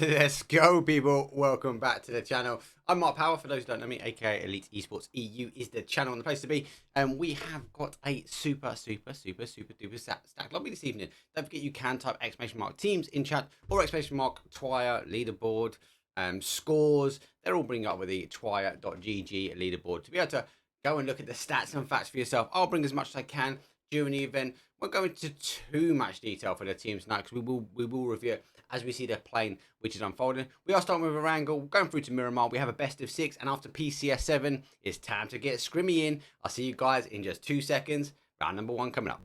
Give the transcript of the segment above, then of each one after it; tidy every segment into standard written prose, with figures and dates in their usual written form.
Let's go, people. Welcome back to the channel. I'm Mark Power. For those who don't know me, aka Elite Esports EU is the channel and the place to be. And we have got a super duper stacked lobby this evening. Don't forget you can type !teams in chat or !Twire leaderboard scores. They're all bringing up with the twire.gg leaderboard to be able to go and look at the stats and facts for yourself. I'll bring as much as I can during the event. Won't go into too much detail for the teams tonight because we will review it as we see the plane which is unfolding. We are starting with a wrangle, going through to Miramar. We have a best of 6, and after PCS 7, it's time to get Scrimmy in. I'll see you guys in just 2 seconds. Round number 1 coming up.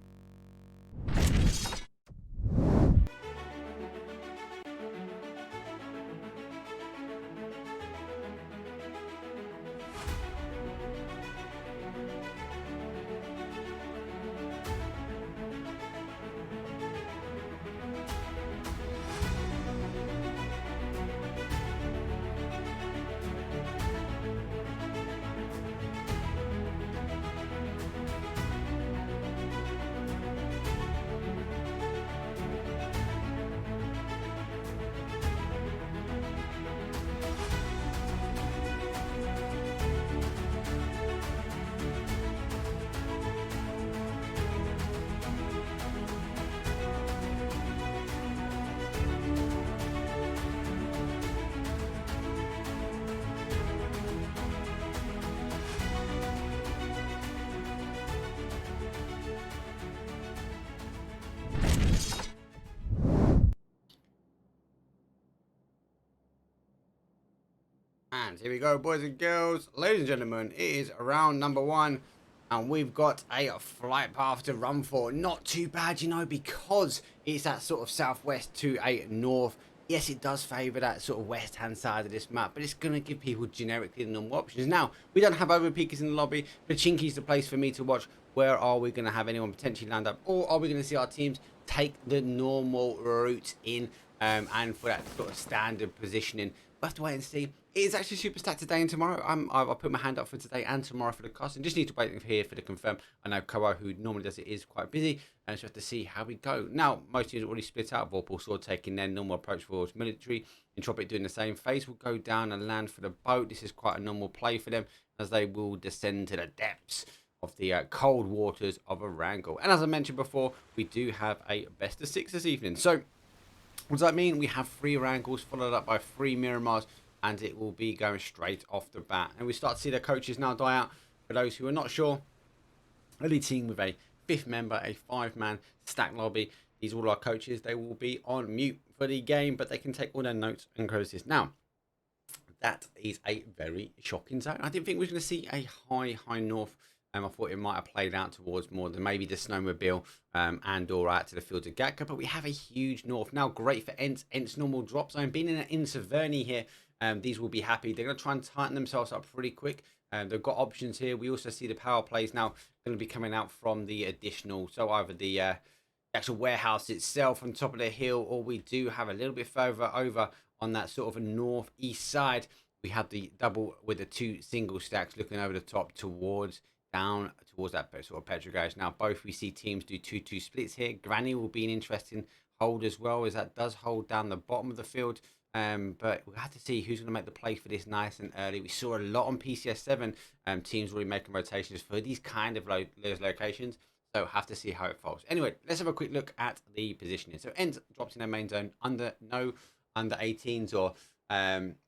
And here we go, boys and girls, ladies and gentlemen. It is round number 1, and we've got a flight path to run for. Not too bad, you know, because it's that sort of southwest to a north. Yes, it does favour that sort of west-hand side of this map, but it's going to give people generically the normal options. Now, we don't have overpeakers in the lobby. Pachinki's the place for me to watch. Where are we going to have anyone potentially land up? Or are we going to see our teams take the normal route in and for that sort of standard positioning? We'll have to wait and see. It is actually super stacked today and tomorrow. I'll put my hand up for today and tomorrow for the cost, and just need to wait here for the confirm. I know Koa, who normally does it, is quite busy, and so we have to see how we go. Now, most teams are already split out. Vorpal sword taking their normal approach towards military. Entropiq doing the same. FaZe will go down and land for the boat. This is quite a normal play for them, as they will descend to the depths of the cold waters of a wrangle. And as I mentioned before, we do have a best of 6 this evening. So what does that mean? We have 3 wrangles followed up by 3 Miramars, and it will be going straight off the bat. And we start to see the coaches now die out. For those who are not sure, early team with a 5th member, a 5-man stack lobby. These are all our coaches. They will be on mute for the game, but they can take all their notes and closes. Now, that is a very shocking zone. I didn't think we were going to see a high north. I thought it might have played out towards more than maybe the snowmobile and or out to the fields of Gatka, but we have a huge north. Now, great for ENCE. ENCE normal drop zone. Being in an ENCE here, these will be happy. They're going to try and tighten themselves up pretty quick. They've got options here. We also see the power plays now going to be coming out from the additional. So either the actual warehouse itself on top of the hill, or we do have a little bit further over on that sort of a northeast side. We have the double with the 2 single stacks looking over the top down towards that sort of petroglyphs. Now, both we see teams do 2-2 splits here. Granny will be an interesting hold as well, as that does hold down the bottom of the field. But we'll have to see who's going to make the play for this nice and early. We saw a lot on PCS 7 teams really making rotations for these kind of those locations. So have to see how it falls. Anyway, let's have a quick look at the positioning. So ENCE drops in their main zone under 18s or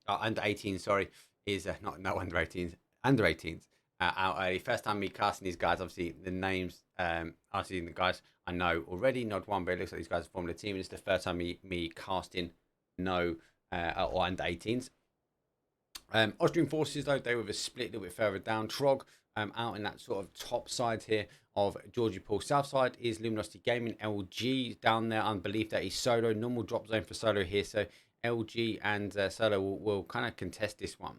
under 18. Sorry, is not under 18s. Under 18s. Out early. First time me casting these guys. Obviously, the names, obviously the guys I know already. Nod 1, but it looks like these guys have formed a team. It's the first time me casting no or under 18s. Austrian forces, though, they were a split a little bit further down. Trog out in that sort of top side here of Georgie Pool. South side is Luminosity Gaming. LG down there. I believe that is solo. Normal drop zone for solo here. So LG and solo will kind of contest this one.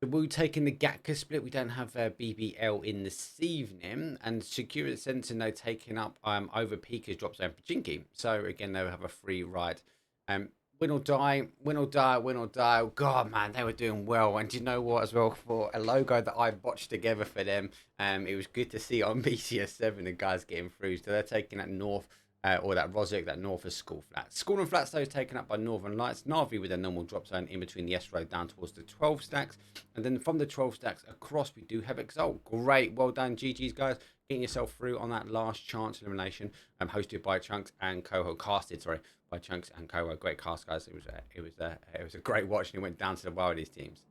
The Wu taking the Gatka split. We don't have BBL in this evening. And Sakura and Zensen, though, taking up over Pika's drop zone for Jinky. So, again, they'll have a free ride. Win or die, win or die, win or die. Oh, God, man, they were doing well. And do you know what, as well, for a logo that I botched together for them, it was good to see on BCS 7 the guys getting through. So they're taking that north or that Rosic, that north of School Flats. School and Flats, though, is taken up by Northern Lights. NAVI with a normal drop zone in between the S road down towards the 12 stacks. And then from the 12 stacks across, we do have Exalt. Great. Well done, GG's, guys. Getting yourself through on that last chance elimination. Hosted by Chunks and Coho. Casted, sorry, by Chunks and Coho. Great cast, guys. It was a great watch, and it went down to the wire of these teams.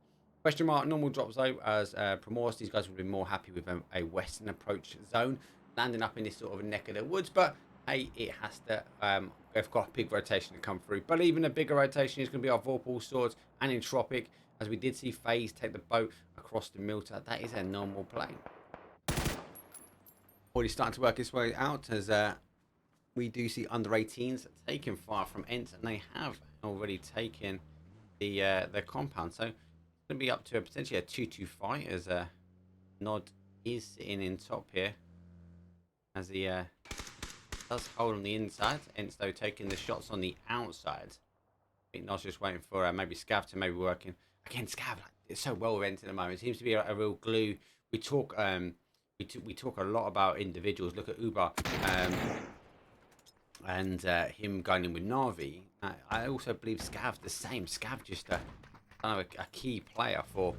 Question mark, normal drop zone as Promorse. These guys would be more happy with a western approach zone, landing up in this sort of neck of the woods, but hey, it has to, they've got a big rotation to come through. But even a bigger rotation is going to be our Vorpal Swords and Entropiq, as we did see FaZe take the boat across the Milta. That is a normal play. Already starting to work its way out, as we do see under 18s taken fire from ENCE, and they have already taken the compound. So it's going to be up to potentially a 2-2 fight, as Nod is sitting in top here, as he does hold on the inside. ENCE, though, taking the shots on the outside. I think Nod's just waiting for maybe Scav to maybe working. Again, Scav, it's so well with ENCE at the moment. It seems to be a real glue. We talk we talk a lot about individuals. Look at Uber and him going in with Navi. I also believe Scav's the same. Scav just a key player for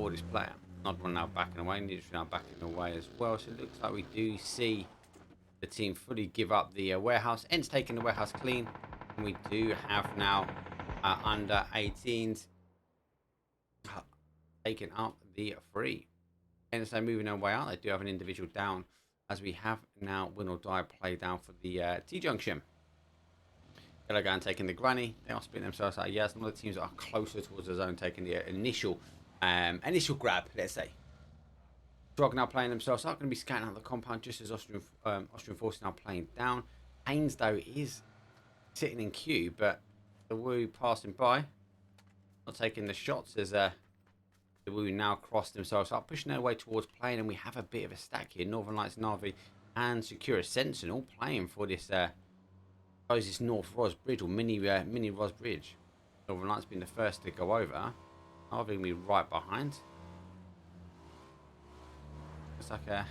this player. Not one now backing away, Neutral now backing away as well. So it looks like we do see the team fully give up the warehouse. ENCE taking the warehouse clean. And we do have now under 18s taking up the free. ENCE moving their way out. They do have an individual down, as we have now Winordie play down for the T-junction. Ghetto going taking the granny. They are splitting themselves out. Yes, some of the teams are closer towards the zone taking the initial grab, let's say. Trog now playing themselves up, going to be scanning out the compound just as Austrian forces now playing down. Haynes, though, is sitting in queue, but the Woo passing by, not taking the shots, as the Woo now cross themselves up, pushing their way towards playing, and we have a bit of a stack here. Northern Lights, NAVI, and Sakura Zensen all playing for this this North Ros Bridge, or mini Ros Bridge. Northern Lights being the first to go over. NAVI going to be right behind. It's like a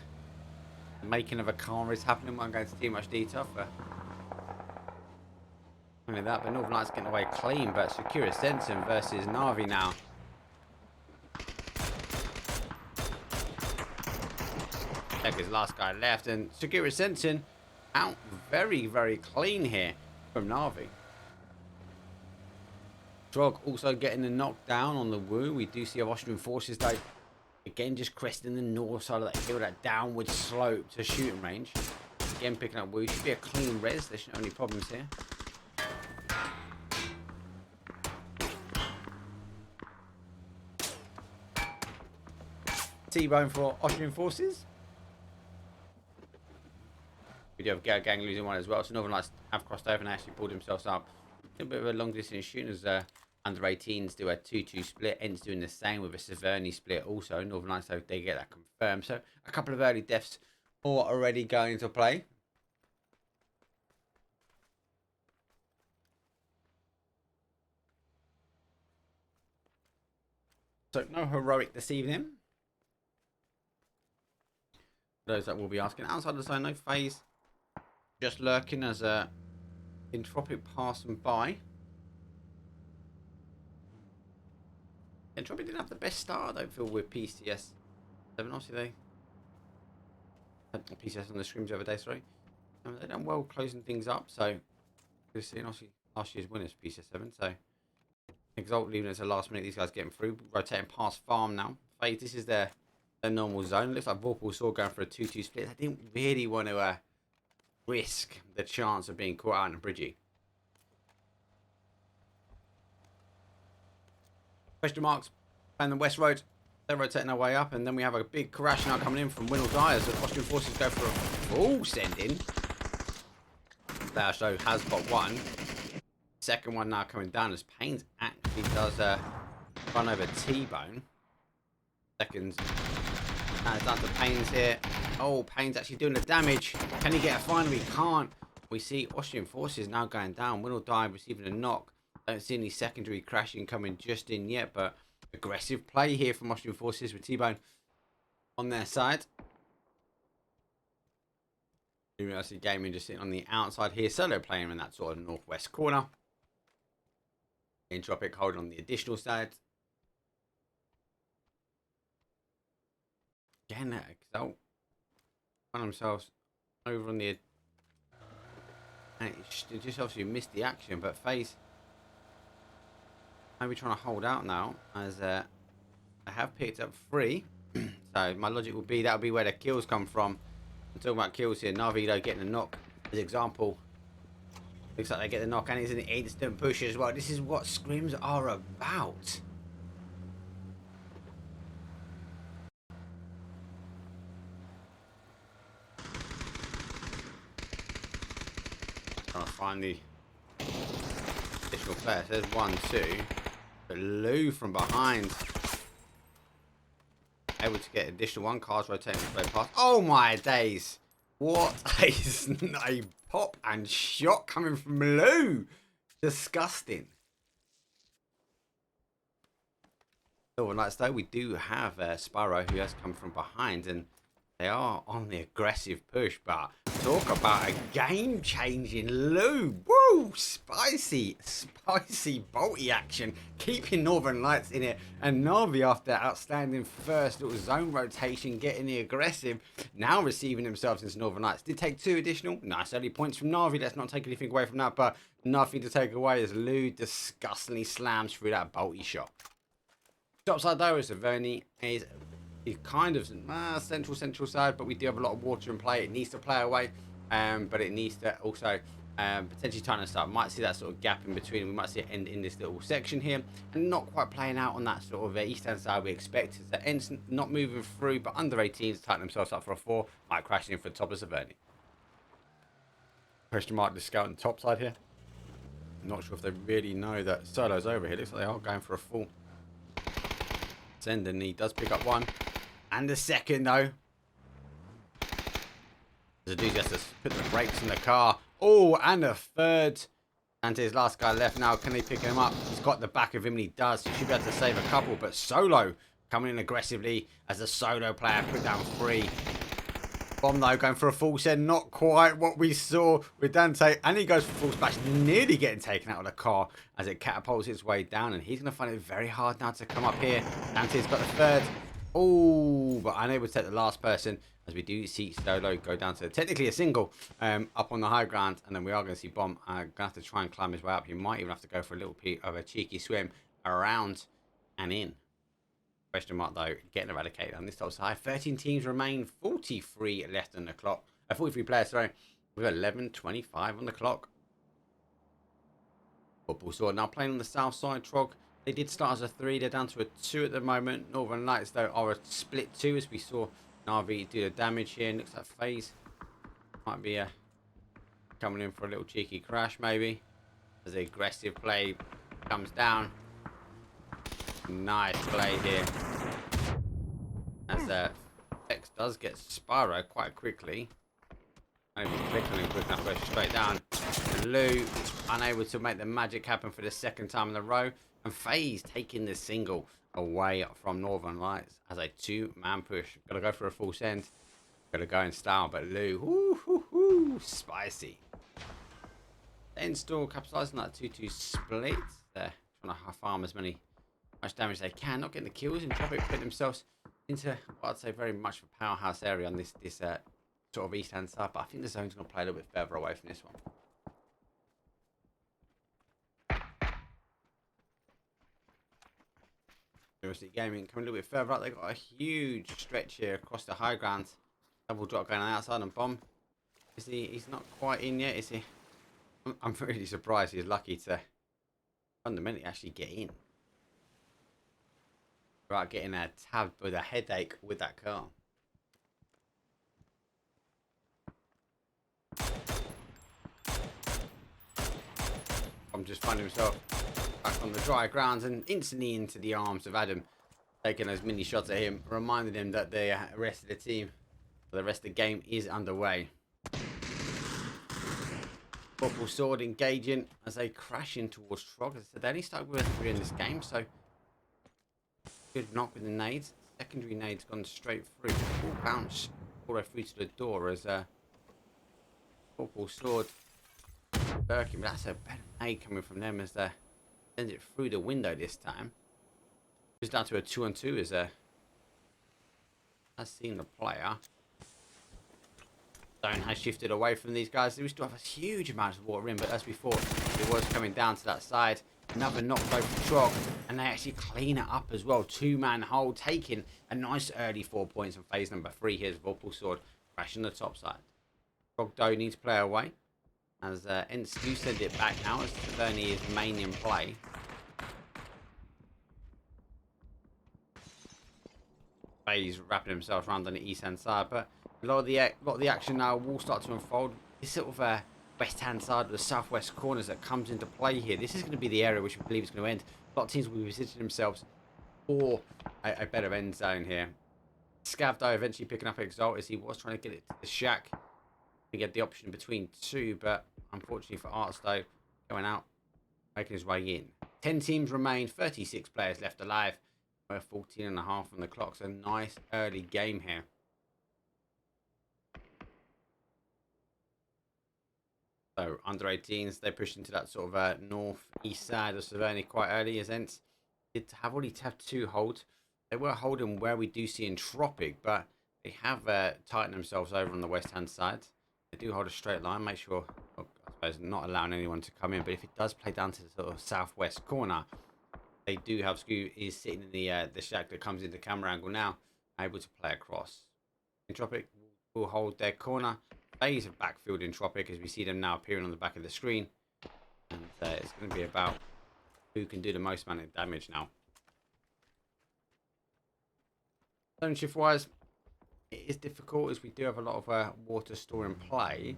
making of a car is happening. I won't go into too much detail for only that, but Northern Lights getting away clean. But Sakura Zensen versus NAVI now. Check his last guy left, and Sakura Zensen out very, very clean here from NAVI. Trog also getting the knockdown on the Woo. We do see Austrian forces, though, again just cresting the north side of that hill, that downward slope to shooting range. Again picking up Woo. Should be a clean res. There shouldn't have any problems here. T-bone for Austrian forces. We do have Ghetto gang losing one as well. So Northern Lights have crossed over and actually pulled themselves up. A bit of a long distance shooting, as under 18s do a 2-2 split. ENCE doing the same with a Severny split also. Northern Lights, so they get that confirmed. So a couple of early deaths are already going into play. So no heroic this evening. Those that will be asking. Outside the zone, no FaZe. Just lurking as Entropiq passing by. Entropiq didn't have the best start, I don't feel, with PCS 7. Obviously, they had PCS on the scrims the other day, sorry. They've done well closing things up, so we're seeing obviously last year's winners, PCS 7. So Exalt leaving us a last minute. These guys getting through, rotating past farm now. FaZe, this is their normal zone. Looks like Vorpal saw going for a 2-2 split. They didn't really want to risk the chance of being caught out in a bridgie. Question marks and the West Road. They're rotating their way up, and then we have a big crash now coming in from Winordie as the Austrian forces go for a full send-in. There, so has got one. Second one now coming down as Pains actually does run over T-bone. Seconds. And it's down to Pains here. Oh, Pains actually doing the damage. Can he get a final? He can't. We see Austrian forces now going down. Winordie receiving a knock. Don't see any secondary crashing coming just in yet, but aggressive play here from Austrian forces with T-bone on their side. Luminosity Gaming just sitting on the outside here. Solo playing in that sort of northwest corner. Entropiq holding on the additional side. Again, Exalt find themselves over on the. They just obviously missed the action, but FaZe maybe trying to hold out now as they have picked up 3. So my logic would be that would be where the kills come from. I'm talking about kills here. NAVI though getting a knock as example. Looks like they get the knock and it's an instant push as well. This is what scrims are about. Trying to find the additional player. So there's 1, 2. But Lou from behind. Able to get additional 1. Cars rotating the play past. Oh my days. What a pop and shot coming from Lou. Disgusting. Silver Knights though, we do have Sparrow who has come from behind and they are on the aggressive push, but talk about a game-changing Lou. Woo! Spicy bolty action, keeping Northern Lights in it. And Navi, after outstanding first little zone rotation, getting the aggressive, now receiving themselves into Northern Lights. Did take 2 additional. Nice early points from Navi. Let's not take anything away from that, but nothing to take away as Lou disgustingly slams through that bolty shot. Topside though is Averni is kind of central side, but we do have a lot of water in play. It needs to play away, but it needs to also potentially tighten us up. Might see that sort of gap in between. We might see it end in this little section here, and not quite playing out on that sort of east-hand side we expect. The ENCE not moving through, but under 18s tighten themselves up for a 4. Might crash in for the top of Averni. Question mark the scout on the top side here. I'm not sure if they really know that Solo's over here. Looks like they are going for a full send, and he does pick up 1. And the second, though. The dude just has to put the brakes in the car. Oh, and a third. And his last guy left now. Can they pick him up? He's got the back of him, and he does. He should be able to save a couple. But Solo coming in aggressively as a solo player. Put down 3. Bomb, though, going for a full send. Not quite what we saw with Dante. And he goes for full splash. Nearly getting taken out of the car as it catapults its way down. And he's going to find it very hard now to come up here. Dante's got the third. Oh, but unable to take the last person as we do see Solo go down to technically a single up on the high ground. And then we are going to see Bomb going to have to try and climb his way up. He might even have to go for a little bit of a cheeky swim around and in. Question mark though, getting eradicated on this top side. 13 teams remain, 43 left on the clock. 43 players, sorry. We've got 11:25 on the clock. Football sword now playing on the south side. Trog, they did start as a 3. They're down to a 2 at the moment. Northern Lights though are a split 2 as we saw Navi do the damage here. Looks like FaZe might be coming in for a little cheeky crash maybe. As the aggressive play comes down. Nice play here. As X does get Spyro quite quickly. Maybe click on him quick enough, goes straight down. Lou unable to make the magic happen for the 2nd time in a row. And FaZe taking the single away from Northern Lights as a 2-man push. Got to go for a full send. Got to go in style, but Lou, spicy. Then still capitalizing that 2-2 split. They're trying to farm as much damage they can, not getting the kills, and Entropiq put themselves into what I'd say very much of a powerhouse area on this sort of east hand side, but I think the zone's going to play a little bit further away from this one. Luminosity Gaming coming a little bit further up. They've got a huge stretch here across the high ground. Double drop going on the outside, and Bomb. Is he? He's not quite in yet, is he? I'm really surprised he's lucky to fundamentally actually get in. Right, getting a tab with a headache with that car. I'm just finding himself back on the dry grounds and instantly into the arms of Adam, taking those mini shots at him, reminding him that the rest of the team, the rest of the game is underway. Vorpal sword engaging as they crash in towards Trog. As I said, they only started with a 3 in this game, so good knock with the nades. Secondary nades gone straight through. Full bounce all the way through to the door as Vorpal sword. Birkin, but that's a better nade coming from them as they send it through the window this time. Just down to a 2-on-2 as has seen the player. Zone has shifted away from these guys. We still have a huge amount of water in, but as we thought, it was coming down to that side. Another knockdown from Trog, and they actually clean it up as well. Two-man hold, taking a nice early 4 points on phase number 3. Here's Vorpal sword crashing the top side. Trogdo needs to play away, as ENCE do send it back now, as Vernie is mainly in play. FaZe wrapping himself around on the east-hand side, but a lot of the action now will start to unfold. This sort of west-hand side of the southwest corners that comes into play here. This is going to be the area which we believe is going to end. A lot of teams will be positioning themselves for a better end zone here. Scav, though, eventually picking up Exalt as he was trying to get it to the shack. We get the option between two, but unfortunately for Arts, though, going out, making his way in. 10 teams remain, 36 players left alive. We're 14.5 on the clock, so nice early game here. So under 18s, they pushed into that sort of north-east side of Severny quite early, as ENCE did have already have 2 holds. They were holding where we do see Entropiq, but they have tightened themselves over on the west-hand side. They do hold a straight line, make sure, I suppose, not allowing anyone to come in, but if it does play down to the sort of southwest corner, they do have Scoot is sitting in the shack that comes into camera angle now, able to play across. Entropiq will hold their corner. FaZe have backfilled Entropiq as we see them now appearing on the back of the screen. And it's going to be about who can do the most amount of damage now. Zone shift wise, it is difficult as we do have a lot of water store in play.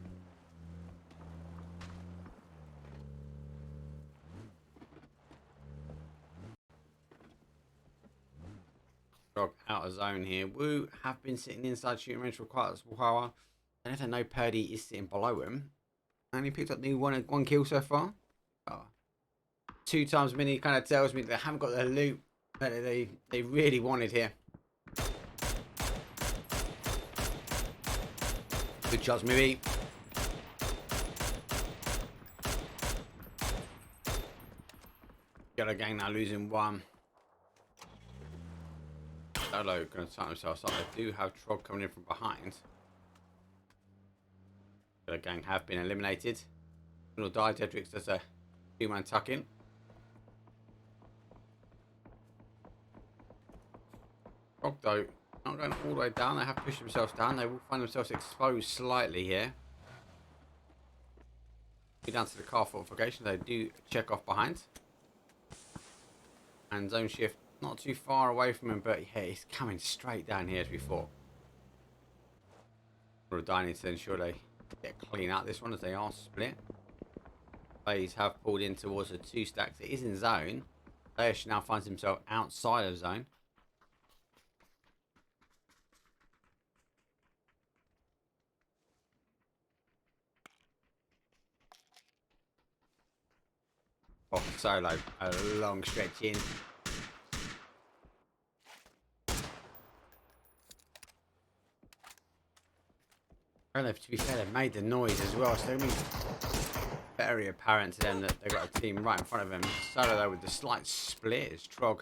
Out of zone here. Woo have been sitting inside shooting range for quite a while. And if they know Purdy is sitting below him, and he picked up the one kill so far. 2 times mini kind of tells me they haven't got the loot that they really wanted here. Good shots, maybe. Got a gang now losing 1. Solo going to tighten themselves up. They do have Trog coming in from behind. The gang have been eliminated. Winordie, Dedrix does a 2-man tuck in. Trog, though, not going all the way down. They have pushed themselves down. They will find themselves exposed slightly here. Go down to the car fortification. They do check off behind. And zone shift. Not too far away from him, but yeah, he's coming straight down here as we thought. Winordie needs to ensure they get clean out this one as they are split. FaZe have pulled in towards the 2 stacks. It is in zone. Daesh now finds himself outside of zone. Oh, Solo, a long stretch in. And to be fair, they've made the noise as well, so it's very apparent to them that they've got a team right in front of them. Solo, though, with the slight split, is Trog,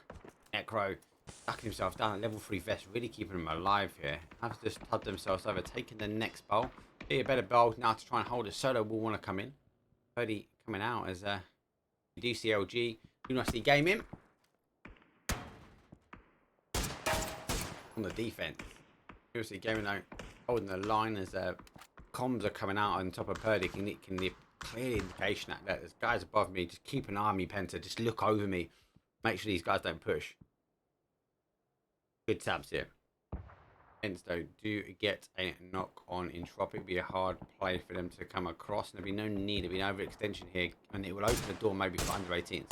Necro, ducking himself down at level 3 vest, really keeping them alive here. Have just tubbed themselves over, taking the next bowl. Be a better bowl now to try and hold it. Solo will want to come in. Cody coming out as DCLG. Luminosity game in. On the defense. Luminosity gaming though, holding the line as comms are coming out on top of Purdy. Can the clear indication that there's guys above me. Just keep an eye on me, Penta. Just look over me. Make sure these guys don't push. Good tabs here. ENCE though do get a knock on Entropiq. Be a hard play for them to come across, and there'll be no need of an overextension here, and it will open the door maybe for under 18s.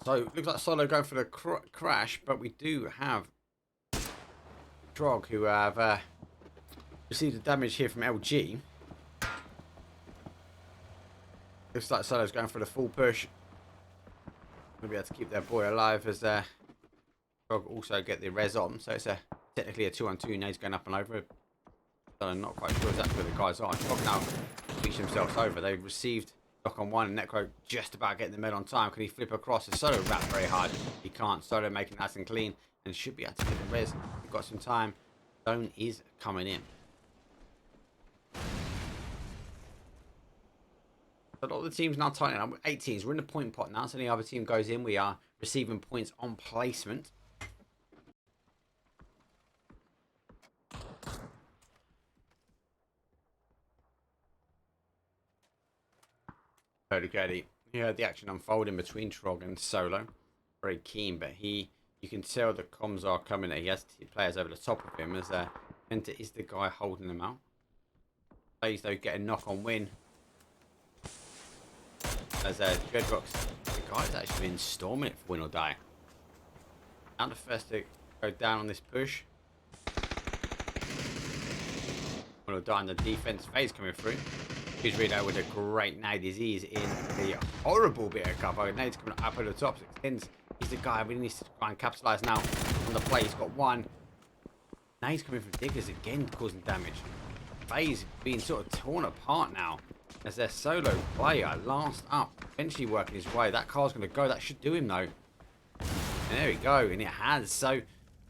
So looks like Solo going for the crash, but we do have Trog who have received the damage here from LG. Looks like Solo's going for the full push. Gonna be able to keep their boy alive as Trog also get the res on, so it's technically a 2-on-2. Nade's going up and over. So I'm not quite sure exactly where the guys are. Trog now reach themselves over. They've received knock on one, and Necro just about getting the med on time. Can he flip across? The Solo wrapped very hard. He can't. Solo making nice and clean and should be able to get the res. We've got some time. Zone is coming in. A lot of the teams now tightening up. 8 teams. We're in the point pot now. So any other team goes in, we are receiving points on placement. Ghetto. You heard the action unfolding between Trog and Solo. Very keen, but you can tell the comms are coming. He has players over the top of him as Enter is the guy holding them out. FaZe though get a knock on win. As Dreadrocks, the guy's actually been storming it for win or die. Now the first to go down on this push. Win or die on the defense. FaZe coming through. He's read out with a great nade. He's in the horrible bit of cover. Nade's coming up at the top. Extends. He's the guy who needs to try and capitalise now on the play. He's got one. Nade's coming from diggers again, causing damage. FaZe being sort of torn apart now as their solo player last up, eventually working his way. That car's going to go. That should do him though. And there we go, and it has. So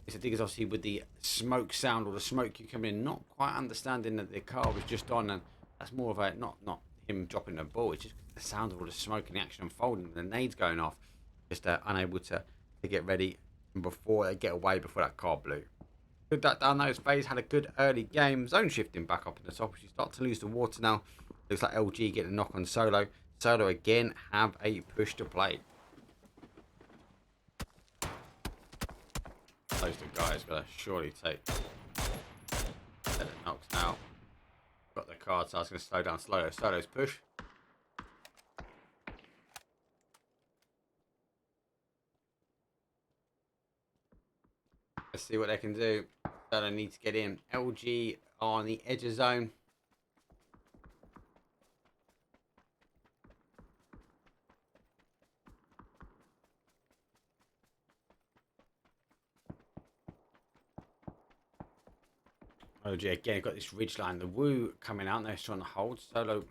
it's a diggers obviously with the smoke sound or the smoke cue coming in, not quite understanding that the car was just on, and that's more of a not him dropping the ball. It's just the sound of all the smoke and the action unfolding, the nades going off, just unable to get ready before they get away before that car blew. Good that down those. FaZe had a good early game. Zone shifting back up in the top. You start to lose the water now. Looks like LG getting a knock on Solo. Solo again have a push to play. Those two guys gotta surely take the knocks now. Got the card, so I was gonna slow down Solo. Solo's push. Let's see what they can do. Solo needs to get in. LG on the edge of zone. OG again got this ridge line. The Woo coming out there trying to hold. Solo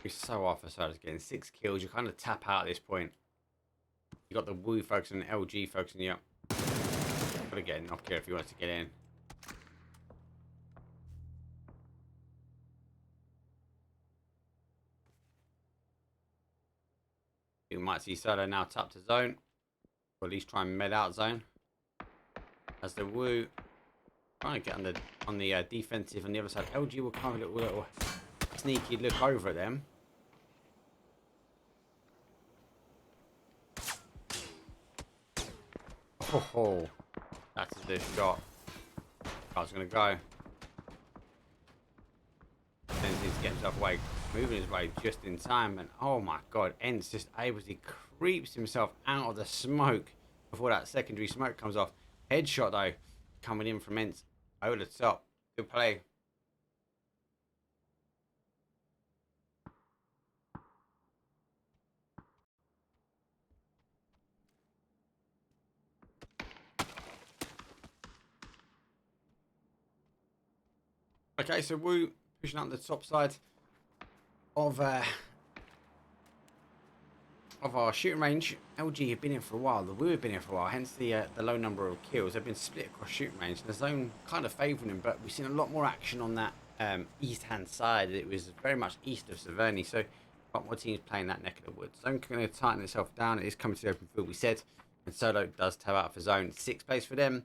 is so off for Solo's getting 6 kills. You kind of tap out at this point. You got the Woo focusing and LG focusing you up. Gotta get a knock here if you want to get in. You might see Solo now tap to zone, or at least try and med out zone. As the Woo trying to get on the defensive on the other side. LG will come a little sneaky look over at them. Oh, that's a good shot. Car's gonna go. Then needs to get himself away, moving his way just in time, and oh my god, ENCE just able to creeps himself out of the smoke before that secondary smoke comes off. Headshot though, coming in from ENCE over the top. Good play. Okay, so Woo pushing up the top side of our shooting range. LG have been in for a while. The Woo have been in for a while, hence the low number of kills. They've been split across shooting range. The zone kind of favouring him, but we've seen a lot more action on that east-hand side. It was very much east of Severny, so a lot more teams playing that neck of the woods. Zone going to tighten itself down. It is coming to the open field, we said, and Solo does tab out for zone. 6th place for them.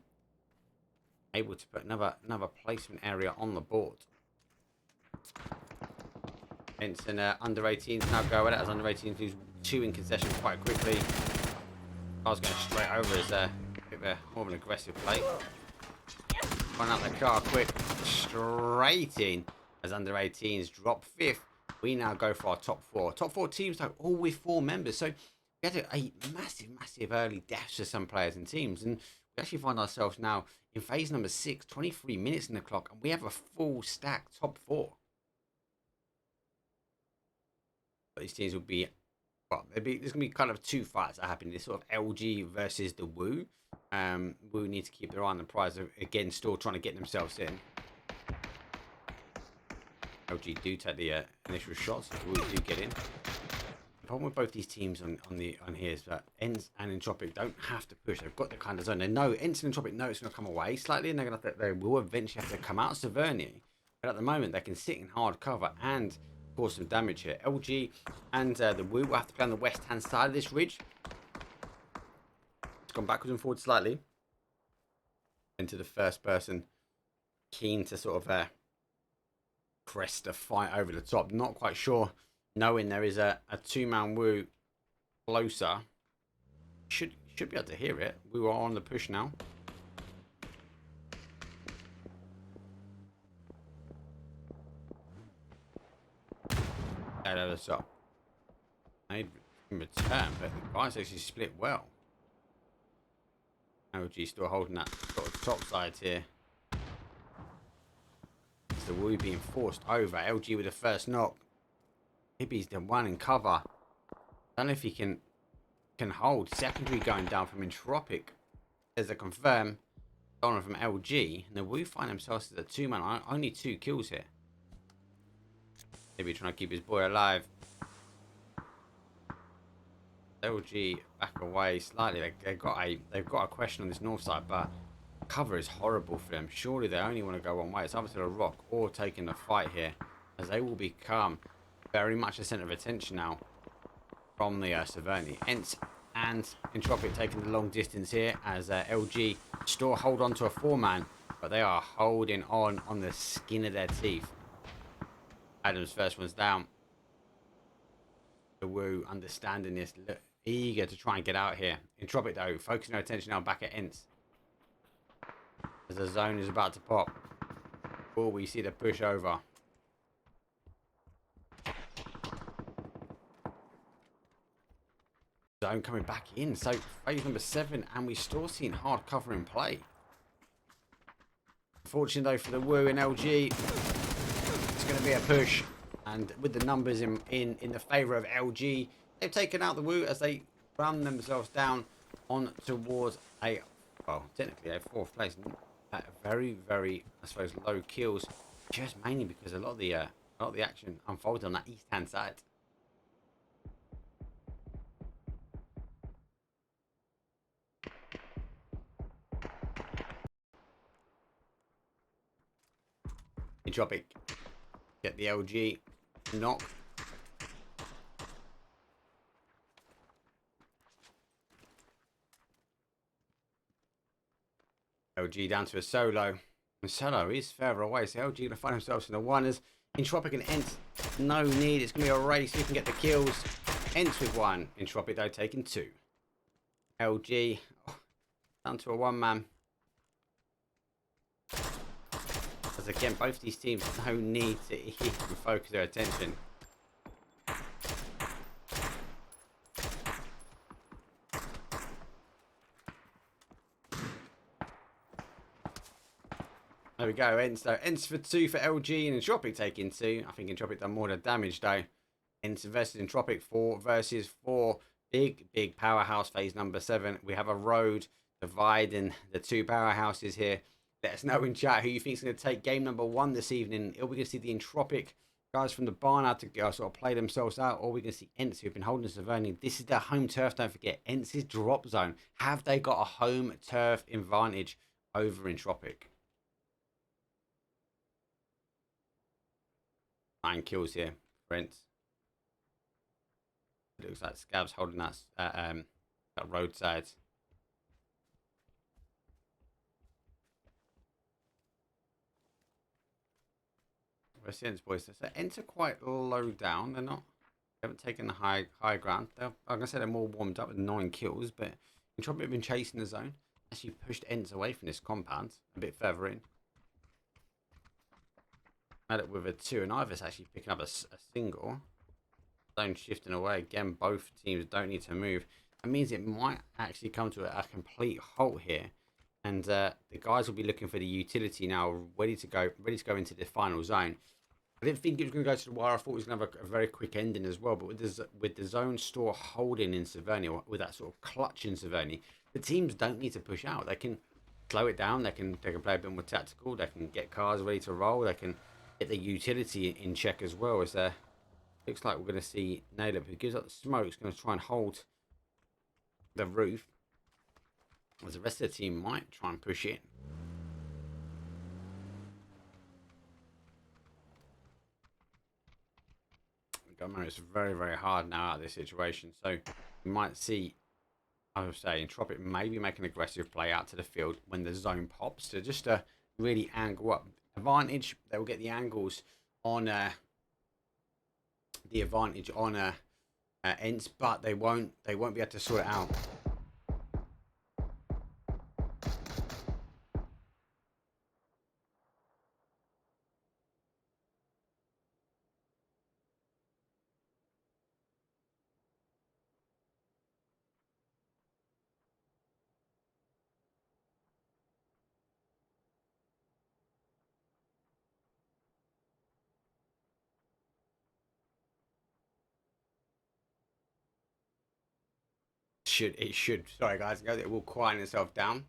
Able to put another placement area on the board. Hence, and under 18s now go at it as under 18s lose 2 in concessions quite quickly. Car's going straight over as a bit of more of an aggressive play. Run out the car quick, straight in as under 18s drop 5th. We now go for our top 4. Top 4 teams though, all with 4 members. So we had a massive early deaths for some players and teams, and we actually find ourselves now in phase number 6, 23 minutes in the clock, and we have a full stack top 4. But these teams will be, well, there's going to be kind of 2 fights that happen. This sort of LG versus the Woo. will need to keep their eye on the prize. Again, still trying to get themselves in. LG do take the initial shots. We do get in. The problem with both these teams on here is that ENCE and Entropiq don't have to push. They've got the kind of zone. They know ENCE and Entropiq know it's going to come away slightly, and they will eventually have to come out of Severny. But at the moment, they can sit in hard cover and cause some damage here. LG and the WOOOO will have to play on the west-hand side of this ridge. It's gone backwards and forwards slightly into the first person, keen to sort of crest a fight over the top. Not quite sure. Knowing there is a two-man WOOOO closer, should be able to hear it. We are on the push now. That over the top. Made in return, but the guys actually split well. LG still holding that sort of top side here. It's the WOOOO being forced over. LG with the first knock. Maybe he's the one in cover. Don't know if he can hold. Secondary going down from Entropiq. There's a confirm. Donald from LG. And the WOOOO find themselves as a two-man. Only 2 kills here. Maybe trying to keep his boy alive. LG back away slightly. They've got a question on this north side, but cover is horrible for them. Surely they only want to go one way. It's either to the rock or taking the fight here, as they will become very much a centre of attention now from the Severny. ENCE and Entropiq taking the long distance here, as LG still hold on to a 4-man, but they are holding on the skin of their teeth. Adam's first one's down. The WOOOO understanding this, eager to try and get out here. Entropiq though, focusing their attention now back at ENCE. As the zone is about to pop. Will we see the push over? Zone coming back in. So phase number 7, and we're still seeing hard cover in play. Unfortunately though for the WOOOO and LG, it's going to be a push. And with the numbers in the favour of LG, they've taken out the WOOOO as they run themselves down on towards a, well, technically a 4th place. Very, very, I suppose, low kills, just mainly because a lot of the action unfolded on that east-hand side. Entropiq get the LG knock. LG down to a solo. And solo is further away, so LG going to find themselves in the one as Entropiq and ENCE. No need, it's going to be a race. Who can get the kills? ENCE with 1. Entropiq though taking 2. LG down to a 1-man. As again, both these teams no need to even focus their attention. There we go, ENCE though. ENCE for 2 for LG and Entropiq taking 2. I think Entropiq done more than damage though. ENCE versus Entropiq 4 versus 4. Big powerhouse phase number 7. We have a road dividing the 2 powerhouses here. Let us know in chat who you think is going to take game number 1 this evening. Are we going to see the Entropiq guys from the barn out to sort of play themselves out, or are we going to see ENCE who've been holding Severny? This is their home turf, don't forget. ENCE's drop zone. Have they got a home turf advantage over Entropiq? 9 kills here for ENCE. It looks like Scab's holding that roadside. Where's the ENCE boys? So ENCE are quite low down. They haven't taken the high ground. I'm gonna say they're more warmed up with 9 kills, but Entropiq have been chasing the zone. Actually pushed ENCE away from this compound a bit further in. Had it with a 2, and Ivis actually picking up a single. Zone shifting away again. Both teams don't need to move. That means it might actually come to a complete halt here, and the guys will be looking for the utility now, ready to go into the final zone. I didn't think it was going to go to the wire. I thought it was going to have a very quick ending as well. But with the zone store holding in Severny, or with that sort of clutch in Severny, the teams don't need to push out. They can slow it down. They can play a bit more tactical. They can get cars ready to roll. They can get the utility in check as well. As looks like we're going to see Nailip, who gives up the smoke, is going to try and hold the roof. As the rest of the team might try and push it. It's very, very hard now out of this situation. So we might see, I would say, Entropiq maybe make an aggressive play out to the field when the zone pops to just really angle up. Advantage, they will get the angles on the advantage on ENCE, but they won't be able to sort it out. It should. Sorry guys, it will quieten itself down.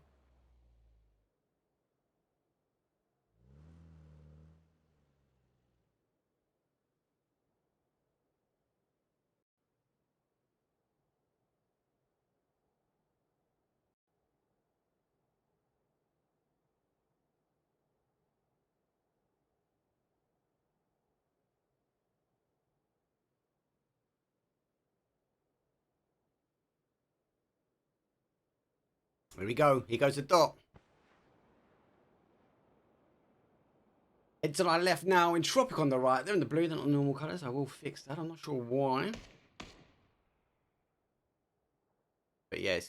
There we go. Here goes the dot. It's on our left now. Entropiq on the right. They're in the blue. They're not normal colours. I will fix that. I'm not sure why. But yeah,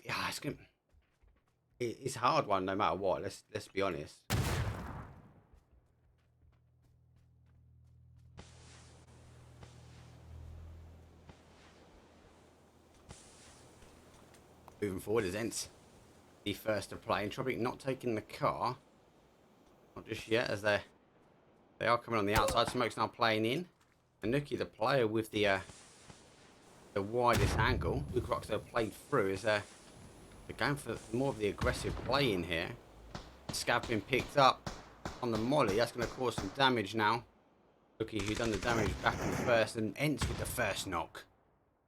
it's a hard one no matter what. Let's be honest. Moving forward is ENCE. The first to play. Entropiq not taking the car. Not just yet, as they are coming on the outside. Smoke's now playing in. And Nookie, the player with the widest angle. Lukerox, they've played through. Is they're going for more of the aggressive play in here. Scav been picked up on the molly. That's going to cause some damage now. Nookie, who's done the damage back in first. And ENCE with the first knock.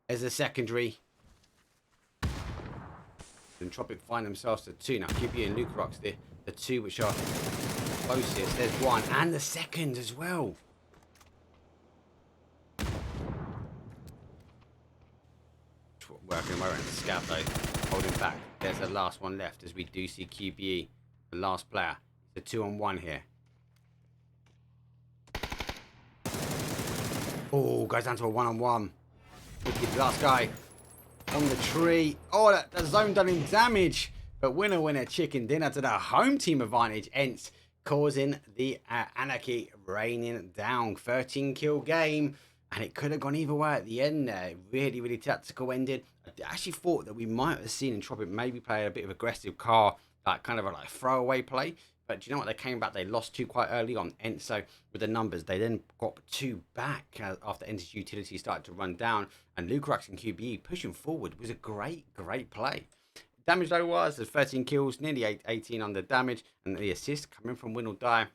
There's a secondary. Entropiq find themselves to 2 now. QB and Lukerox, the 2 which are closest. There's 1 and the second as well. Working way around the scout though, holding back. There's the last one left as we do see QBE, the last player. It's a 2-on-1 here. Oh, goes down to a 1-on-1. The last guy. On the tree. Oh, that zone done him damage. But winner, chicken dinner to the home team advantage. ENCE causing the anarchy raining down. 13 kill game. And it could have gone either way at the end there. Really, really tactical ended. I actually thought that we might have seen Entropiq maybe play a bit of aggressive car. Like kind of a throwaway play. But do you know what? They came back. They lost 2 quite early on. ENCE, so with the numbers, they then got 2 back after ENCE's utility started to run down. And Lukerox and QBE pushing forward was a great play. Damage though was, there's 13 kills, nearly 18 on the damage. And the assist coming from Winordie.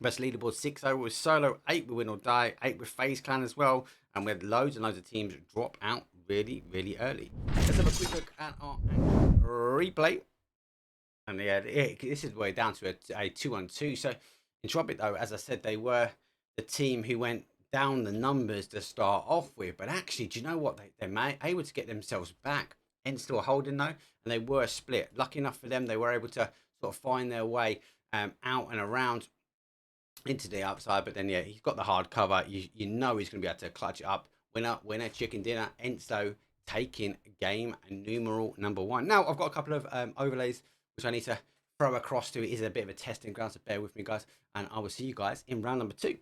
Best leaderboard 6-0 with Solo, 8 with Winordie, 8 with FaZe Clan as well. And we had loads and loads of teams drop out really early. Let's have a quick look at our replay. And yeah, this is way down to a 2-on-2. So Entropiq though, as I said, they were the team who went down the numbers to start off with. But actually, do you know what? They able to get themselves back. ENCE still holding though, and they were split. Lucky enough for them, they were able to sort of find their way out and around into the outside. But then yeah, he's got the hard cover. You know he's going to be able to clutch it up. Winner, chicken dinner. ENCE though taking game numeral number 1. Now I've got a couple of overlays which I need to throw across to. It is a bit of a testing ground, so bear with me guys, and I will see you guys in round number 2.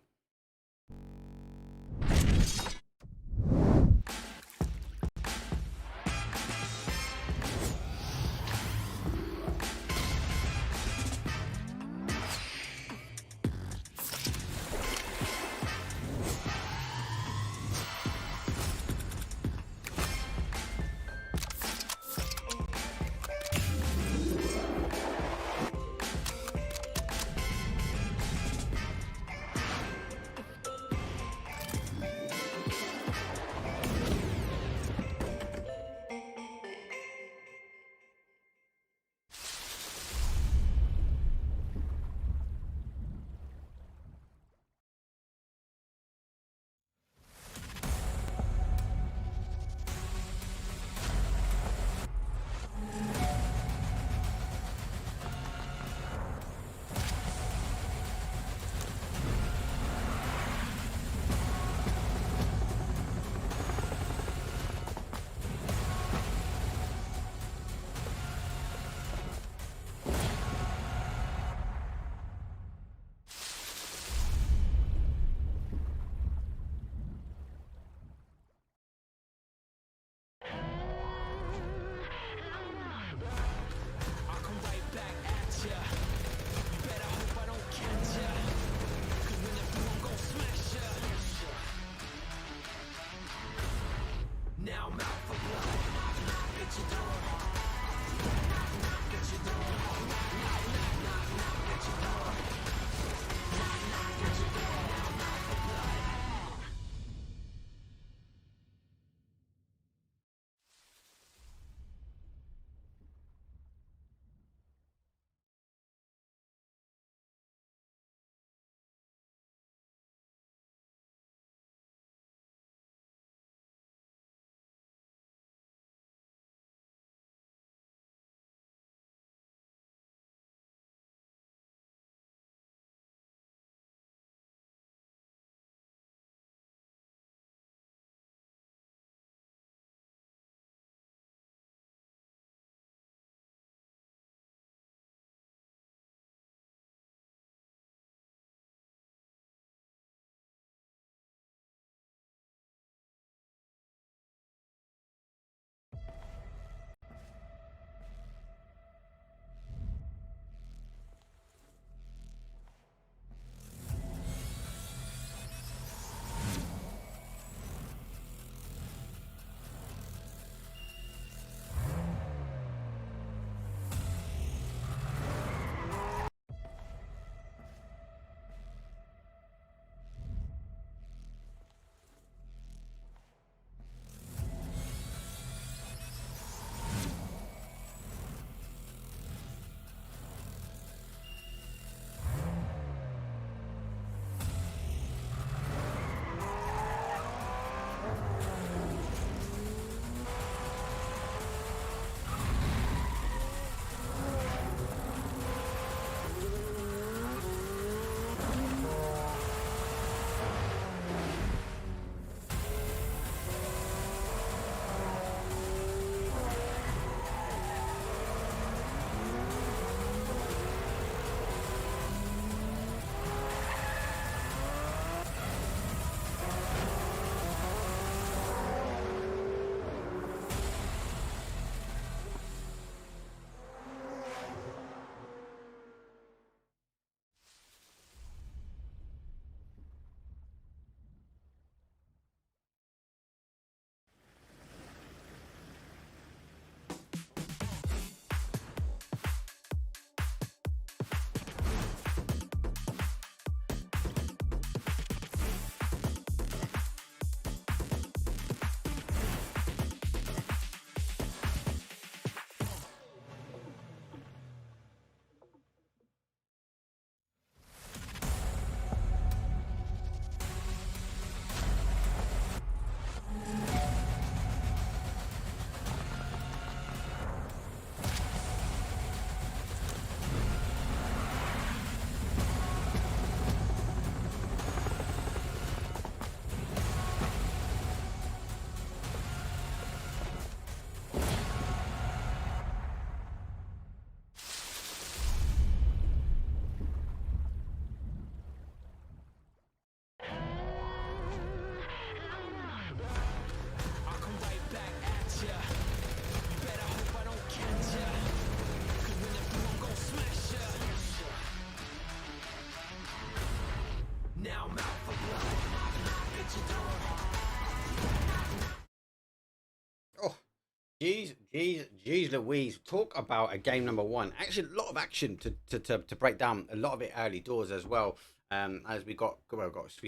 Jeez Louise. Talk about a game number one. Actually, a lot of action to break down. A lot of it early doors as well. As we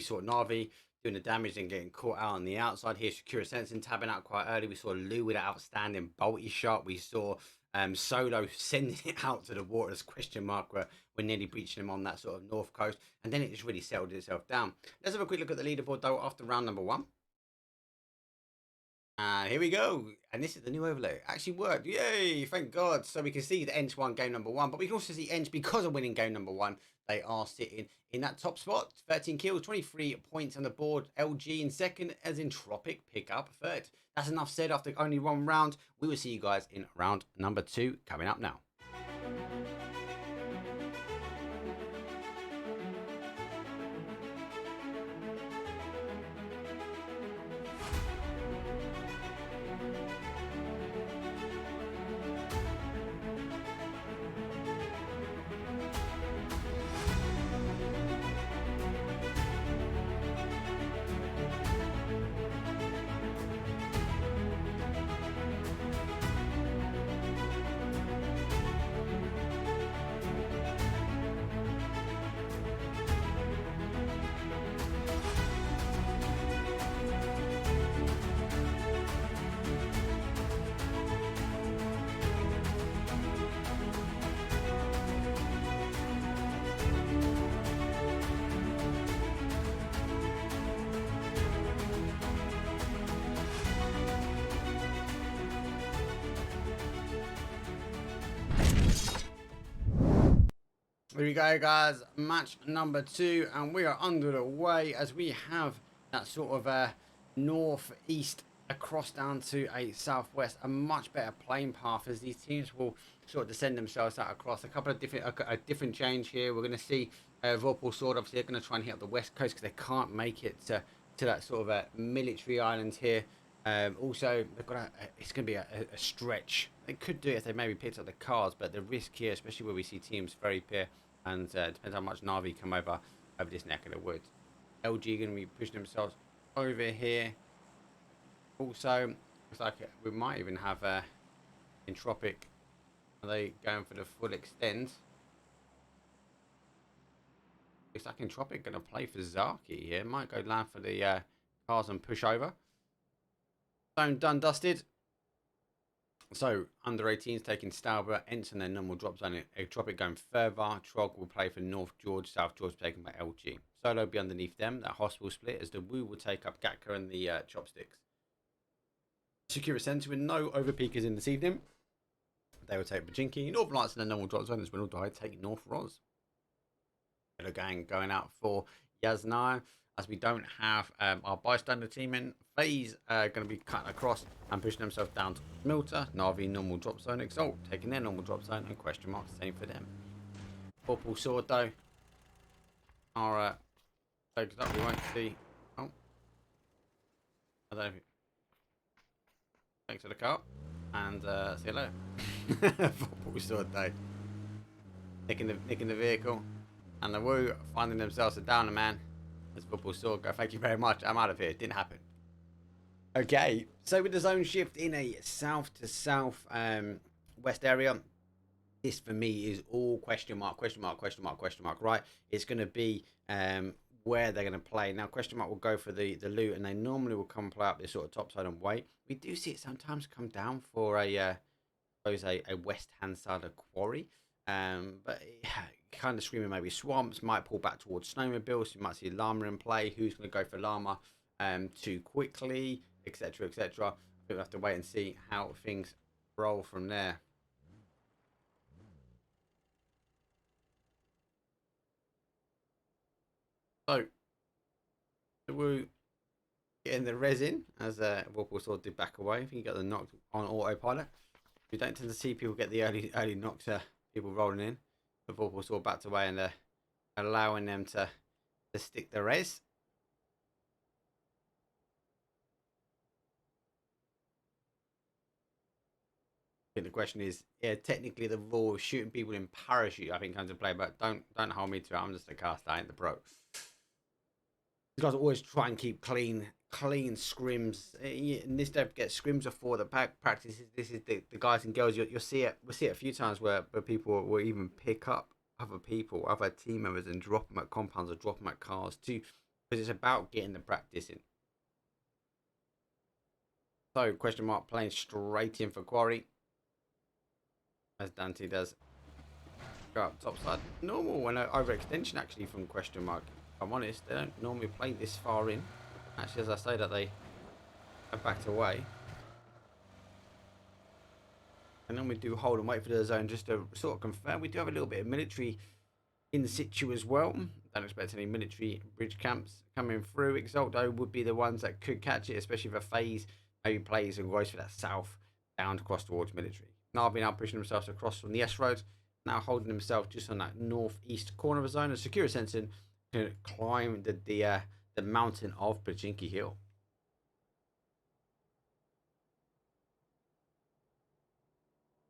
saw NAVI doing the damage and getting caught out on the outside here. Sakura Zensen tabbing out quite early. We saw Lou with an outstanding bolty shot. We saw Solo sending it out to the water as question mark. We're nearly breaching him on that sort of north coast. And then it just really settled itself down. Let's have a quick look at the leaderboard though after round number one. And here we go. And this is the new overlay. Actually worked. Yay, thank God. So we can see the ENCE won game number one, but we can also see ENCE, because of winning game number one, they are sitting in that top spot. 13 kills, 23 points on the board. LG in second, as Entropiq pick up third. That's enough said after only one round. We will see you guys in round number two coming up now. Here we go, guys. Match number two, and we are under the way as we have that sort of northeast across down to a southwest, a much better playing path as these teams will sort of descend themselves out across a couple of different change here. We're going to see Vorpal Sword. Obviously, they're going to try and hit up the west coast because they can't make it to that sort of military island here. Also, they've got it's going to be a stretch. They could do it if they maybe picked up the cars, but the risk here, especially where we see teams very peer, and depends how much NAVI come over this neck of the woods. LG going to be pushing themselves over here. Also, looks like we might even have Entropiq. Are they going for the full extend? Looks like Entropiq going to play for Zaki here. Might go land for the cars and push over. Zone done, dusted. So, under 18s taking Stalbert, ENCE and their normal drop zone. Entropiq going further. Trog will play for North George, South George taken by LG. Solo will be underneath them. That hospital split as the Woo will take up Gatka and the Chopsticks. Sakura Center with no overpeakers in this evening. They will take Bajinki. Northern Lights in their normal drop zone as Winordie take North Roz. Ghetto gang going out for Yasna. As we don't have our bystander team in, FaZe going to be cutting across and pushing themselves down to Milter. NAVI normal drop zone. Exalt taking their normal drop zone and question mark same for them. Vorpal Sword though are focused up. We won't see. Oh, I don't know. Thanks for the car and see you later. Vorpal Sword though nicking the vehicle, and the Woo finding themselves a downer man. As Vorpal Sword go, thank you very much. I'm out of here. It didn't happen. Okay, so with the zone shift in a south to south west area, this for me is all question mark, right? It's going to be where they're going to play. Now, question mark will go for the loot, and they normally will come play up this sort of top side and wait. We do see it sometimes come down for a west hand side of quarry, but kind of screaming maybe swamps, might pull back towards snowmobiles. You might see llama in play. Who's going to go for llama too quickly, etc., etc. We'll have to wait and see how things roll from there. So, the Woo getting the resin as Vorpal Sword did back away. I think he got the knock on autopilot. We don't tend to see people get the early knocks, people rolling in. But Vorpal Sword backed away and allowing them to stick the res. I think the question is, yeah, technically the rule of shooting people in parachute, I think, comes into play, but don't hold me to it. I'm just a caster, I ain't the pro. These guys always try and keep clean scrims. And this don't forget, scrims are for the practices. This is the guys and girls. You'll see it. We'll see it a few times where people will even pick up other people, other team members, and drop them at compounds or drop them at cars too, because it's about getting the practice in. So question mark playing straight in for Quarry, as Dante does. Go up top side. Normal and overextension actually from question mark. If I'm honest, they don't normally play this far in. Actually, as I say that, they have backed away. And then we do hold and wait for the zone just to sort of confirm. We do have a little bit of military in situ as well. Don't expect any military bridge camps coming through. Exalt though would be the ones that could catch it, especially if a FaZe maybe plays and goes for that south down across towards military. NAVI now pushing themselves across from the S road, now holding themselves just on that northeast corner of the zone. And Sakura Zensen can climb the mountain of Pachinki Hill.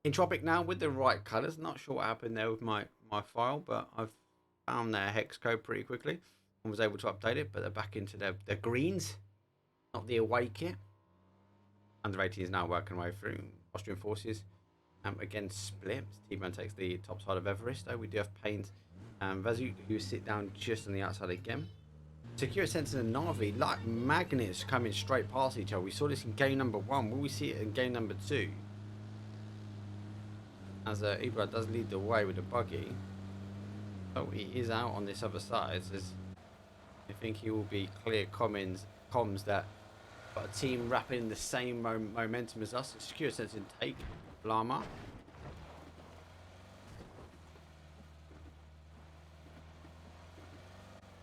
Entropiq now with the right colours. Not sure what happened there with my file, but I've found their hex code pretty quickly and was able to update it. But they're back into their greens, not the away kit. Under 18 is now working away through Austrian forces. Again, split. T-Man takes the top side of Everest. Though we do have Paint and Vazu, who sit down just on the outside again. Sakura Zensen and NAVI, like magnets, coming straight past each other. We saw this in game number 1. Will we see it in game number 2? As Ibra does lead the way with the buggy. So he is out on this other side. As I think he will be clear comms that got a team wrapping in the same momentum as us. Sakura Zensen take Llama.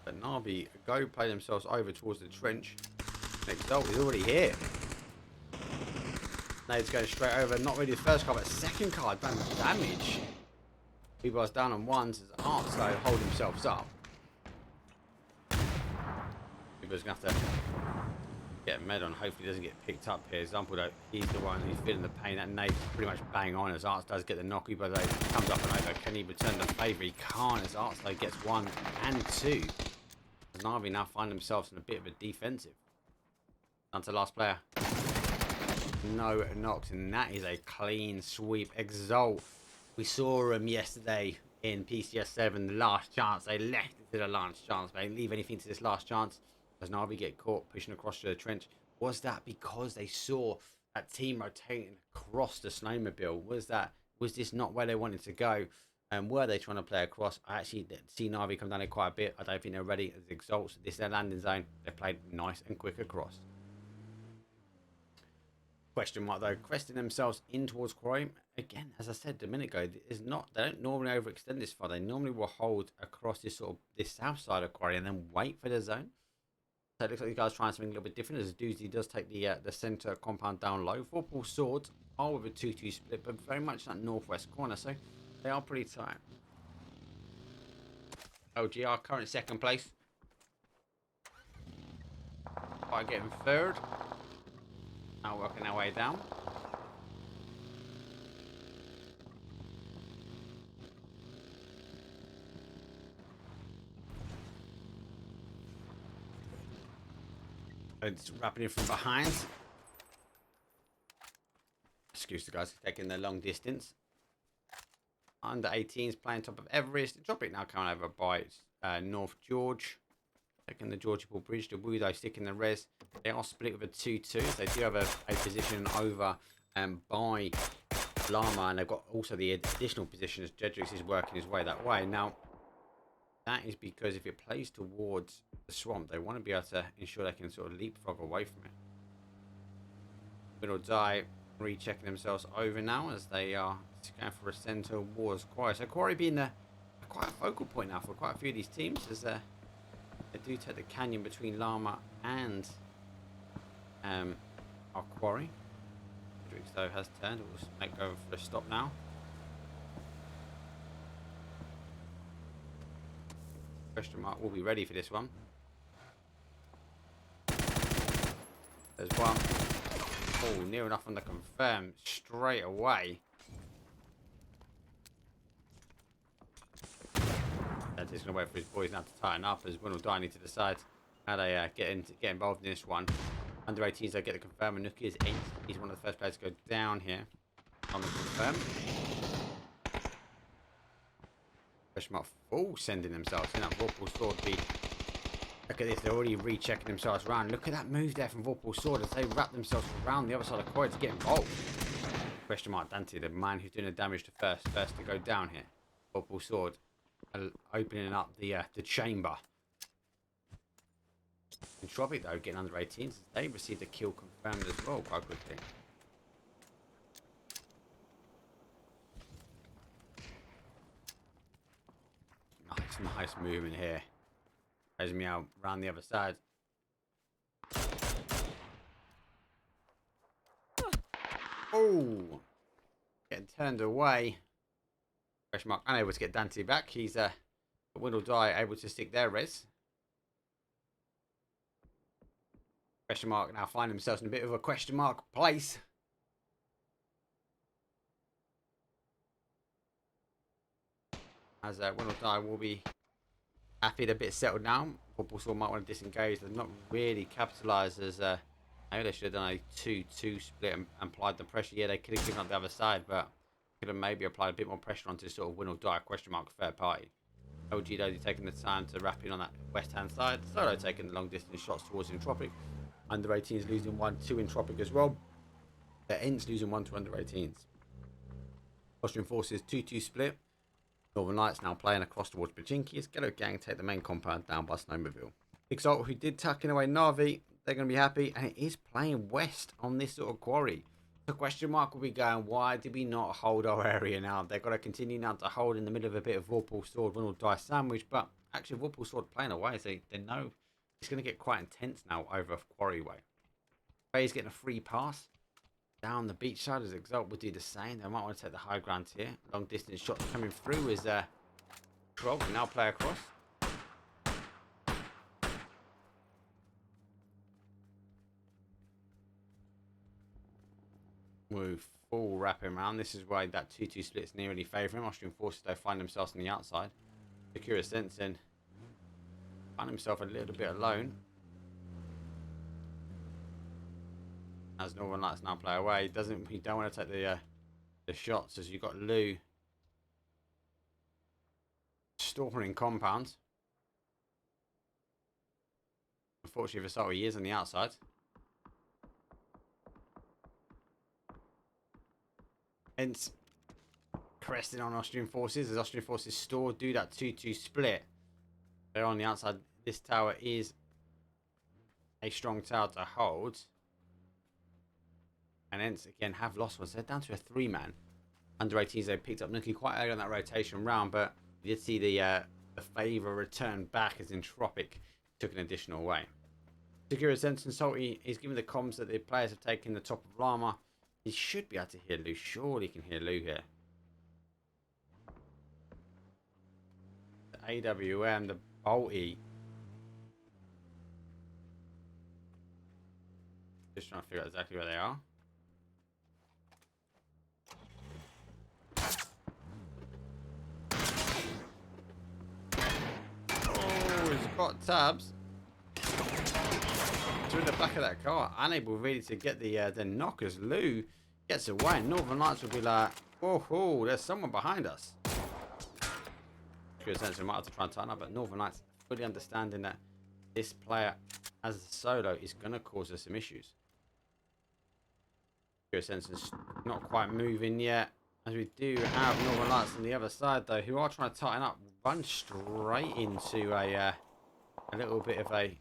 But NAVI go play themselves over towards the trench. Exalt is already here. Now he's going straight over. Not really the first card, but second card done damage. People's down on ones as Arts though hold themselves up. People's gonna have to get med on. Hopefully he doesn't get picked up here. Example though, he's the one who's feeling the pain. That nade's pretty much bang on as Arts does get the knock. But though comes up and over. Can he return the favour? He can't as Arts though gets 1 and 2. NAVI now find themselves in a bit of a defensive. Down to the last player. No knocks, and that is a clean sweep. Exalt, we saw him yesterday in PCS 7, the last chance. They left it to the last chance. They didn't leave anything to this last chance. As NAVI get caught pushing across to the trench. Was that because they saw that team rotating across the snowmobile? Was this not where they wanted to go? And were they trying to play across? I actually see NAVI come down here quite a bit. I don't think they're ready as Exalts. This is their landing zone. They played nice and quick across. Question mark though, questing themselves in towards Quarry. Again, as I said a minute ago, they don't normally overextend this far. They normally will hold across this south side of Quarry and then wait for the zone. So it looks like you guys trying something a little bit different as Doozy does take the center compound down low. Vorpal swords are with a 2-2 split, but very much that northwest corner, so they are pretty tight. OGR current second place. By getting third. Now working our way down. It's wrapping in from behind. Excuse the guys for taking the long distance. Under 18s playing top of Everest. Entropiq now coming over by North George. Taking the Georgian Bridge. The Wudo sticking the res. They are split with a 2-2. They do have a position over by Llama. And they've got also the additional position as Jedrix is working his way that way. Now, that is because if it plays towards the swamp, they want to be able to ensure they can sort of leapfrog away from it. Winordie rechecking themselves over now as they are going for a centre towards Quarry. So Quarry being quite a focal point now for quite a few of these teams as they do take the canyon between Llama and our Quarry. Jedrix though has turned. It will make go for a stop now. Question mark will be ready for this one. There's one. Oh, near enough on the confirm straight away. That's just going to wait for his boys now to tighten up as Winordie to the side. how they get involved in this one. Under 18s, they get the confirm, and Nookie is 8. He's one of the first players to go down here on the confirm. Question mark full sending themselves in. That Vorpal sword be. Look at this, they're already rechecking themselves around. Look at that move there from Vorpal sword as they wrap themselves around the other side of the corridor to get involved. Question mark Dante, the man who's doing the damage to first to go down here. Vorpal sword opening up the chamber. Entropiq though getting under 18s. They received a kill confirmed as well quite quickly. Nice movement here. As me out around the other side. Oh, getting turned away. Question mark unable to get Dante back. He's Winordie able to stick their res. Question mark now find themselves in a bit of a question mark place. As Winordie will be happy, they're a bit settled now. Vorpal sword might want to disengage. They've not really capitalised as maybe they should have done a 2-2 split and applied the pressure. Yeah, they could have given up the other side, but could have maybe applied a bit more pressure onto sort of Winordie question mark third party. LG Dozy taking the time to wrap in on that west hand side. Solo taking the long distance shots towards Entropiq. Under 18s losing 1 to Entropiq as well. The ENCE losing 1 to under 18s. Austrian forces 2-2 split. Northern Lights now playing across towards Pachinki as Ghetto Gang take the main compound down by Snowmobile. Exalt, who did tuck in away NAVI, they're going to be happy, and it is playing west on this sort of quarry. The question mark will be going, why did we not hold our area now? They've got to continue now to hold in the middle of a bit of Vorpal sword, Winordie sandwich, but actually Vorpal sword playing away, so they know it's going to get quite intense now over quarry way. FaZe getting a free pass down the beach side as Exalt will do the same. They might want to take the high ground here. Long distance shots coming through as Trog will now play across. Move full wrapping around. This is why that 2-2 split's nearly favouring. Austrian forces though find themselves on the outside. Sakura Zensen find himself a little bit alone. As Northern Lights now play away, he don't want to take the shots as you've got Lou storming compounds. Unfortunately for Salt, he is on the outside. Hence cresting on Austrian forces as Austrian forces do that 2-2 split. They're on the outside. This tower is a strong tower to hold. And ENCE again have lost one. So they're down to a 3-man. Under 18s, they picked up Nookie quite early on that rotation round, but you did see the favour return back as Entropiq took an additional away. Sakura Zensen Salty is giving the comms that the players have taken the top of Llama. He should be able to hear Lou. Surely he can hear Lou here. The AWM, the Bolty. Just trying to figure out exactly where they are. Oh, he's got tabs. Through the back of that car, unable really to get the knockers. Lou gets away, and Northern Lights will be like, oh, there's someone behind us. Zensen might have to try and tighten up, but Northern Lights fully understanding that this player as a solo is going to cause us some issues. Zensen's not quite moving yet, as we do have Northern Lights on the other side though, who are trying to tighten up, run straight into a little bit of a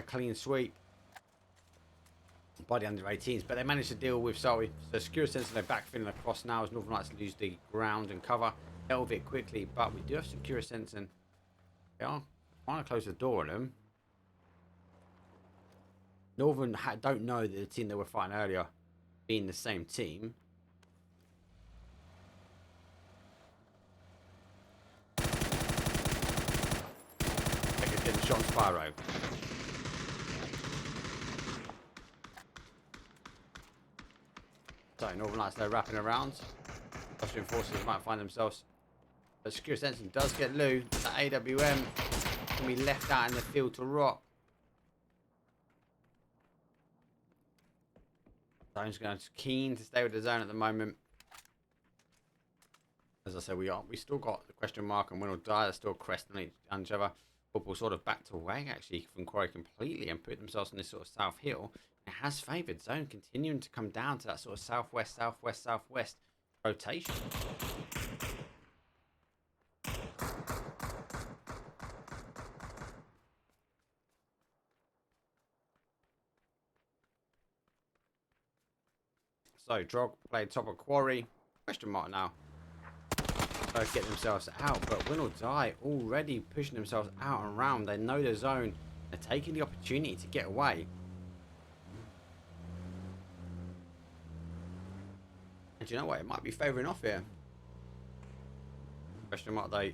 clean sweep by the under 18s, but they managed to deal with Salty. So Sakura Zensen, they're backfilling across now as Northern Lights lose the ground and cover. Dealt with it quickly, but we do have Sakura Zensen. They are trying to close the door on them. Northern don't know that the team they were fighting earlier being the same team. They could get the shot on Spyro. So Northern Lights, they're wrapping around. Austrian forces might find themselves. But Sakura Zensen does get Lou. The AWM can be left out in the field to rot. Zone's going to keen to stay with the zone at the moment. As I said, we still got the question mark and Winordie. They're still cresting each other. Vorpal sort of backed away actually from quarry completely and put themselves on this sort of south hill. It has favoured zone continuing to come down to that sort of southwest, southwest, southwest rotation. So Drog played top of quarry. Question mark now. Both get themselves out, but Winordie already pushing themselves out and around. They know the zone. They're taking the opportunity to get away. And you know what? It might be favouring off here. Question mark though.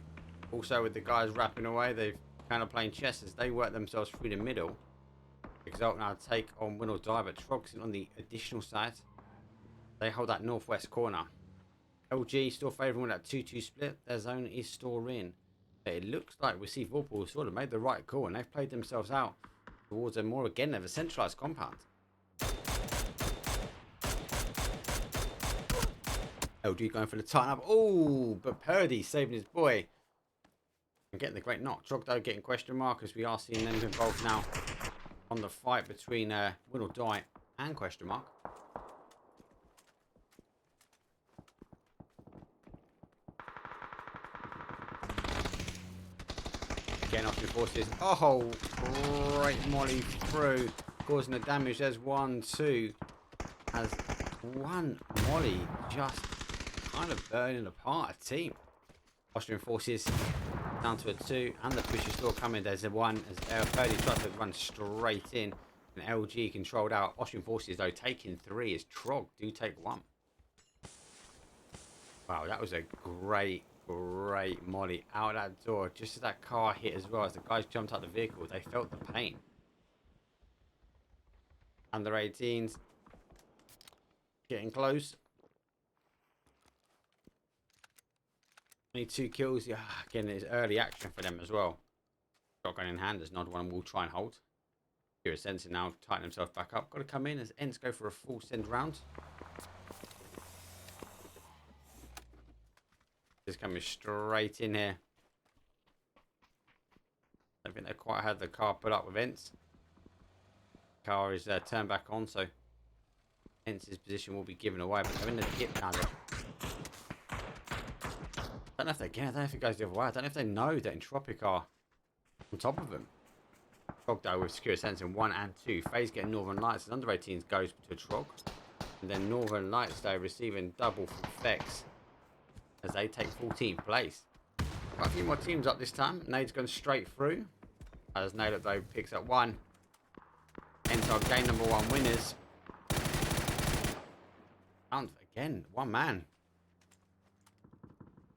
Also with the guys wrapping away, they've kind of playing chess as they work themselves through the middle. Exalt now take on Winordie, but Trog's on the additional side. They hold that northwest corner. LG still favouring with that 2-2 split. Their zone is still in. But it looks like we see Vorpal sort of made the right call and they've played themselves out towards a more again of a centralised compound. LG going for the tighten up. Oh, but Purdy saving his boy. And getting the great knock. Trog though getting question mark as we are seeing them involved now on the fight between Winordie and question mark. Getting off the forces. Oh, great molly through, causing the damage. There's 1-2. Has one molly just kind of burning apart a team. Austrian forces down to a 2, and the push is still coming. There's a 1 as 30 tries to run straight in, and LG controlled out. Austrian forces though taking 3 as Trog do take 1. Wow, that was a great molly out that door just as that car hit as well. As the guys jumped out the vehicle, they felt the pain. Under 18s getting close. Only 2 kills. Yeah, again, it's early action for them as well. Shotgun in hand, there's another one we'll try and hold. Here is Zensen now tighten himself back up. Got to come in as ENCE go for a full send round. Just coming straight in here. I don't think they quite had the car put up with ENCE. Car is turned back on, so ENCE's position will be given away, but they're in the dip now. I don't know if they can. I don't know if it goes the other way. I don't know if they know that Entropiq are on top of them. Trog though with secure Zensen 1 and 2. FaZe getting Northern Lights as under 18s goes to Trog. And then Northern Lights though receiving double from Fex as they take 14th place. Got a few more teams up this time. Nade's going straight through. As Nade though picks up 1. ENCE are game number 1 winners. And again, 1 man.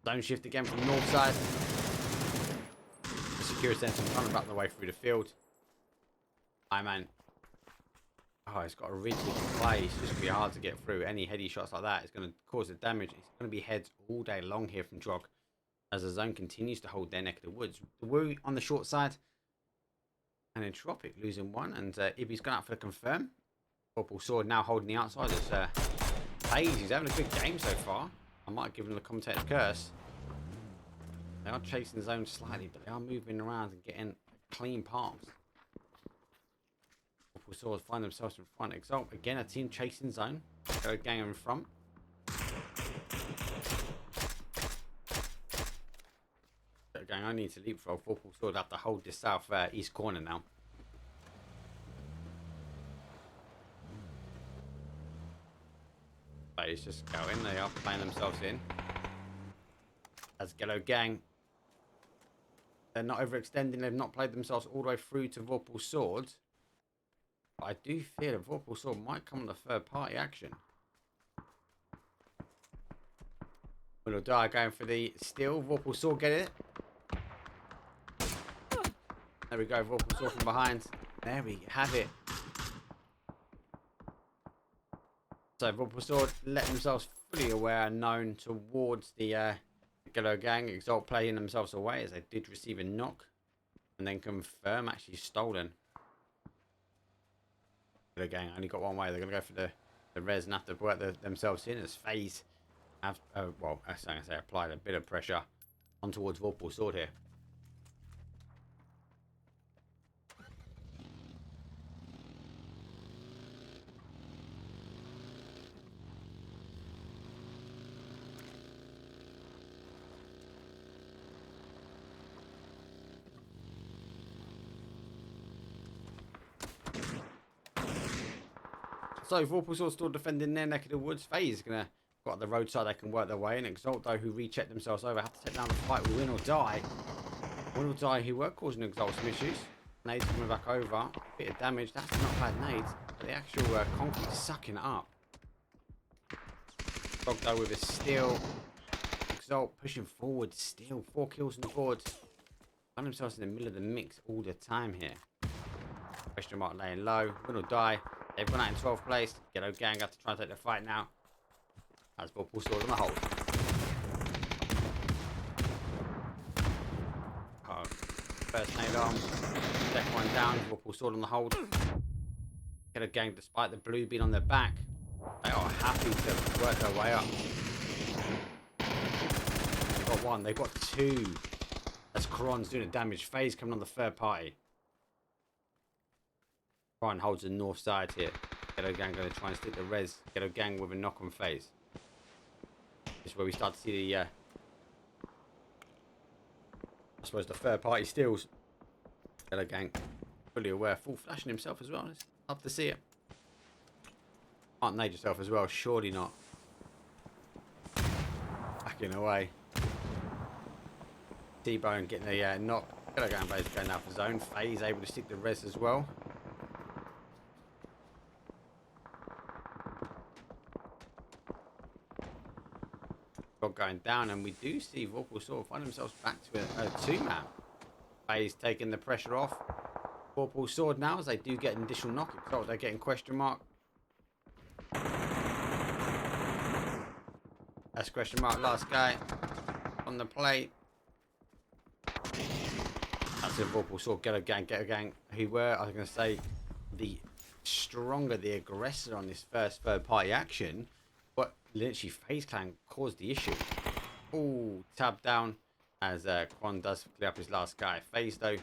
Zone shift again from north side. The secure Zensen trying to back the way through the field. Man. Oh, it's got a rigid play. It's just going to be hard to get through. Any heady shots like that is going to cause the damage. It's going to be heads all day long here from Trog as the zone continues to hold their neck of the woods. The Woo on the short side. And Entropiq losing 1. And Ibby's gone out for the confirm. Vorpal Sword now holding the outside. It's FaZe. He's having a good game so far. I might give them the commentator's curse. They are chasing the zone slightly, but they are moving around and getting clean palms. Vorpal Swords find themselves in front. Exalt again, a team chasing zone. Go gang in front. Gang, I need to leapfrog. Vorpal Sword have to hold this south east corner now. It's just going. They are playing themselves in. As Ghetto gang, they're not overextending. They've not played themselves all the way through to Vorpal Sword. But I do fear that Vorpal Sword might come on the third party action. Winordie going for the steal. Vorpal Sword get it. There we go. Vorpal Sword from behind. There we have it. So Vorpal Sword let themselves fully aware and known towards the Ghetto gang. Exalt playing themselves away as they did receive a knock. And then confirm actually stolen. Ghetto gang only got one way. They're going to go for the the res and have to work themselves in as FaZe have, well, as I say, applied a bit of pressure on towards Vorpal sword here. So Vorpal sword still defending their neck of the woods. FaZe is gonna got the roadside, they can work their way in. Exalt though, who rechecked themselves over, have to take down the fight with Win or Die. Win or Die, who were causing Exalt some issues. Nades coming back over, bit of damage. That's not bad nades, but the actual concrete sucking it up. Frog though with a steal. Exalt pushing forward still. 4 kills on the board. Find themselves in the middle of the mix all the time here. Question mark laying low. Win or Die. They've gone out in 12th place. Ghetto gang have to try and take the fight now. As Vorpal sword on the hold. Oh, first nade on. Second one down. Vorpal sword on the hold. Ghetto gang, despite the blue being on their back, they are happy to work their way up. They've got 1. They've got 2. As Kron's doing the damage. FaZe coming on the third party. Kron holds the north side here. Ghetto gang going to try and stick the res. Ghetto gang with a knock on FaZe. This is where we start to see the, I suppose, the third party steals. Ghetto gang, fully aware, full flashing himself as well. It's love to see it. Can't nade yourself as well, surely not. Backing away. T-Bone getting a knock. Ghetto gang basically going out for zone. FaZe able to stick the res as well. Going down, and we do see Vorpal sort of find themselves back to a 2-man. FaZe taking the pressure off. Vorpal sword now as they do get an additional knock. So they're getting question mark. That's question mark. Last guy on the plate. That's a Vorpal sword. Ghetto gang. Who were, I was going to say, the stronger, the aggressor on this first third party action. But literally, FaZe Clan caused the issue. Oh, tab down as Quan does clear up his last guy. FaZe though,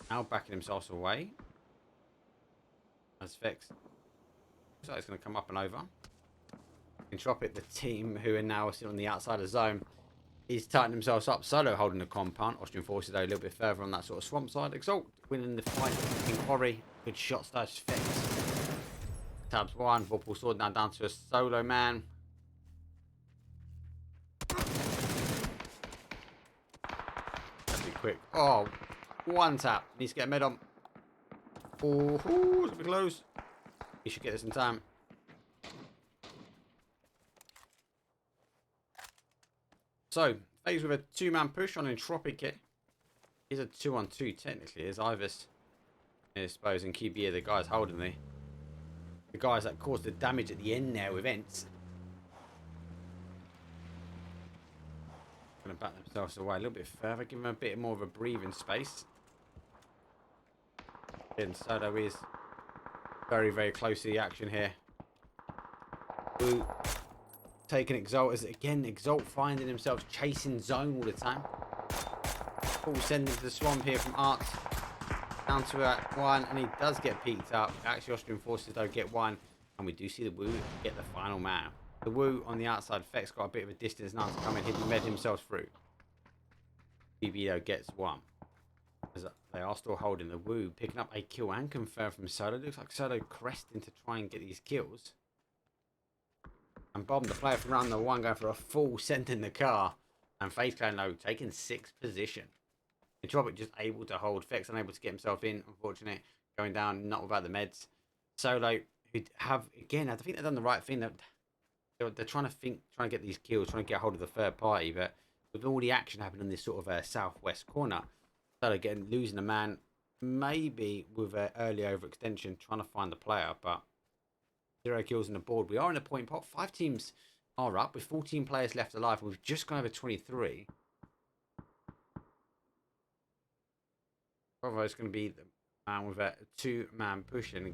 now backing himself away. As Vex, so it's going to come up and over. Entropiq, the team who are now sitting on the outside of zone, is tightening themselves up. Solo holding the compound. Austrian forces though a little bit further on that sort of swamp side. Exalt winning the fight in quarry. Good shots, that's Vex. Tabs 1, Vorpal sword now down to a solo man. That'd be quick. Oh, 1 tap. Needs to get a med on. Oh, it's a bit close. He should get this in time. So, FaZe with a 2-man push on Entropiq here. He's a 2-on-2 technically. Is Ivis, I suppose, and QB, the guys holding the guys that caused the damage at the end there with ENCE. Going to back themselves away a little bit further, give them a bit more of a breathing space. And Solo is very, very close to the action here. Ooh. Taking Exalt as again, Exalt finding himself chasing zone all the time. Full sending to the swamp here from Art. Down to 1, and he does get peeked up. Actually, Austrian forces though get 1, and we do see the Woo get the final man. The Woo on the outside, Fex got a bit of a distance now to come in. He med himself through. BB though gets 1. As they are still holding the Woo, picking up a kill and confirmed from Solo. Looks like Solo cresting to try and get these kills. And Bob, the player from round the 1, going for a full send in the car. And FaZe Clan though taking 6th position. Entropiq just able to hold. Fex unable to get himself in, unfortunately. Going down, not without the meds. Solo, who have, again, I think they've done the right thing. They're trying to get these kills, trying to get hold of the third party. But with all the action happening in this sort of southwest corner, Solo losing a man, maybe with an early overextension, trying to find the player. But 0 kills on the board. We are in a point pot. 5 teams are up with 14 players left alive. We've just gone over 23. Bravo is going to be the man with a 2-man push, and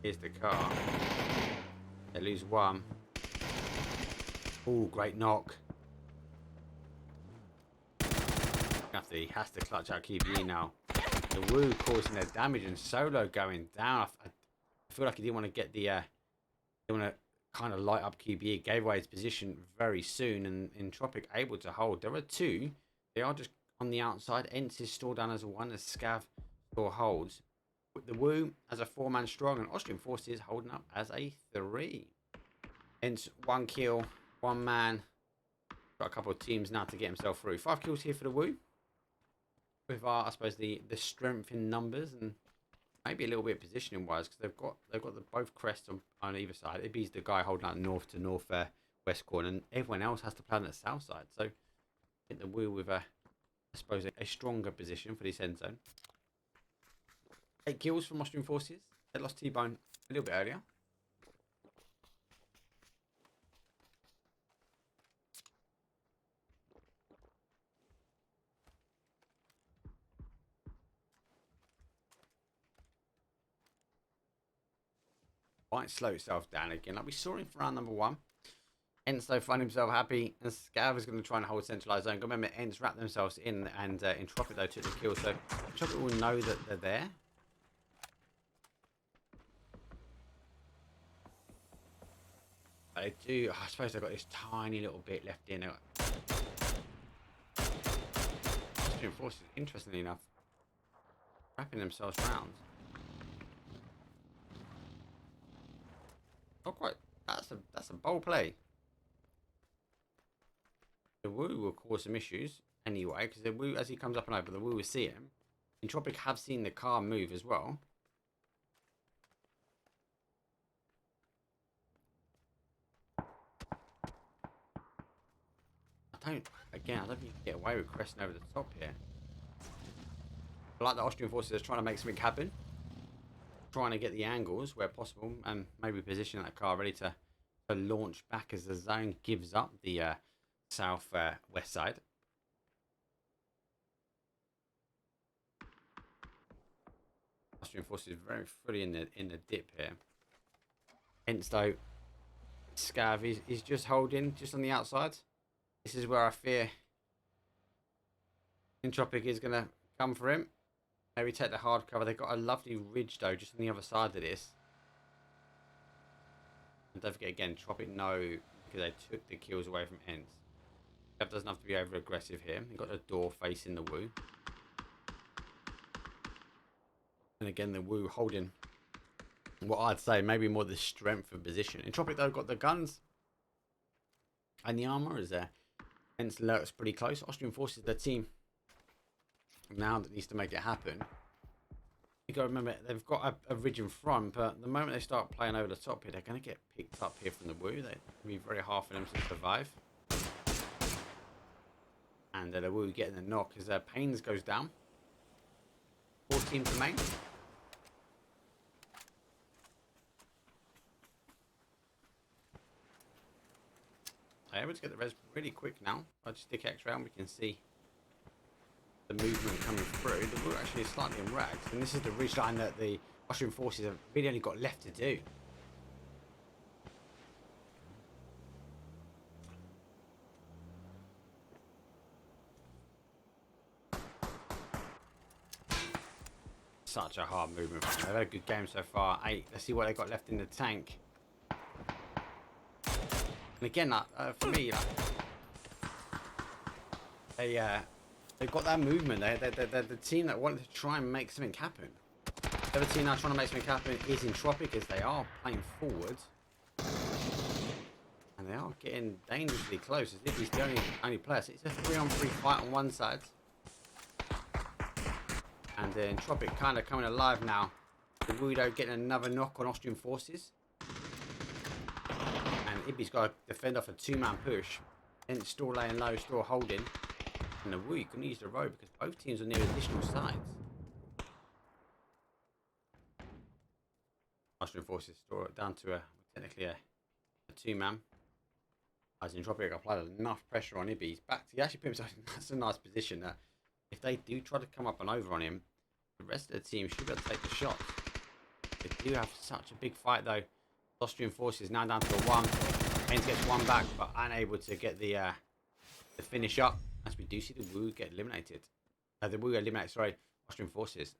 Here's the car. They lose one. Oh, great knock. He has to clutch out QBE now. The Woo causing their damage and Solo going down. I feel like he didn't want to get the... They want to kind of light up QBE. Gave away his position very soon. And Entropiq able to hold. There are two. They are just on the outside. ENCE is still down as a 1. As Scav still holds. The Woo as a 4-man strong. And Austrian Forces holding up as a 3. ENCE 1 kill. 1 man. Got a couple of teams now to get himself through. 5 kills here for the Woo. With our, I suppose, the strength in numbers and maybe a little bit positioning wise, because they've got the both crests on either side. Ibby's the guy holding out north to north west corner, and everyone else has to play on the south side. So I think the Woo with I suppose a stronger position for this end zone. 8 kills from Austrian Forces. They lost T-Bone a little bit earlier. Might slow itself down again, like we saw him for round number 1. ENCE find himself happy, and Scav is going to try and hold centralized zone. Remember, ENCE wrapped themselves in, and Entropiq though took the kill, so Entropiq will know that they're there. But they do. I suppose they've got this tiny little bit left in. Austrian Forces, interestingly enough, wrapping themselves round. Not quite. That's a bold play. The Woo will cause some issues anyway, because the Woo, as he comes up and over, the Woo will see him. Entropiq have seen the car move as well. I don't think you can get away with cresting over the top here. I like the Austrian Forces are trying to make something happen. Trying to get the angles where possible and maybe position that car ready to launch back as the zone gives up the south west side. Austrian Forces very fully in the dip here. Hence though, Scav is just holding just on the outside. This is where I fear Entropiq is going to come for him. Maybe take the hard cover. They've got a lovely ridge though, just on the other side of this. And don't forget again, Entropiq know because they took the kills away from ENCE. That doesn't have to be over aggressive here. They've got the door facing the Woo. And again, the Woo holding what I'd say maybe more the strength of position. Entropiq though got the guns and the armor is there. ENCE lurks pretty close. Austrian Forces, their team now that needs to make it happen. You got to remember they've got a ridge in front, but the moment they start playing over the top here, they're going to get picked up here from the Woo. They'd be very hard for them to survive. And the Woo getting the knock as Pains goes down. 4 teams remain. I'm able to get the res really quick now. If I just stick X around, we can see the movement coming through. The Woo actually is slightly in rags, and this is the ridge line that the Austrian Forces have really only got left to do. Such a hard movement. They've had a good game so far. 8. Let's see what they've got left in the tank. And again, for me, they've got that movement. They're the team that wanted to try and make something happen. The other team now trying to make something happen is Entropiq, as they are playing forward. And they are getting dangerously close, as if he's the only player. So it's a 3-on-3 fight on one side. And Entropiq kind of coming alive now. The Wudo getting another knock on Austrian Forces. And Ibby's got to defend off a 2-man push. Then it's still laying low, still holding. And the Woo couldn't use the road because both teams are near additional sides. Austrian Forces still down to technically a 2-man. As Entropiq applied enough pressure on Ibby, he's back. He actually put himself in that's a nice position that if they do try to come up and over on him, the rest of the team should be able to take the shot. They do have such a big fight though. Austrian forces now down to a 1. ENCE gets 1 back, but unable to get the finish up. As we do see the WOO get eliminated. The WOO eliminate, sorry, Austrian forces.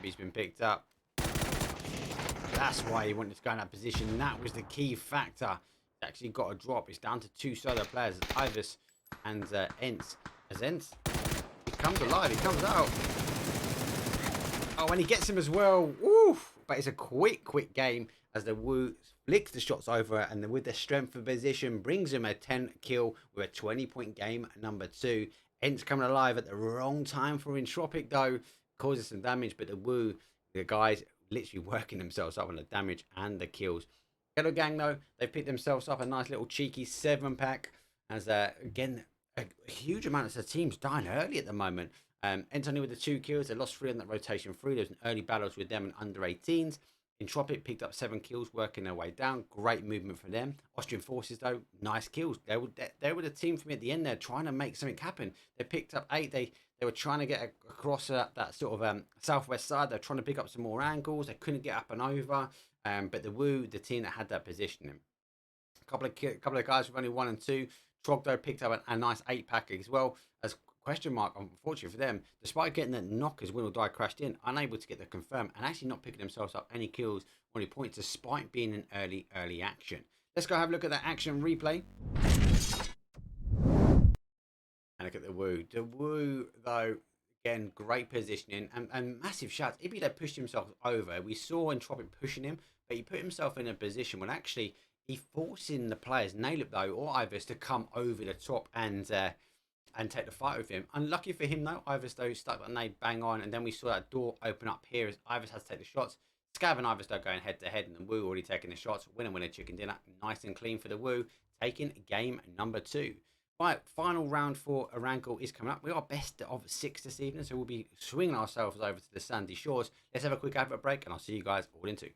He's been picked up. That's why he wanted to go in that position. That was the key factor. He actually got a drop. It's down to 2 solo players, Ivers and ENCE. As ENCE, he comes alive. He comes out. Oh, and he gets him as well. Oof. But it's a quick game as the WOO flicks the shots over, and then with their strength of position brings him a 10 kill with a 20-point game number 2. ENCE coming alive at the wrong time for Entropiq though, causes some damage, but the WOO, the guys literally working themselves up on the damage and the kills. Ghetto gang though, they've picked themselves up a nice little cheeky 7-pack as again a huge amount of the teams dying early at the moment. ENCE only with the 2 kills. They lost 3 on that rotation through. There's an early battles with them and under 18s. Entropiq picked up 7 kills, working their way down. Great movement for them. Austrian forces though, nice kills. They were the team for me at the end there, trying to make something happen. They picked up 8. They were trying to get across that sort of southwest side. They're trying to pick up some more angles. They couldn't get up and over. But the WOO, the team that had that positioning. A couple of guys with only 1 and 2. TROGLODITAS picked up a nice 8-pack as well. As question mark, unfortunately for them, despite getting that knock as Winordie crashed in, unable to get the confirm and actually not picking themselves up any kills or any points despite being in early action. Let's go have a look at that action replay. And look at the WOO. The WOO though, again, great positioning and massive shots. If he'd pushed himself over, we saw Entropiq pushing him, but he put himself in a position when actually he forcing the players, Nailip though, or Ivers to come over the top and take the fight with him. Unlucky for him though, Ivers though stuck that nade bang on, and then we saw that door open up here as Ivers has to take the shots. Scav and Ivers though going head to head, and the WOO already taking the shots. Winner chicken dinner. Nice and clean for the WOO, taking game number 2. Right, final round for Arankle is coming up. We are best of 6 this evening, so we'll be swinging ourselves over to the sandy shores. Let's have a quick advert break, and I'll see you guys all in 2.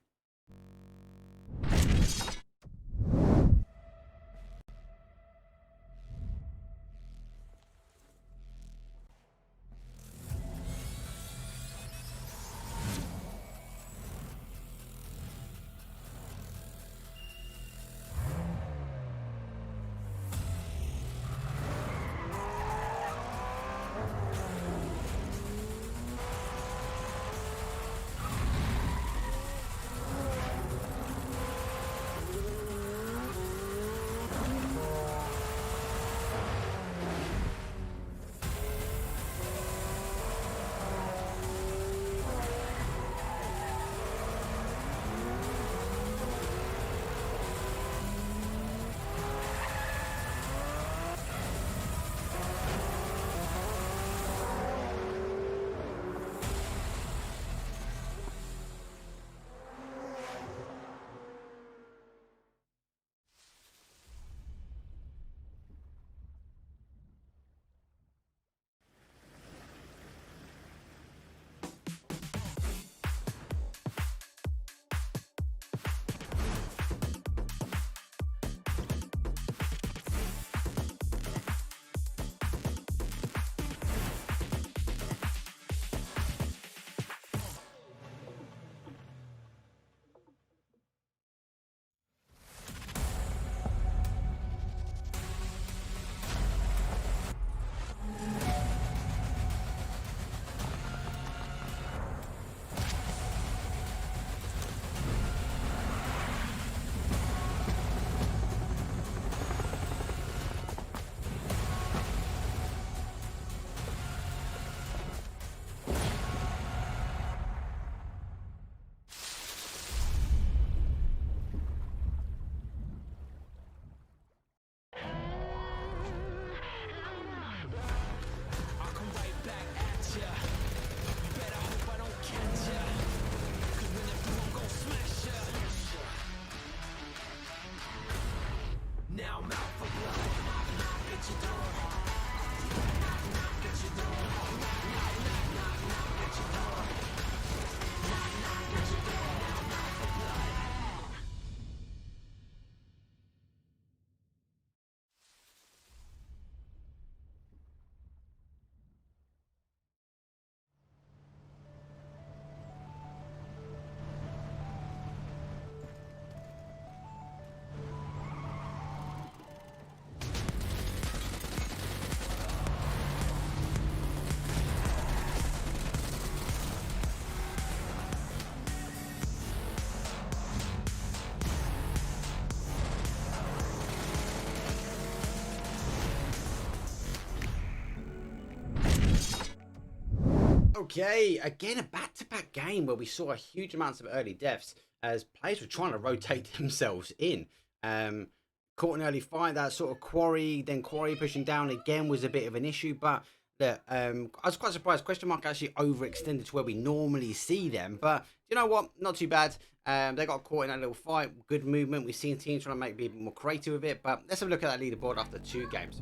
Okay, again, a back-to-back game where we saw a huge amounts of early deaths as players were trying to rotate themselves in. Caught an early fight, that sort of quarry, then quarry pushing down again was a bit of an issue, but I was quite surprised. Question mark actually overextended to where we normally see them, but you know what? Not too bad. They got caught in that little fight. Good movement. We've seen teams trying to be a bit more creative with it, but let's have a look at that leaderboard after 2 games.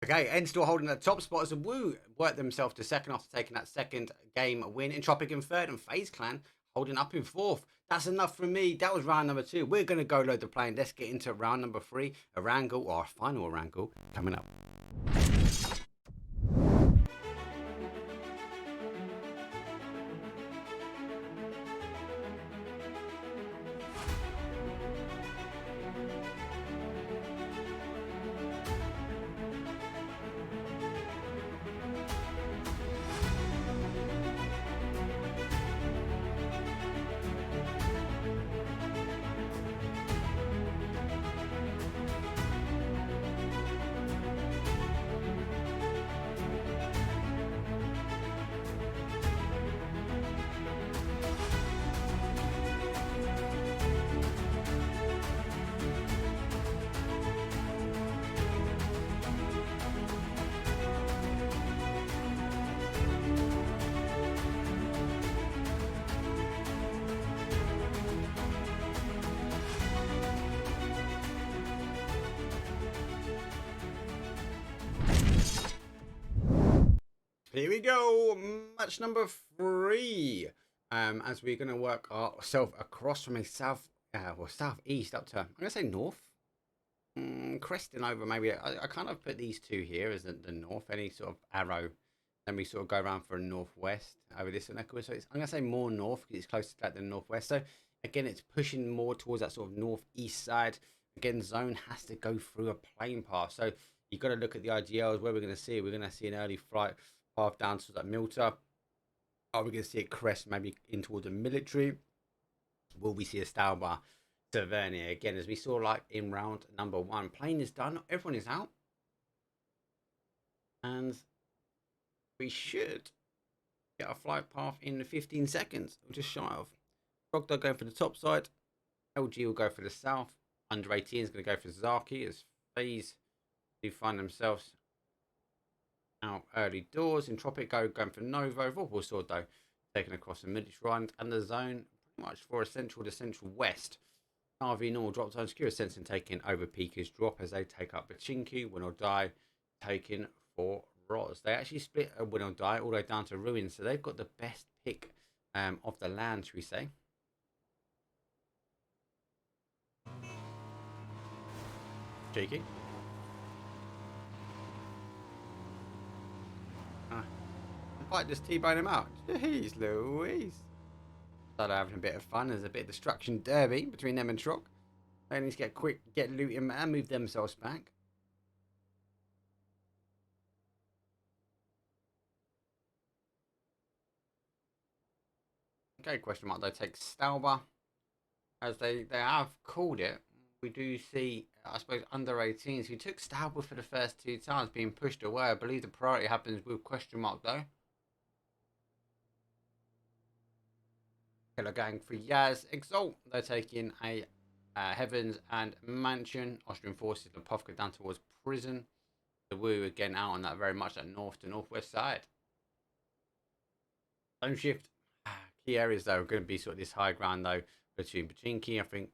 Okay, ENCE still holding the top spot as the Woo worked themselves to second after taking that second game win. Entropiq in third and FaZe Clan holding up in fourth. That's enough for me. That was round number 2. We're going to go load the plane. Let's get into round number 3, a wrangle or a final wrangle coming up. Here we go, match number 3. As we're going to work ourselves across from a southeast up to, I'm going to say north, cresting over maybe. I kind of put these 2 here as the north, any sort of arrow. Then we sort of go around for a northwest over this one. So I'm going to say more north because it's closer to that than northwest. So again, it's pushing more towards that sort of northeast side. Again, zone has to go through a plane path. So you've got to look at the IGLs where we're going to see. We're going to see an early flight path down to that Milta. Are we going to see it crest maybe in towards the military? Will we see a Stauber Tavernier again, as we saw like in round number 1? Plane is done, everyone is out, and we should get a flight path in 15 seconds, or just shy of. TROGLODITAS going for the top side. LG will go for the south. Under 18 is going to go for Zaki, as FaZe do find themselves out early doors. Entropiq going for Novo. Vorpal sword though taken across the military round, and the zone pretty much for a central to central west. NAVI normal drop zone. Sakura Zensen taking over Pika's drop as they take up Winordie. Winordie taking for Roz. They actually split a Winordie all the way down to Ruins, so they've got the best pick of the land, should we say. Cheeky. Might just T-bone him out. Jeez Louise. Started having a bit of fun. There's a bit of destruction derby between them and Trog. They need to get loot him and move themselves back. Okay, question mark. They take Stauber, as they have called it. We do see, I suppose, under 18s who took Stauber for the first 2 times being pushed away. I believe the priority happens with question mark though. Killer gang for Yaz. Exalt, they're taking a Heavens and Mansion. Austrian forces, Luminosity down towards prison. The Woo again out on that very much that north to northwest side. Zone shift. Key areas though are going to be sort of this high ground though between Pachinki. I think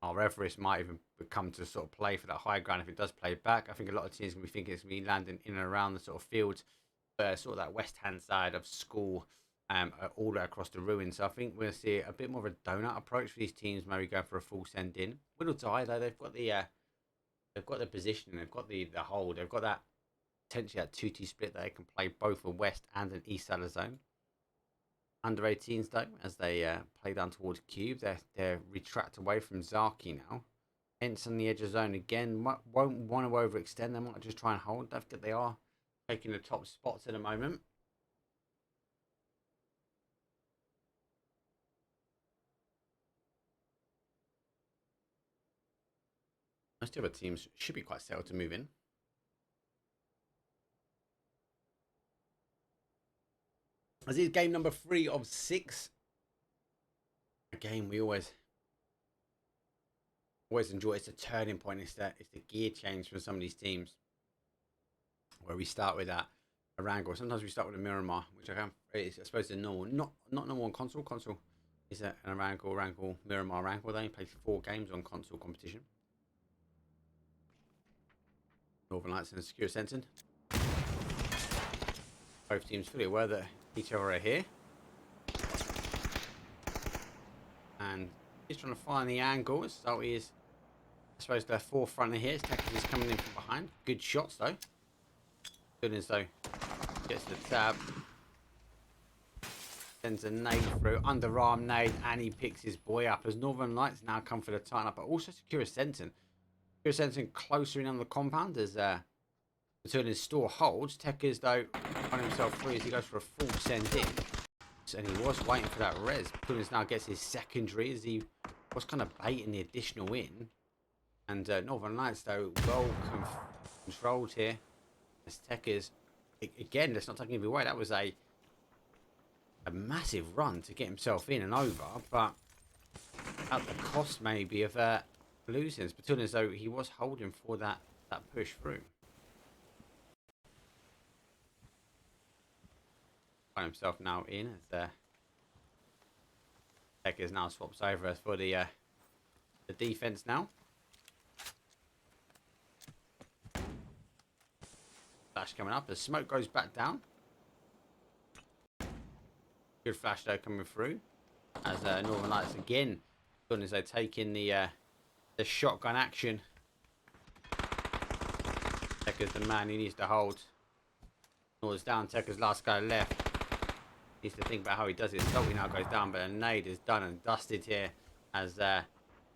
our Everest might even come to sort of play for that high ground if it does play back. I think a lot of teams are going to be thinking it's going to be landing in and around the sort of fields, sort of that west hand side of school. All the way across the ruins. So I think we're going to see a bit more of a donut approach for these teams. Maybe go for a full send in. Winordie though, they've got the position, they've got the hold, they've got that potentially that 2-2 split that they can play both a west and an east side of zone. Under 18s though, as they play down towards Cube, they're retract away from Zaki now. ENCE on the edge of zone again. Won't want to overextend. They might just try and hold. They are taking the top spots at the moment. Most other teams should be quite settled to move in. As is game number 3 of 6. A game we always enjoy. It's a turning point. It's the gear change for some of these teams, where we start with a wrangle. Sometimes we start with a Miramar, which I suppose the normal, not normal on console. Console is a wrangle, Miramar wrangle. They only play 4 games on console competition. Northern Lights and Sakura Zensen. Both teams fully aware that each other are here. And he's trying to find the angle. So he is, I suppose, the forefront of here. Tekis is coming in from behind. Good shots, though. Good as though. Gets the tab. Sends a nade through. Underarm nade. And he picks his boy up. As Northern Lights now come for the tighten up. But also Sakura Zensen. Sakura Zensen closer in on the compound as until his store holds. Tekis, though, on himself free as he goes for a full send in. And he was waiting for that res. Tunis now gets his secondary as he was kind of baiting the additional in. And Northern Lights, though, well controlled here. As Tekis, again, let's not take anything away. That was a massive run to get himself in and over, but at the cost maybe of losing. But Tunis, though, he was holding for that push through. Find himself now in as Tekis now swaps over for the defense now. Flash coming up as smoke goes back down. Good flash though coming through as Northern Lights again, as they take in the shotgun action. Tekis the man he needs to hold. North's down. Tekis last guy left. Needs to think about how he does it. Salty now goes down, but a nade is done and dusted here as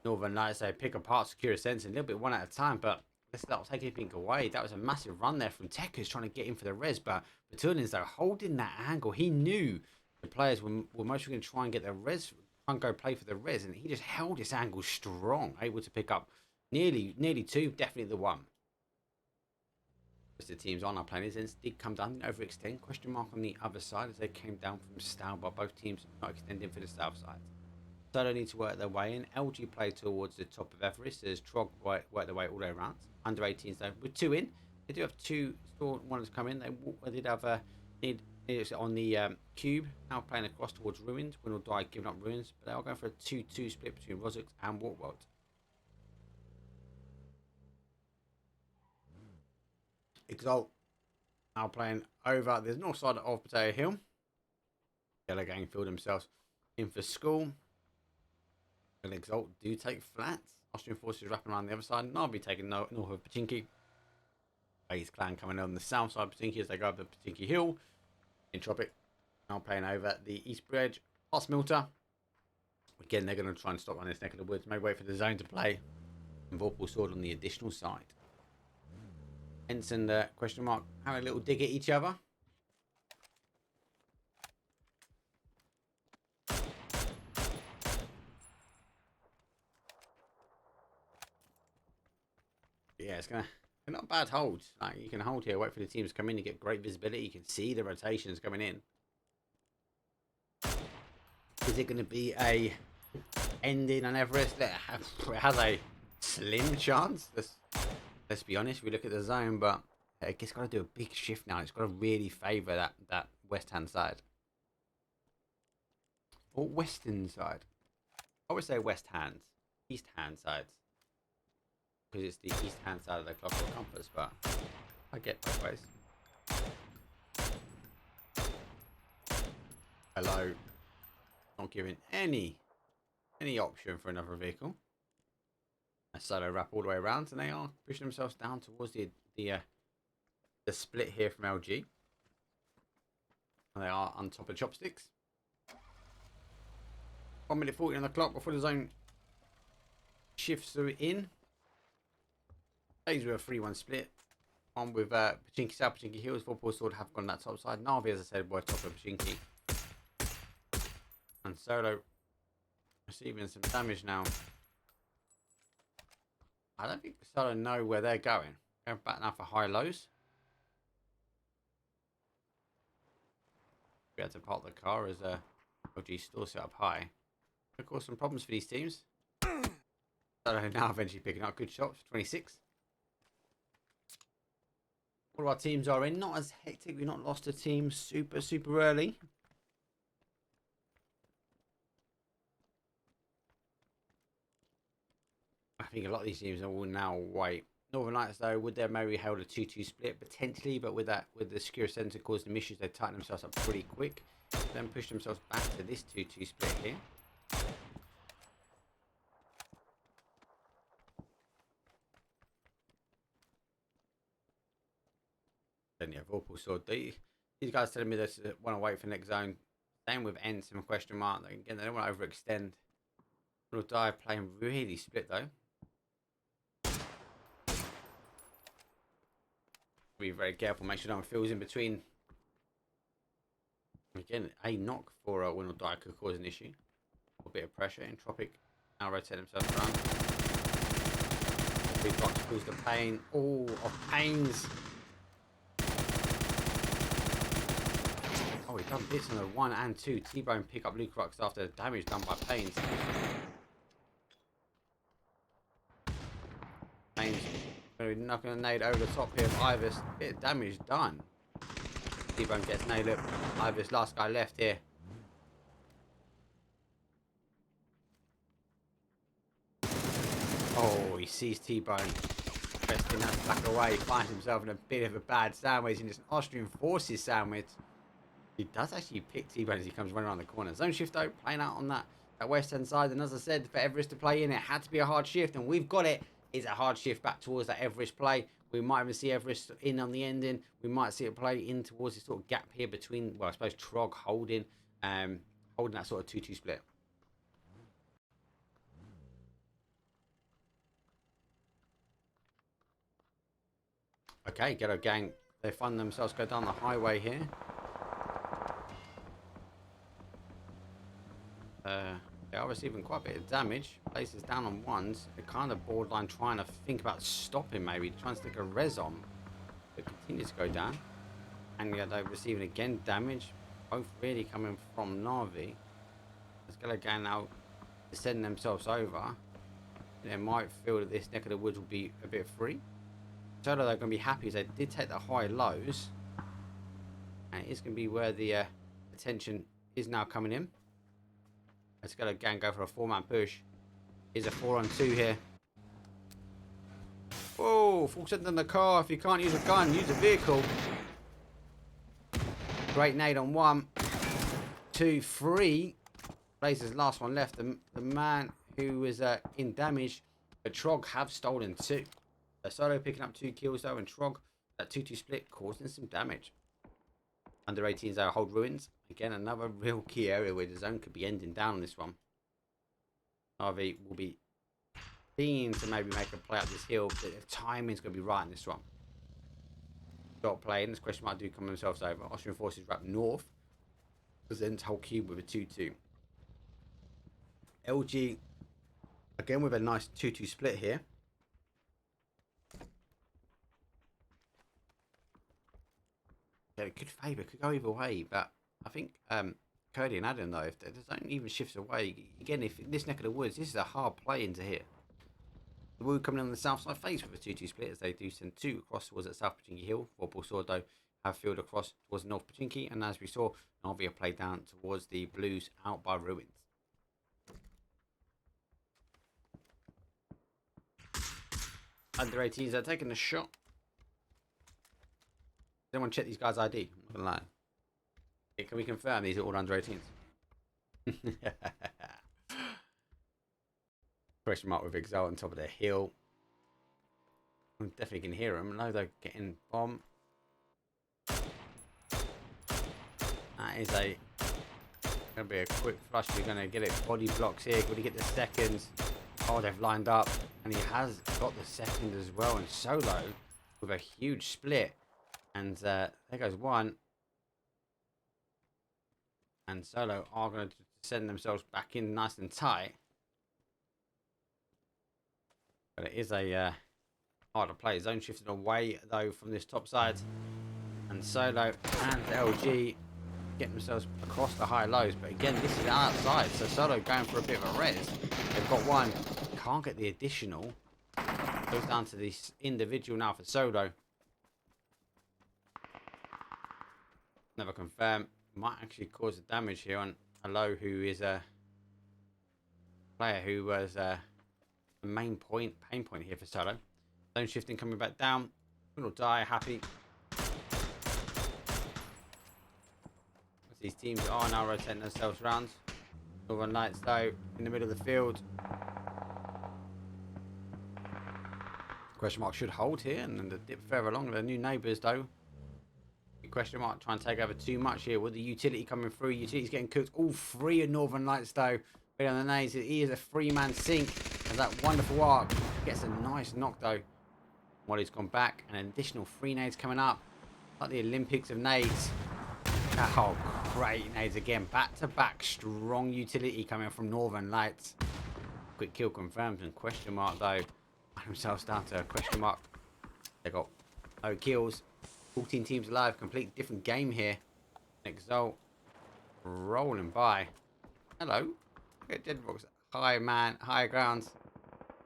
Northern Lights they pick apart Sakura Zensen a little bit one at a time, but let's not take anything away. That was a massive run there from Tekis trying to get in for the res, but Tunis though holding that angle. He knew the players were mostly going to try and get the res, try and go play for the res, and he just held this angle strong, able to pick up nearly 2, definitely the 1. The teams on our playing Zensen did come down, didn't overextend. Question mark on the other side as they came down from Stal, but both teams not extending for the south side. So they need to work their way in. LG play towards the top of Everest as Trog work their way all the way around. Under 18s though, with 2 in. They do have 2 still wanted to come in. They did have need on the cube. Now playing across towards Ruins. Winordie giving up Ruins, but they are going for a 2-2 split between Rozux and Vorpal. Exalt now playing over the north side of Potato Hill. Yellow gang filled themselves in for school. And Exalt do take flats. Austrian forces wrapping around the other side. NAVI taking north of Pachinki. FaZe clan coming on the south side of Pachinki as they go up the Pachinki Hill. Entropiq now playing over the east bridge. Past Milta. Again, they're going to try and stop on this neck of the woods. Maybe wait for the zone to play. And Vorpal sword on the additional side. ENCE and question mark having a little dig at each other. Yeah, it's gonna not bad holds. Like you can hold here, wait for the teams to come in, you get great visibility. You can see the rotations coming in. Is it going to be a ending on Everest? It has a slim chance. Let's be honest. We look at the zone, but it's got to do a big shift now. It's got to really favour that west hand side or western side. I would say west hands, east hand sides, because it's the east hand side of the clockwork compass. But I get both ways. Hello. Not giving any option for another vehicle. A solo wrap all the way around, and they are pushing themselves down towards the split here from LG. And they are on top of chopsticks. 1 minute 40 on the clock before the zone shifts through in. FaZe with a 3-1 split. One with Pachinki South, Pachinki Hills. Vorpal sword have gone that top side. NAVI, as I said, were top of Pachinki. And Solo receiving some damage now. I don't think Solo know where they're going. Going back now for high lows. We had to park the car as LG still set up high. Of course, some problems for these teams. So now eventually picking up good shots. 26. All of our teams are in. Not as hectic. We've not lost a team super early. I think a lot of these teams will now wait. Northern Lights though, would they maybe hold a 2-2 split potentially, but with the Sakura center causing them issues, they tighten themselves up pretty quick. Then push themselves back to this 2-2 split here. Then yeah, Vorpal saw these guys telling me they want to wait for next zone. Same with ENCE and question mark. Again, they don't want to overextend. Winordie playing really split though. Be very careful, make sure no one fills in between. Again, a knock for Winordie could cause an issue. A bit of pressure. Entropiq now rotate themselves around. Big box pulls the pain. All of pains. Oh, he done bits on the 1 and 2. T-Bone pick up Luke after the damage done by Pains. Pains going to be knocking a nade over the top here of Ivis. Bit of damage done. T-Bone gets nailed up. Ivis, last guy left here. Oh, he sees T-Bone. Resting that back away. He finds himself in a bit of a bad sandwich. And it's an Austrian Forces sandwich. He does actually pick T-Bone as he comes running around the corner. Zone shift though, playing out on that west hand side. And as I said, for Everest to play in, it had to be a hard shift. And we've got it. It's a hard shift back towards that Everest play. We might even see Everest in on the ending. We might see it play in towards this sort of gap here between, well, I suppose Trog holding that sort of 2-2 split. Okay, Ghetto gang, they find themselves go down the highway here. They are receiving quite a bit of damage. Places down on ones. They're kind of borderline trying to think about stopping, maybe trying to stick a res on. It continues to go down. And yeah, they're receiving again damage. Both really coming from NAVI. Let's go again now to send themselves over. They might feel that this neck of the woods will be a bit free. So they're going to be happy as they did take the high lows. And it's going to be where the attention is now coming in. Let's go again, go for a 4-man push. Here's a 4-on-2 here. Whoa, full send in the car. If you can't use a gun, use a vehicle. Great nade on 1, 2, 3. Blazer's last one left. The man who was in damage, but Trog have stolen 2. Solo picking up 2 kills though, and Trog, that 2-2 split causing some damage. Under 18s though hold ruins. Again, another real key area where the zone could be ending down on this one. RV will be keen to maybe make a play up this hill, but the timing's going to be right in this one. Stop playing. This question mark do come themselves over. Austrian forces wrap north. Presents whole cube with a 2-2. LG again with a nice 2-2 split here. Yeah, it could favour, could go either way, but I think Cody and Adam though, if they don't even shift away, again, if in this neck of the woods, this is a hard play into here. The Woo coming on the south side face with a 2-2 split as they do send 2 across towards that South Pachinki Hill. Vorpal saw though have field across towards North Pachinki, and as we saw, Navi have played down towards the Blues out by Ruins. Under 18s are taking a shot. Does anyone check these guys' ID? I'm not gonna lie. Yeah, can we confirm these are all under 18s? Question mark with Exalt on top of the hill. I definitely can hear them. No, they're getting bomb. That is gonna be a quick flush. We're gonna get it. Body blocks here. Can we get the seconds? Oh, they've lined up, and he has got the second as well. And Solo with a huge split. And there goes 1. And Solo are going to send themselves back in nice and tight. But it is a harder play. Zone shifted away, though, from this top side. And Solo and LG getting themselves across the high lows. But again, this is outside, so Solo going for a bit of a res. They've got one. Can't get the additional. Goes down to this individual now for Solo. Never confirm. Might actually cause the damage here on Hello, who is a player who was a pain point here for Solo. Zone shifting coming back down. Will die happy. These teams are now rotating themselves around. Northern Lights though in the middle of the field. Question mark should hold here, and then the dip further along. The new neighbours though. Question mark trying to take over too much here with the utility coming through. Utility's getting cooked. All three of Northern Lights though. Right on the nades. He is a 3-man sink. As that wonderful arc gets a nice knock though. While he's gone back, and an additional 3 nades coming up. Like the Olympics of nades. Oh, great nades again. Back to back strong utility coming from Northern Lights. Quick kill confirmed, and question mark though. Themselves down to a question mark. They got no kills. 14 teams alive. Complete different game here. Exalt rolling by. Hello. Look at Deadbox. High man, high grounds.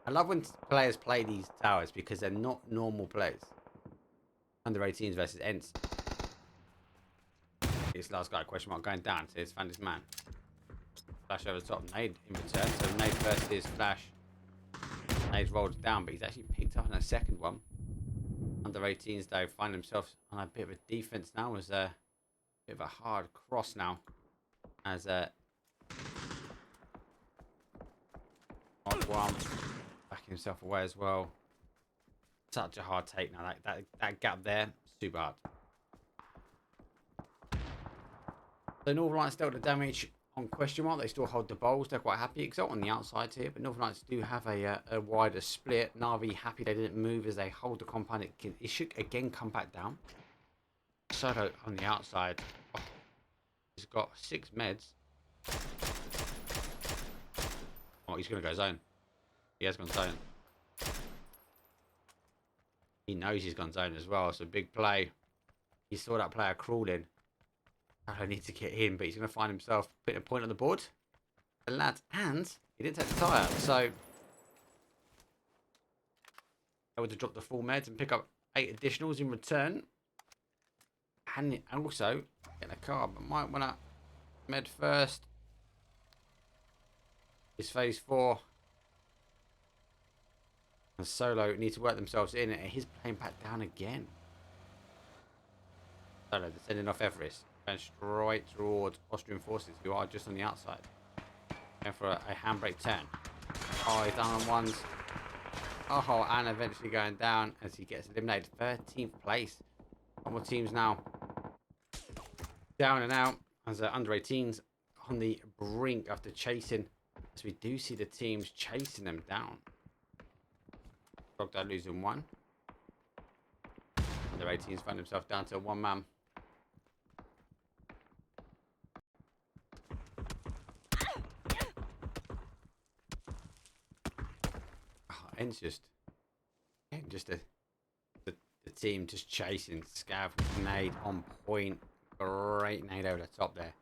I love when players play these towers because they're not normal players. Under 18s versus ENCE. This last guy, question mark, going down. So it's found this man. Flash over the top. Nade in return. So nade versus flash. Nade rolled down, but he's actually picked up on a second one. Under 18s though find themselves on a bit of a defense now, as a bit of a hard cross now, as one backing himself away as well. Such a hard take now. That gap there, super hard. So Northern Lights dealt the damage on question mark. They still hold the bowls. They're quite happy. Exalt on the outside here, but Northern Lights do have a wider split. NAVI happy they didn't move as they hold the compound. It should again come back down. Solo on the outside. Oh, he's got 6 meds. Oh, he's going to go zone. He has gone zone. He knows he's gone zone as well. It's a big play. He saw that player crawling. I need to get in, but he's going to find himself putting a point on the board. The lad, and he didn't take the tyre, so able to drop the full meds and pick up 8 additionals in return. And also get a car, but might want to med first. It's phase 4. And Solo need to work themselves in, and he's playing back down again. Solo, they're sending off Everest. Going straight towards Austrian forces who are just on the outside. Going for a handbrake turn. Oh, he's down on ones. Oh, and eventually going down as he gets eliminated. 13th place. One more teams now. Down and out as under 18s on the brink after chasing. As we do see the teams chasing them down. TROGLODITAS losing 1. Under 18s find himself down to 1 man. And just the team just chasing. Scav nade on point. Great nade over the top there.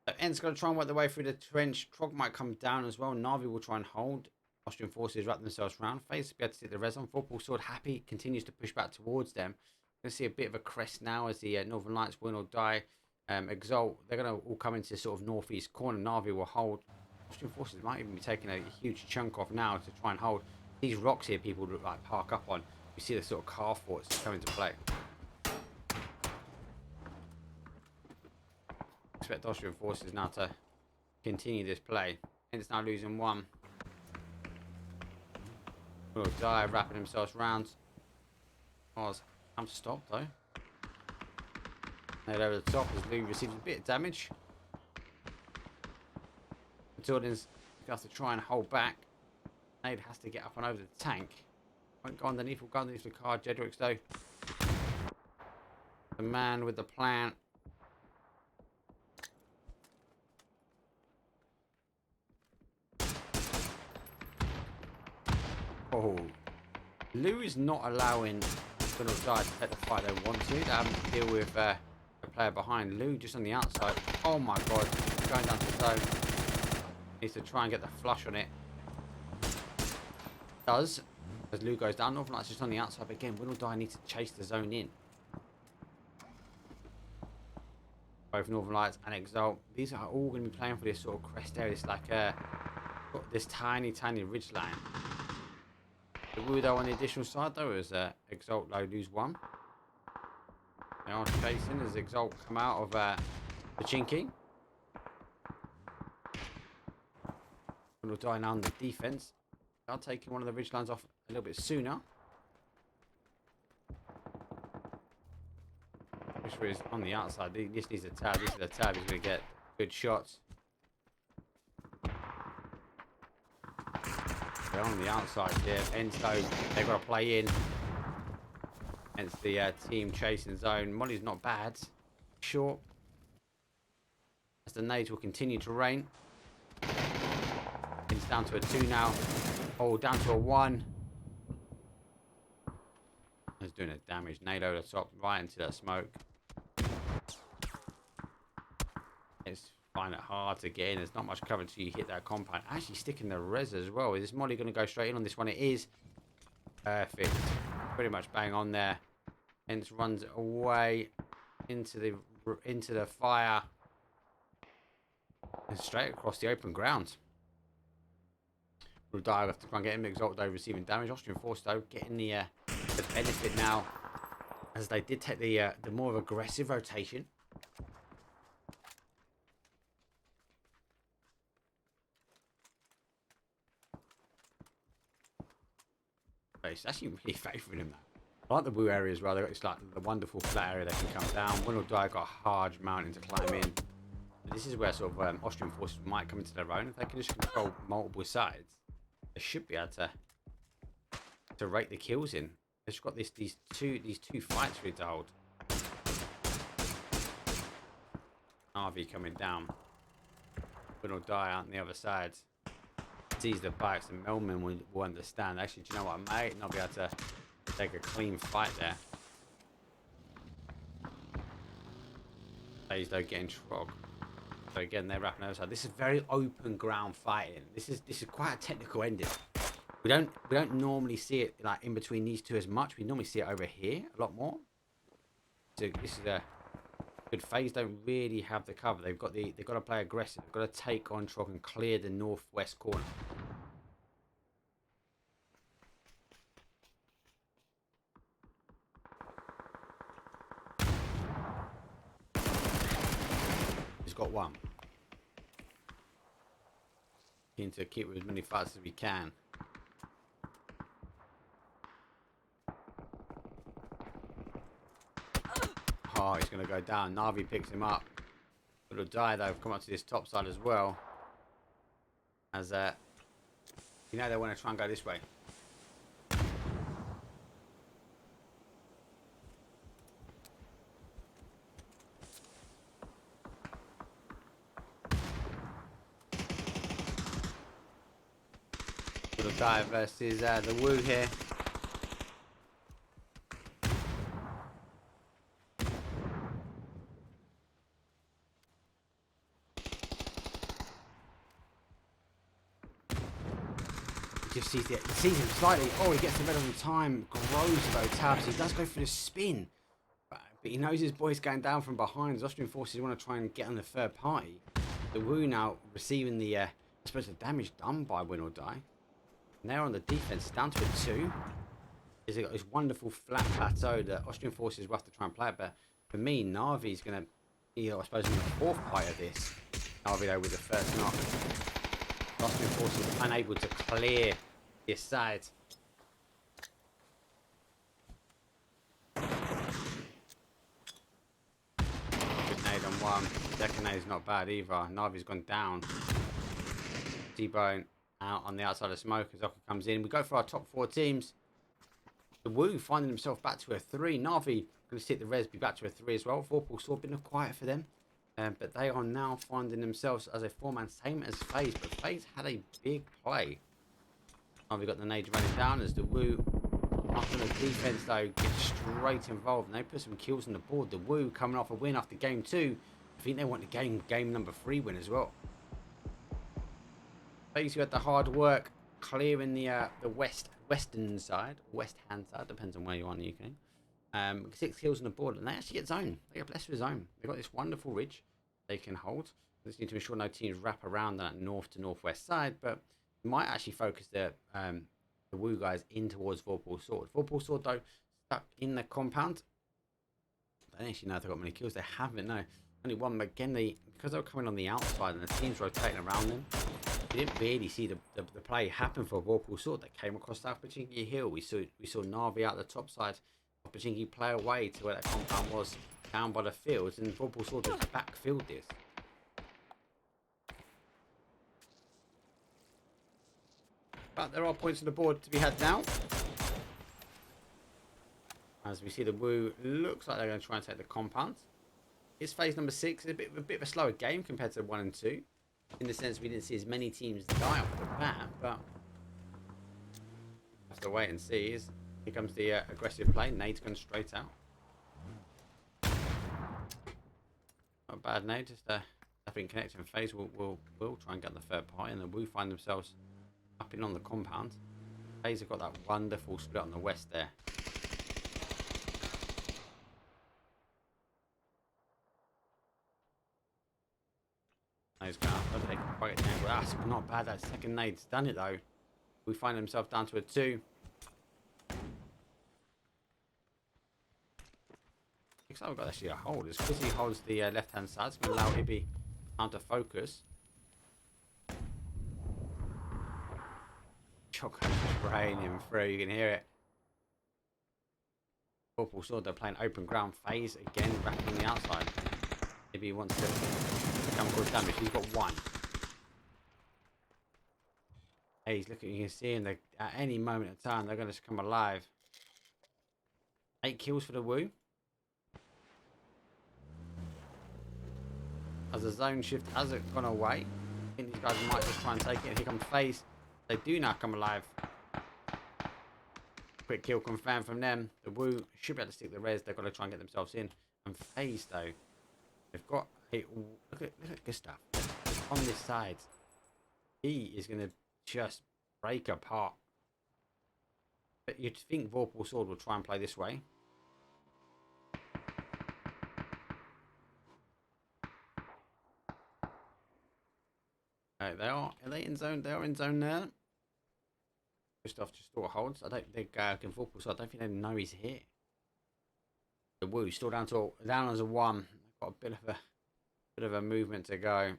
So ENCE going to try and work their way through the trench. Trog might come down as well. NAVI will try and hold. Austrian forces wrap themselves around. FaZe will be able to see the res on. Vorpal sword happy continues to push back towards them. Going to see a bit of a crest now as the Northern Lights win or die. Exalt, they're going to all come into sort of northeast corner. NAVI will hold. Austrian forces might even be taking a huge chunk off now to try and hold. These rocks here people would like park up on. You see the sort of car forts come into play. Expect Austrian forces now to continue this play. ENCE now losing 1. Will die, wrapping themselves round. I'm stopped though. Nade over the top as Lou receives a bit of damage. Jordan's going to have to try and hold back. Nade has to get up and over the tank. Won't go underneath, will go underneath the car. Jedrix though. The man with the plan. Oh. Lou is not allowing Winordie to take the fight they want to. They're having to deal with a player behind. Lou just on the outside. Oh my god. Going down to the zone. Needs to try and get the flush on it. Does. As Lou goes down. Northern Lights just on the outside. But again, Winordie needs to chase the zone in. Both Northern Lights and Exalt. These are all going to be playing for this sort of crest area. It's like this tiny ridge line. The Woo though on the additional side though is Exalt low lose one. They are chasing as Exalt come out of the chinky. Winordie now on the defense. They are taking one of the ridge lines off a little bit sooner. Which is on the outside. This needs a tab. This is a tab. He's going to get good shots. They're on the outside here. ENCE though, they've got to play in. Hence the team chasing zone. Molly's not bad. Short. As the nades will continue to rain. It's down to a 2 now. Oh, down to a 1. He's doing a damage. Nade over the top, right into that smoke. It's finding it hard to get in. There's not much cover until you hit that compound. Actually sticking the res as well. Is this Molly going to go straight in on this one? It is. Perfect. Pretty much bang on there. ENCE runs away into the fire. And straight across the open ground. We'll dive have to try and get him. Exalt though receiving damage. Austrian Force though getting the benefit now. As they did take the more aggressive rotation. It's actually really favouring him. I like the Woo area as well. It's like the wonderful flat area they can come down. Winordie got a hard mountain to climb in. This is where sort of Austrian forces might come into their own. If they can just control multiple sides, they should be able to rake the kills in. They've just got these two fights for it to hold. NAVI coming down. Winordie out on the other side. Sees the bikes and Melman will understand. Actually, do you know what? I might not be able to take a clean fight there. FaZe though getting Trog. So again, they're wrapping over side. This is very open ground fighting. This is quite a technical ending. We don't normally see it like in between these two as much. We normally see it over here a lot more. So this is a good. FaZe don't really have the cover. They've got to play aggressive. They've got to take on Trog and clear the northwest corner. He's got one. Keen to keep with as many fights as we can. Oh, he's going to go down. NAVI picks him up. Winordie though, come up to this top side as well. As you know, they want to try and go this way. Winordie versus the Woo here. Just sees him slightly. Oh, he gets the red on the time. Grows though, tabs. He does go for the spin. But he knows his boy's going down from behind. The Austrian forces want to try and get on the third party. The Woo now receiving the, I suppose, the damage done by Winordie. And they're on the defense, down to a 2. He's got this wonderful flat plateau that Austrian forces will have to try and play it. But for me, Navi's going to be, I suppose, in the fourth fight of this. Navi though with the first knock. Austrian forces unable to clear this side. Good nade on one. Second nade is not bad either. Navi's gone down. T-Bone out on the outside of smoke as Oka comes in. We go for our top 4 teams. The Woo finding himself back to a 3. Navi going to sit the res, be back to a 3 as well. Vorpal sort of been quiet for them. But they are now finding themselves as a 4-man, same as FaZe. But FaZe had a big play. Navi got the nades running down as the Woo After the defense though gets straight involved and they put some kills on the board. The Woo coming off a win after game 2. I think they want to game number 3 win as well. FaZe had the hard work clearing the western side, west hand side, depends on where you are in the UK. 6 kills on the board, and they actually get zone. They get blessed with zone. They've got this wonderful ridge they can hold. They just need to ensure no teams wrap around that north to northwest side, but you might actually focus the Woo guys in towards Vorpal Sword. Vorpal Sword though stuck in the compound. I don't actually know if they've got many kills. They haven't, no. Only one, but again, because they were coming on the outside and the team's rotating around them, you didn't really see the play happen for Vorpal Sword. That came across South Pochinki Hill. We saw NAVI out the top side of Pochinki play away to where that compound was down by the fields, and Vorpal Sword just backfilled this. But there are points on the board to be had now. As we see the Woo looks like they're going to try and take the compound. It's phase number 6. It's a bit of a slower game compared to 1 and 2. In the sense we didn't see as many teams die off the bat, but have to wait and see. Here comes the aggressive play. Nade's going straight out. Not bad, Nade. Just nothing connection. FaZe will try and get the third party, and the Woo find themselves up in on the compound. FaZe have got that wonderful split on the west there. Nade's going up. They can quite get down. Well, that's not bad. That second nade's done it though. We find themselves down to a 2. Looks like we've got actually a hold. As Blissey holds the left hand side, it's going to allow Ibby time to focus. Choco's just raining through, you can hear it. Vorpal Sword, they're playing open ground. FaZe again wrapping on the outside. Maybe he wants to come for damage. He's got 1. Hey, he's looking, you can see him, at any moment in time they're going to come alive. 8 kills for the Woo. As the zone shift hasn't gone away, I think these guys might just try and take it. And here comes FaZe. They do now come alive. Quick kill confirmed from them. The Woo should be able to stick the res. They've got to try and get themselves in. And FaZe though, they've got a look at Gustav on this side. He is going to just break apart. But you'd think Vorpal Sword will try and play this way. Are they in zone? They are in zone there. Gustav just sort of holds. I don't think can Vorpal Sword. I don't think they know he's here. The Woo still down as a 1. Got a bit of a movement to go.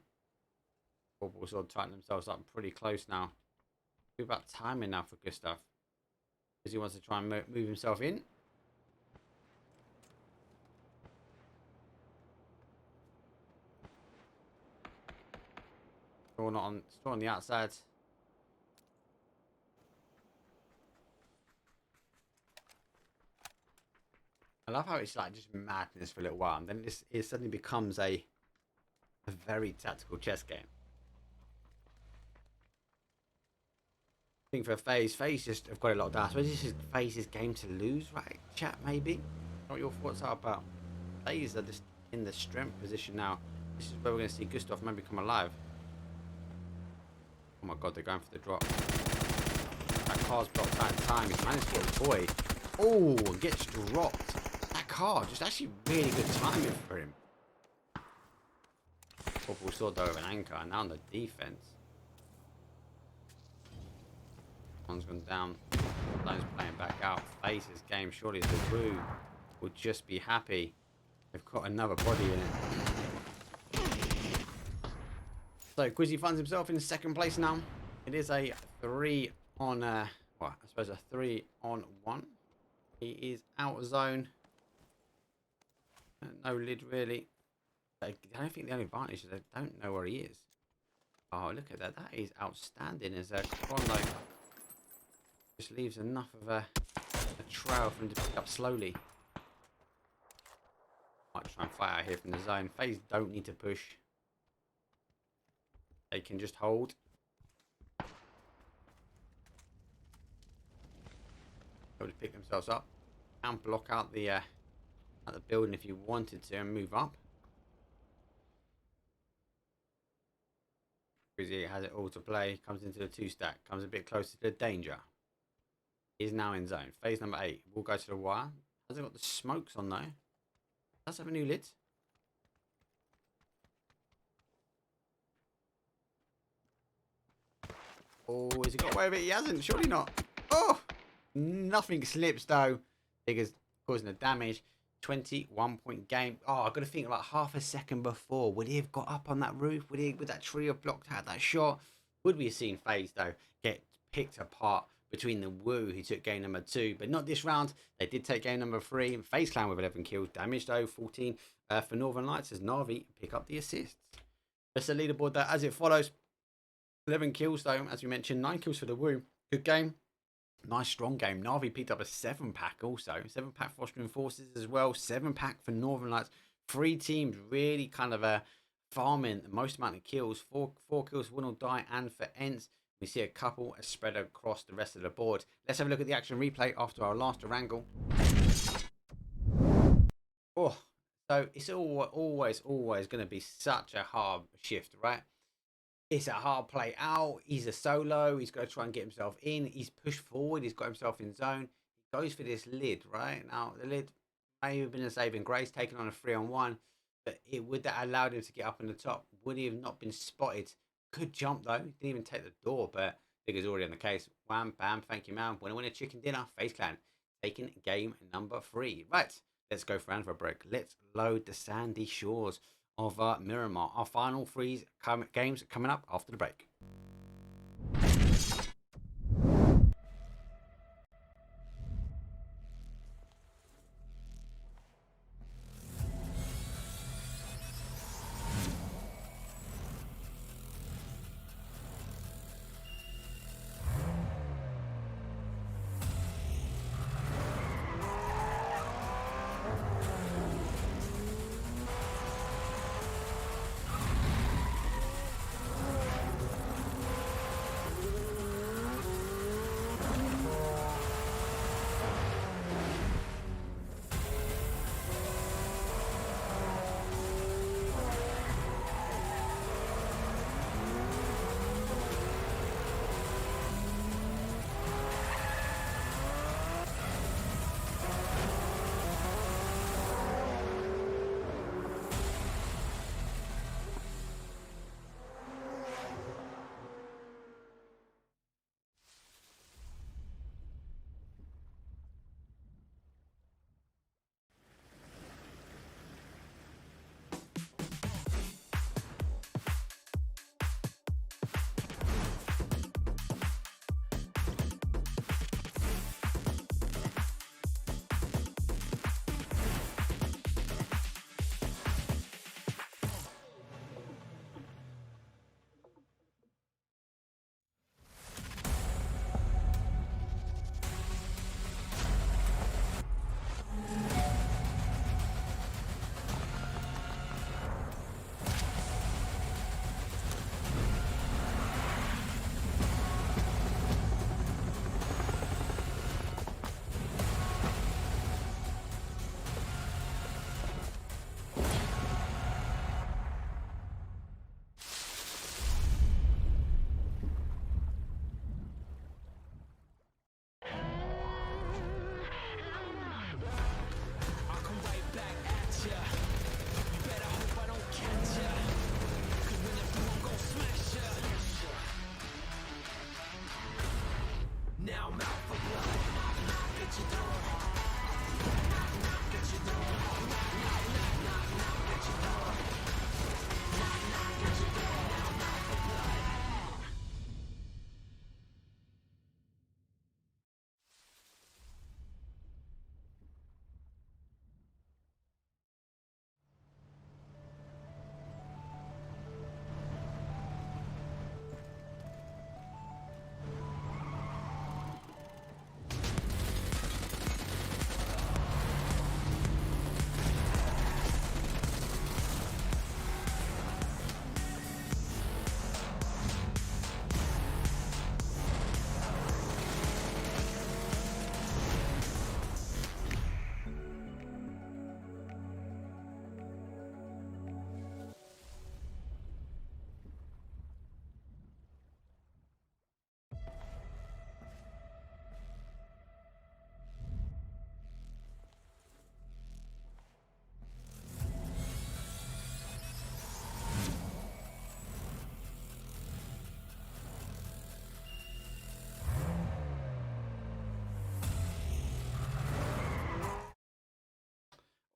Vorpal Sword tighten themselves up pretty close now. It's about timing now for Gustav, because he wants to try and move himself in. Still on the outside. I love how it's like just madness for a little while, and then it suddenly becomes a very tactical chess game. I think for FaZe just have got a lot of that. I suppose this is FaZe's game to lose, right? Chat, maybe? What your thoughts are about FaZe are just in the strength position now. This is where we're going to see Gustav maybe come alive. Oh my god, they're going for the drop. That car's blocked out in time. He's managed to get the boy. Oh, gets dropped. That car, just actually really good timing for him. Vorpal Sword though with an anchor, and now on the defense. One's gone down. Lone's playing back out. FaZe's game. Surely the Woo will just be happy. They've got another body in it. So Quizzy finds himself in second place now. It is a 3 on well, I suppose a 3 on 1. He is out of zone. No lid really. I don't think the only advantage is I don't know where he is. Oh, look at that. That is outstanding. As a Chrono just leaves enough of a trail for him to pick up slowly. Might try and fight out here from the zone. FaZe don't need to push. They can just hold. able to pick themselves up and block out the building if you wanted to and move up. He has it all to play, comes into the 2-stack, comes a bit closer to the danger. Is now in zone. Phase number 8 will go to the wire. Hasn't got the smokes on though. Does have a new lid. Oh, has he got away with it? He hasn't. Surely not. Oh, nothing slips though. Figures causing the damage. 21-point game. Oh, I've got to think like half a second before. Would he have got up on that roof? Would that tree have blocked out that shot? Would we have seen FaZe though get picked apart between the Woo who took game number 2, but not this round. They did take game number 3. FaZe Clan with 11 kills. Damage though 14 for Northern Lights as NAVI pick up the assists. That's the leaderboard there as it follows. 11 kills though, as we mentioned. 9 kills for the Woo. Good game. Nice strong game. NAVI picked up a 7-pack also. 7-pack for Austrian Forces as well. 7-pack for Northern Lights. 3 teams really kind of farming the most amount of kills. 4 kills for Winordie and for ENCE. We see a couple spread across the rest of the board. Let's have a look at the action replay after our last wrangle. Oh, so it's always going to be such a hard shift, right? It's a hard play out. He's a solo. He's got to try and get himself in. He's pushed forward. He's got himself in zone. He goes for this lid, right? Now, the lid may have been a saving grace, taking on a 3-on-1, but would that allowed him to get up on the top? Would he have not been spotted? Good jump, though. Didn't even take the door, but I think it's already on the case. Wham, bam, thank you, man. Winner, chicken dinner. FaZe Clan taking game number 3. Right, let's go for a break. Let's load the sandy shores of Miramar. Our final 3 games coming up after the break.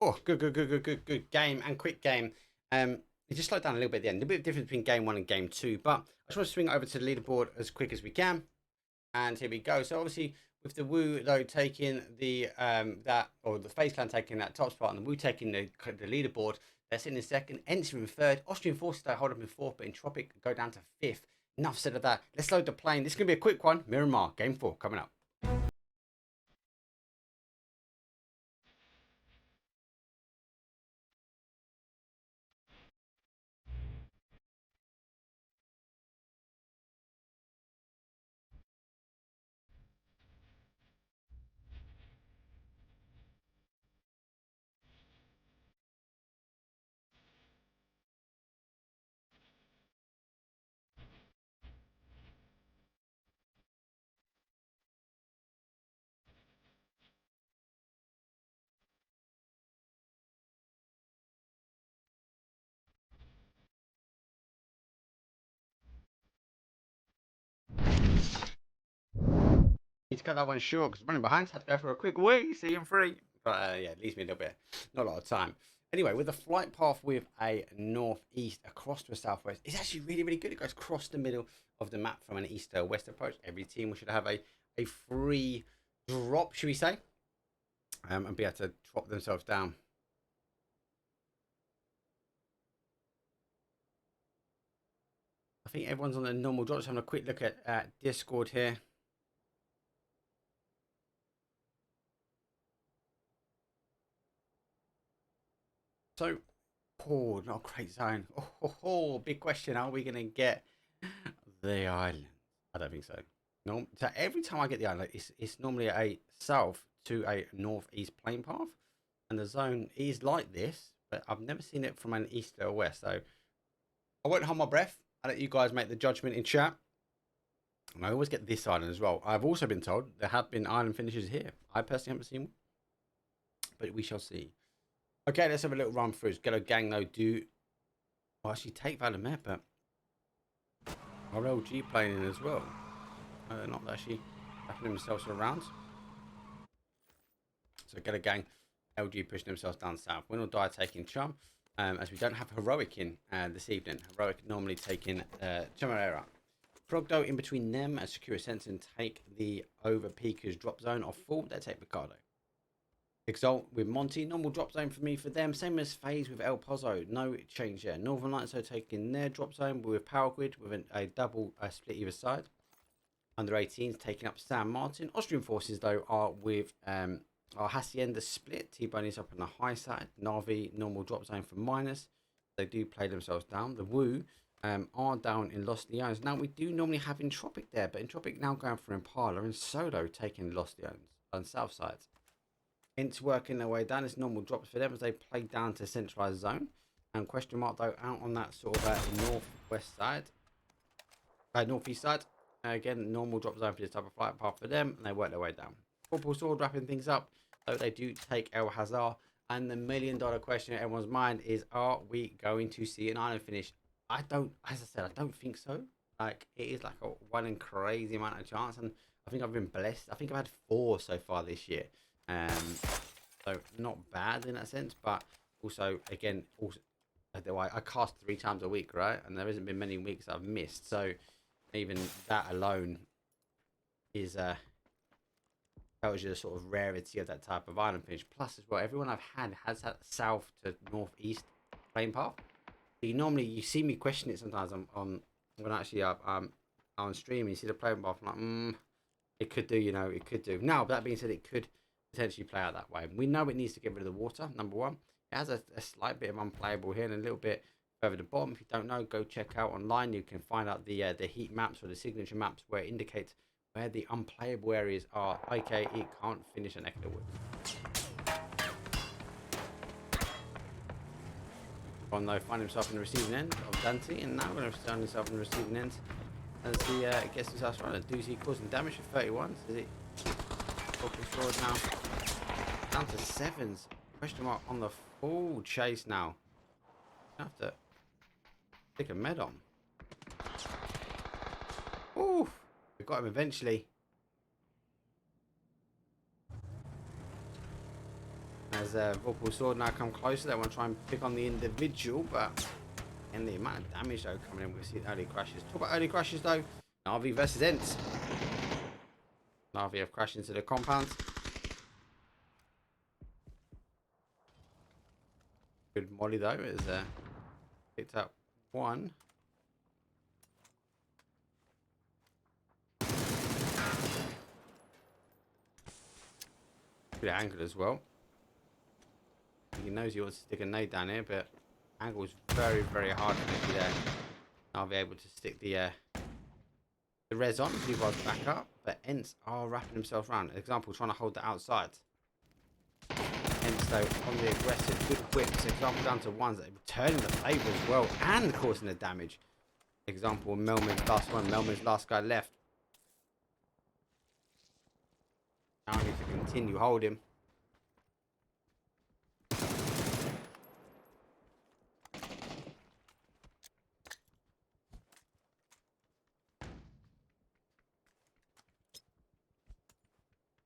Oh, good game and quick game. It just slowed down a little bit at the end. A little bit of difference between game 1 and game 2, but I just want to swing over to the leaderboard as quick as we can. And here we go. So obviously with the Woo though taking the the FaZe clan taking that top spot and the Woo taking the leaderboard, they're sitting in second. ENCE in third. Austrian forces though hold up in fourth, but Entropiq go down to fifth. Enough said of that. Let's load the plane. This is gonna be a quick one. Miramar game 4 coming up. Need to cut that one short because running behind. Had to go for a quick wee. See you in 3. But yeah, it leaves me a little bit, not a lot of time. Anyway, with a flight path with a northeast across to a southwest, it's actually really good. It goes across the middle of the map from an east to west approach. Every team should have a free drop, should we say, and be able to drop themselves down. I think everyone's on the normal drop. Just having a quick look at Discord here. So, oh, not a great zone. Big question. Are we going to get the island? I don't think so. No. So every time I get the island, it's normally a south to a northeast plane path. And the zone is like this, but I've never seen it from an east or west. So I won't hold my breath. I'll let you guys make the judgment in chat. And I always get this island as well. I've also been told there have been island finishes here. I personally haven't seen one, but we shall see. Okay, let's have a little run through. Ghetto gang though do actually take Vladimir, but RLG playing in as well. Not actually wrapping themselves around. So Ghetto gang, LG pushing themselves down south. Winordie taking Chum, as we don't have Heroic in this evening. Heroic normally taking Chamarera. Troglo in between them as Sakura Zensen take the over peakers drop zone off full. They take Ricardo. Exalt with Monty, normal drop zone for me for them. Same as FaZe with El Pozo, no change there. Northern Lights are taking their drop zone with Power Grid with a double split either side. Under 18s taking up San Martin. Austrian forces though are with our Hacienda split. T-Bone is up on the high side. NAVI normal drop zone for minus. They do play themselves down. The Woo are down in Los Leones. Now we do normally have Entropiq there, but Entropiq now going for Impala and Solo taking Los Leones on south side. ENCE working their way down. It's normal drops for them as they play down to centralized zone. And question mark though out on that sort of northwest side, northeast side. Again, normal drop zone for this type of flight path for them, and they work their way down. Vorpal sword wrapping things up, so they do take El Hazard. And the $1 million question in everyone's mind is: are we going to see an island finish? I don't, as I said, I don't think so. Like it is like a one in crazy amount of chance, and I think I've been blessed. I think I've had 4 so far this year. So not bad in that sense, but also again, I cast 3 times a week, right? And there hasn't been many weeks I've missed, so even that alone is tells you the sort of rarity of that type of island finish. Plus as well, everyone I've had has that south to northeast plane path. So you see me question it sometimes on when actually I'm on stream and you see the plane path, I'm like, it could do, it could do. Now that being said, it could potentially play out that way. We know it needs to get rid of the water, number 1. It has a slight bit of unplayable here and a little bit further to the bottom. If you don't know, go check out online. You can find out the heat maps or the signature maps where it indicates where the unplayable areas are. Okay, it can't finish an Echo Wood. One though find himself in the receiving end of Dante, and now we're going to find himself in the receiving end as he gets his ass right. Doozy causing damage for 31. Is it focus forward now? Down to 7s. Question mark on the full chase now. I have to take a med on. Ooh, we got him eventually. As Vorpal Sword now come closer, they want to try and pick on the individual, but and the amount of damage though coming in, we see early crashes. Talk about early crashes though. NAVI versus ENCE. NAVI have crashed into the compound. Good molly though is picked up one. Good angle as well. He knows he wants to stick a nade down here, but angle is very, very hard to make it there. I'll be able to stick the res on, you guys back up, but ENCE are wrapping themselves around. Example, trying to hold the outside. ENCE though on the aggressive, good whips. Example down to ones that are returning the favour as well and causing the damage. Example, Melman's last one, Melman's last guy left. Now I need to continue holding.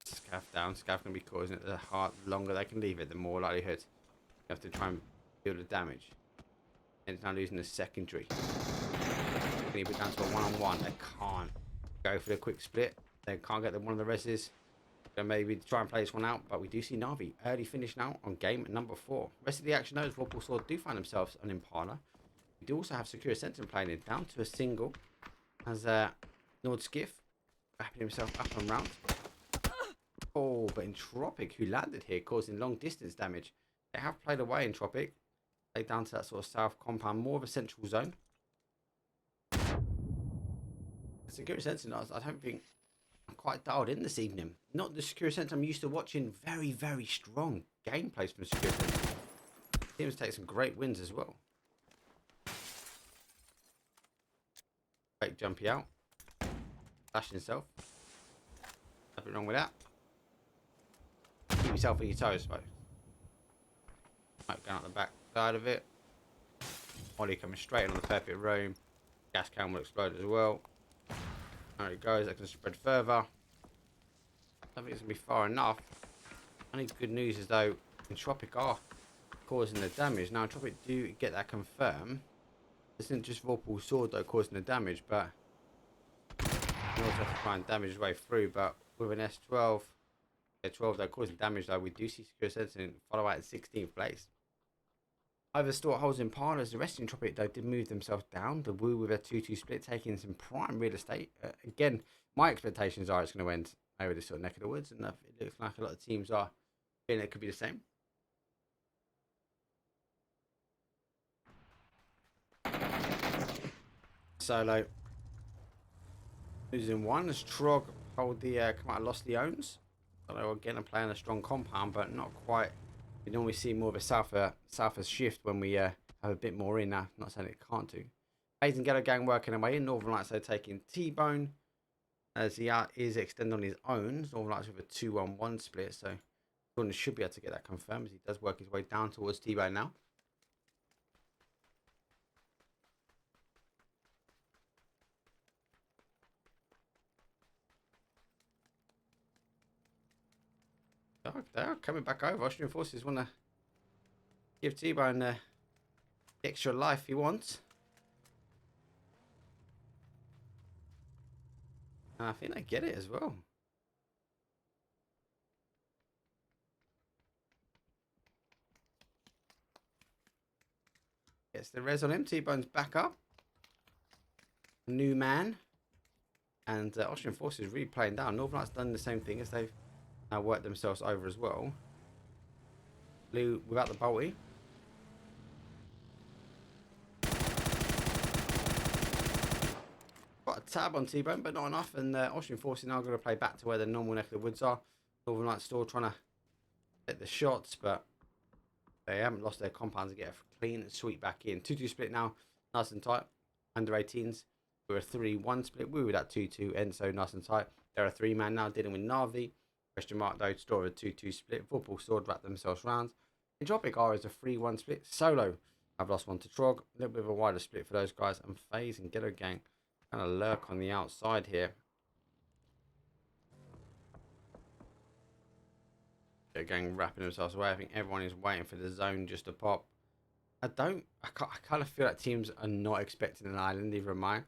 Scaff down. Scaff going to be causing it the longer they can leave it, the more likelihood you have to try and deal the damage. And it's now losing the secondary. Can he put down to a one-on-one? They can't go for the quick split. They can't get one of the reses. Then maybe try and play this one out, but we do see NAVI early finish now on game number 4. Rest of the action though, Vorpal Sword do find themselves on Impala. We do also have Sakura Zensen playing it down to a single as Nord Skiff wrapping himself up and round. Oh, but Entropiq, who landed here, causing long distance damage. They have played away Entropiq. Played down to that sort of south compound, more of a central zone. Sakura Zensen, I don't think I'm quite dialed in this evening. Not the Sakura Zensen I'm used to watching. Very, very strong gameplays from Sakura Zensen. Seems to take some great wins as well. Fake jumpy out. Flash himself. Nothing wrong with that. Keep yourself on your toes, I suppose. Right, going out the back side of it. Molly coming straight in on the perfect roam. Gas can will explode as well. There it goes. That can spread further. I don't think it's going to be far enough. Only good news is though, Entropiq are causing the damage. Now, Entropiq do get that confirmed. This isn't just Vorpal Sword though causing the damage, but you also have to try and damage his way through. But with an S12, 12 though causing damage though, we do see Sakura Zensen follow out at 16th place. Over Stort holds in par as the rest of Entropiq though did move themselves down. The Woo with a 2-2 split taking some prime real estate. Again, my expectations are it's going to end over this sort of neck of the woods, and it looks like a lot of teams are feeling it could be the same. Solo losing one as Trog hold the come out and lost the owns. Solo again are playing a strong compound, but not quite. We normally see more of a southwest shift when we have a bit more in now. Not saying it can't do. FaZe and Ghetto gang working away in. Northern Lights are taking T-Bone as he is extending on his own. Northern Lights with a 2-1-1 split, so Jordan should be able to get that confirmed as he does work his way down towards T-Bone now. They are coming back over. Austrian forces want to give T-Bone the extra life he wants. And I think they get it as well. Gets the res on him. T-Bone's back up. New man. And Austrian forces really playing down. Northern Lights done the same thing as they've now worked themselves over as well. Blue without the bolty. Got a tab on T-Bone, but not enough. And Austrian forces now going to play back to where the normal neck of the woods are. Northern Lights still trying to hit the shots, but they haven't lost their compounds to get a clean sweep back in. 2-2 split now, nice and tight. Under 18s, we're a 3-1 split. We were that 2-2 ENCE, nice and tight. They're a 3-man now dealing with NAVI. Question mark though, store a 2-2 split. Vorpal Sword wrap themselves round. Entropiq are is a 3-1 split. Solo, I've lost one to Trog. A little bit of a wider split for those guys. And FaZe and Ghetto gang kind of lurk on the outside here. They're going wrapping themselves away. I think everyone is waiting for the zone just to pop. I kind of feel like teams are not expecting an island, either am I.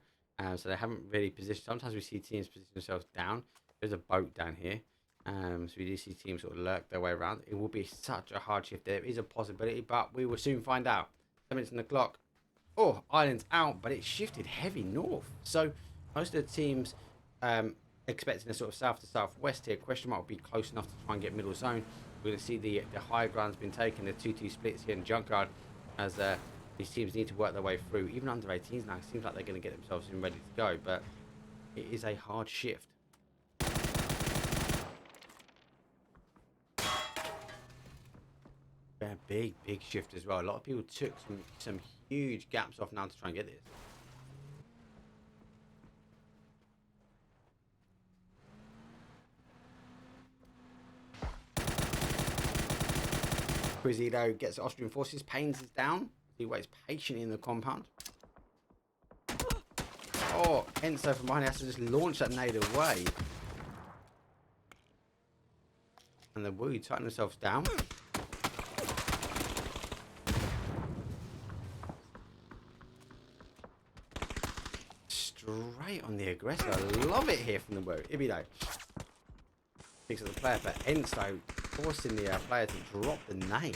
So they haven't really positioned. Sometimes we see teams position themselves down. There's a boat down here. So we do see teams sort of lurk their way around. It will be such a hard shift. There is a possibility, but we will soon find out. 10 minutes on the clock. Oh, island's out, but it shifted heavy north. So most of the teams expecting a sort of south to southwest here. Question mark will be close enough to try and get middle zone. We're going to see the high ground's been taken. The 2-2 splits here in Junkyard as these teams need to work their way through. Even under 18s now, it seems like they're going to get themselves in ready to go, but it is a hard shift. Yeah, big shift as well. A lot of people took some huge gaps off now to try and get this. Quizzido gets Austrian forces. Pains is down. He waits patiently in the compound. Oh, ENCE from behind has to just launch that nade away. And the Woo tighten themselves down. Straight on the aggressor. I love it here from the Woo. Ibido picks up the player, but ENCE though forcing the player to drop the name.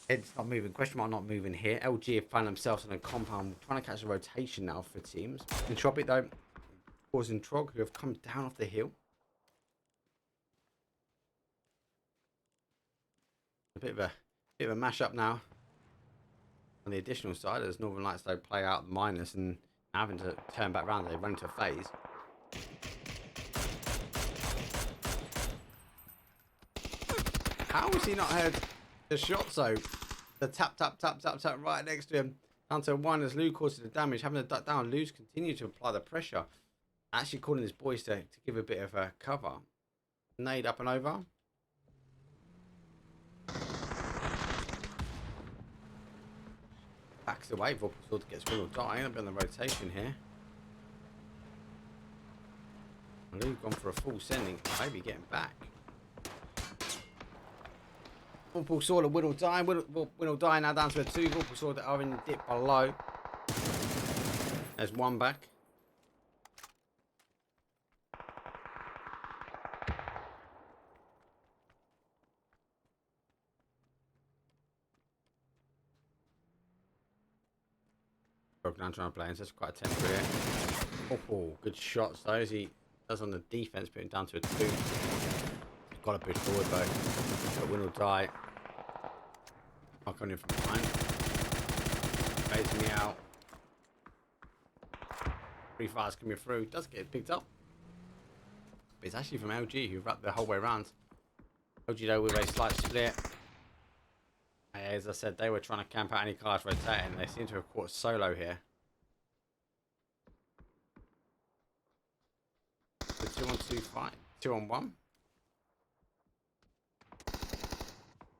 It's not moving. Question mark not moving here. LG have found themselves in a compound trying to catch a rotation now for teams. Entropiq though causing Trog who have come down off the hill. A bit of a mash-up now on the additional side as Northern Lights though play out minus and having to turn back round. They run into a FaZe. How has he not heard the shot? So the tap right next to him. Down to one as Lou causes the damage. Having to duck down, Lou's continue to apply the pressure. Actually calling his boys to give a bit of a cover. Nade up and over. Backs away. Vorpal sort of gets Winordie. I'll be on the rotation here. Lou gone for a full sending. Maybe getting back. Vorpal saw the Winordie now down to a 2. Vorpal saw that are in the dip below. There's one back. Now trying to play, so that's quite a temper here. Oh, good shots though as he does on the defense, putting down to a 2. Got to push forward though. But Winordie. I'll come in from behind. Phase me out. 3 fires coming through. Does get picked up. But it's actually from LG who wrapped the whole way around. LG though with a slight split. As I said, they were trying to camp out any cars rotating. They seem to have caught solo here. The 2-on-2 fight. 2-on-1.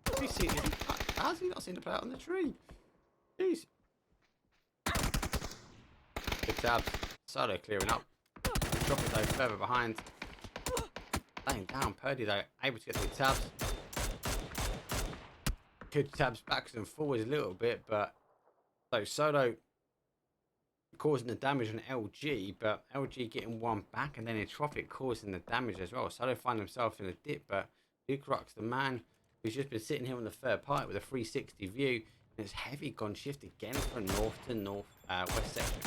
Have you seen him? How's he not seen the player on the tree? Jeez. Big tabs. Solo clearing up. Drop it though further behind. Laying down. Purdy though able to get the tabs. Could tabs backwards and forwards a little bit, but so Solo causing the damage on LG, but LG getting one back, and then Entropiq causing the damage as well. Solo find himself in a dip, but Lukrux, the man who's just been sitting here on the third part with a 360 view, and it's heavy gone shift again from north to west section.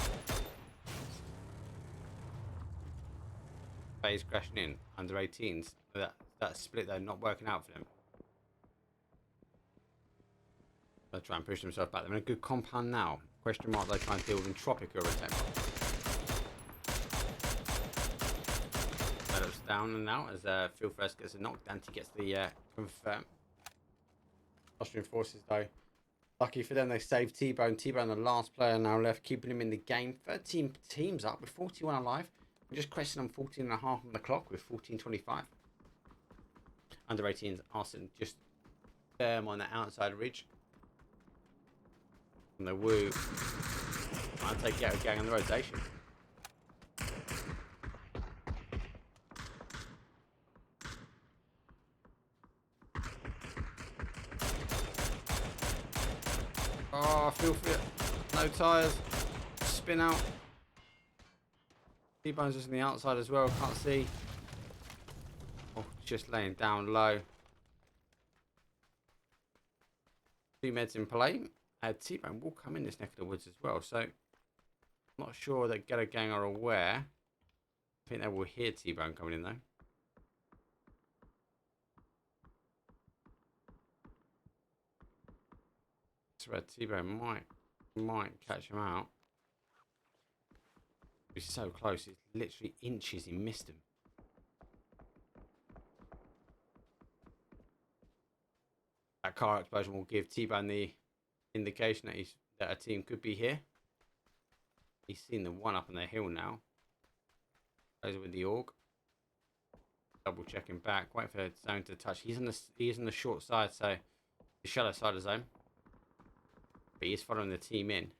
FaZe crashing in under 18s. That split though not working out for them. They'll try and push themselves back. They're in a good compound now. Question mark, they try and deal with Entropiq or a tempo. Natus down and out as Phil first gets a knock. Dante gets the confirm. Austrian forces though. Lucky for them, they saved T-Bone. T-Bone, the last player now left, keeping him in the game. 13 teams up with 41 alive. We're just cresting on 14 and a half on the clock with 14:25. Under 18s, Arson just firm on the outside ridge. And the Woo. I'll take Ghetto gang on the rotation. Oh, I feel for it. No tyres. Spin out. T-Bone's just on the outside as well. Can't see. Oh, just laying down low. 2 meds in play. T-Bone will come in this neck of the woods as well. So, I'm not sure that Ghetto Gang are aware. I think they will hear T-Bone coming in though. That's where T-Bone might catch him out. He's so close. It's literally inches. He missed him. That car explosion will give T-Bone the indication that that a team could be here. He's seen the one up on the hill now. Goes with the AUG. Double checking back. Wait for the zone to touch. He is on the short side, so the shallow side of the zone. But he is following the team in.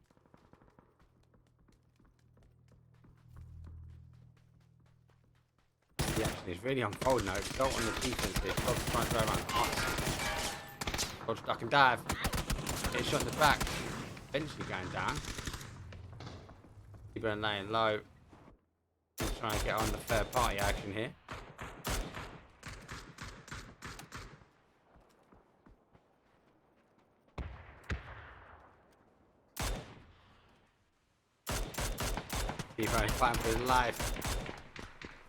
The action is really unfolding now. Exalt on the defense here. Frog's trying to throw around. Frog's duck and dive. Get shot in the back. Eventually going down. T-Bone laying low. He's trying to get on the third party action here. T-Bone fighting for his life.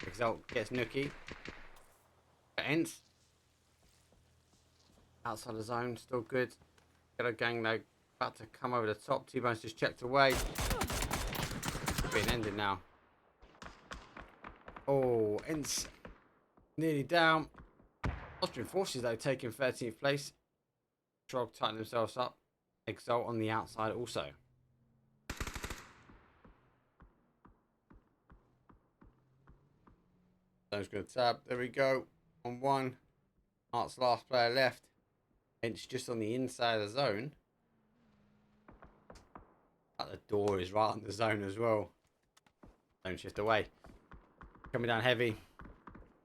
Exalt gets Nookie. ENCE. Outside the zone, still good. Ghetto Gang though, about to come over the top. T-Bone's just checked away. Being ended now. Oh, ENCE nearly down. Austrian forces though taking 13th place. Trog tighten themselves up. Exalt on the outside also. Zone's going to tab. There we go. On 1. Art's last player left. ENCE just on the inside of the zone. But the door is right on the zone as well. Zone shift away. Coming down heavy.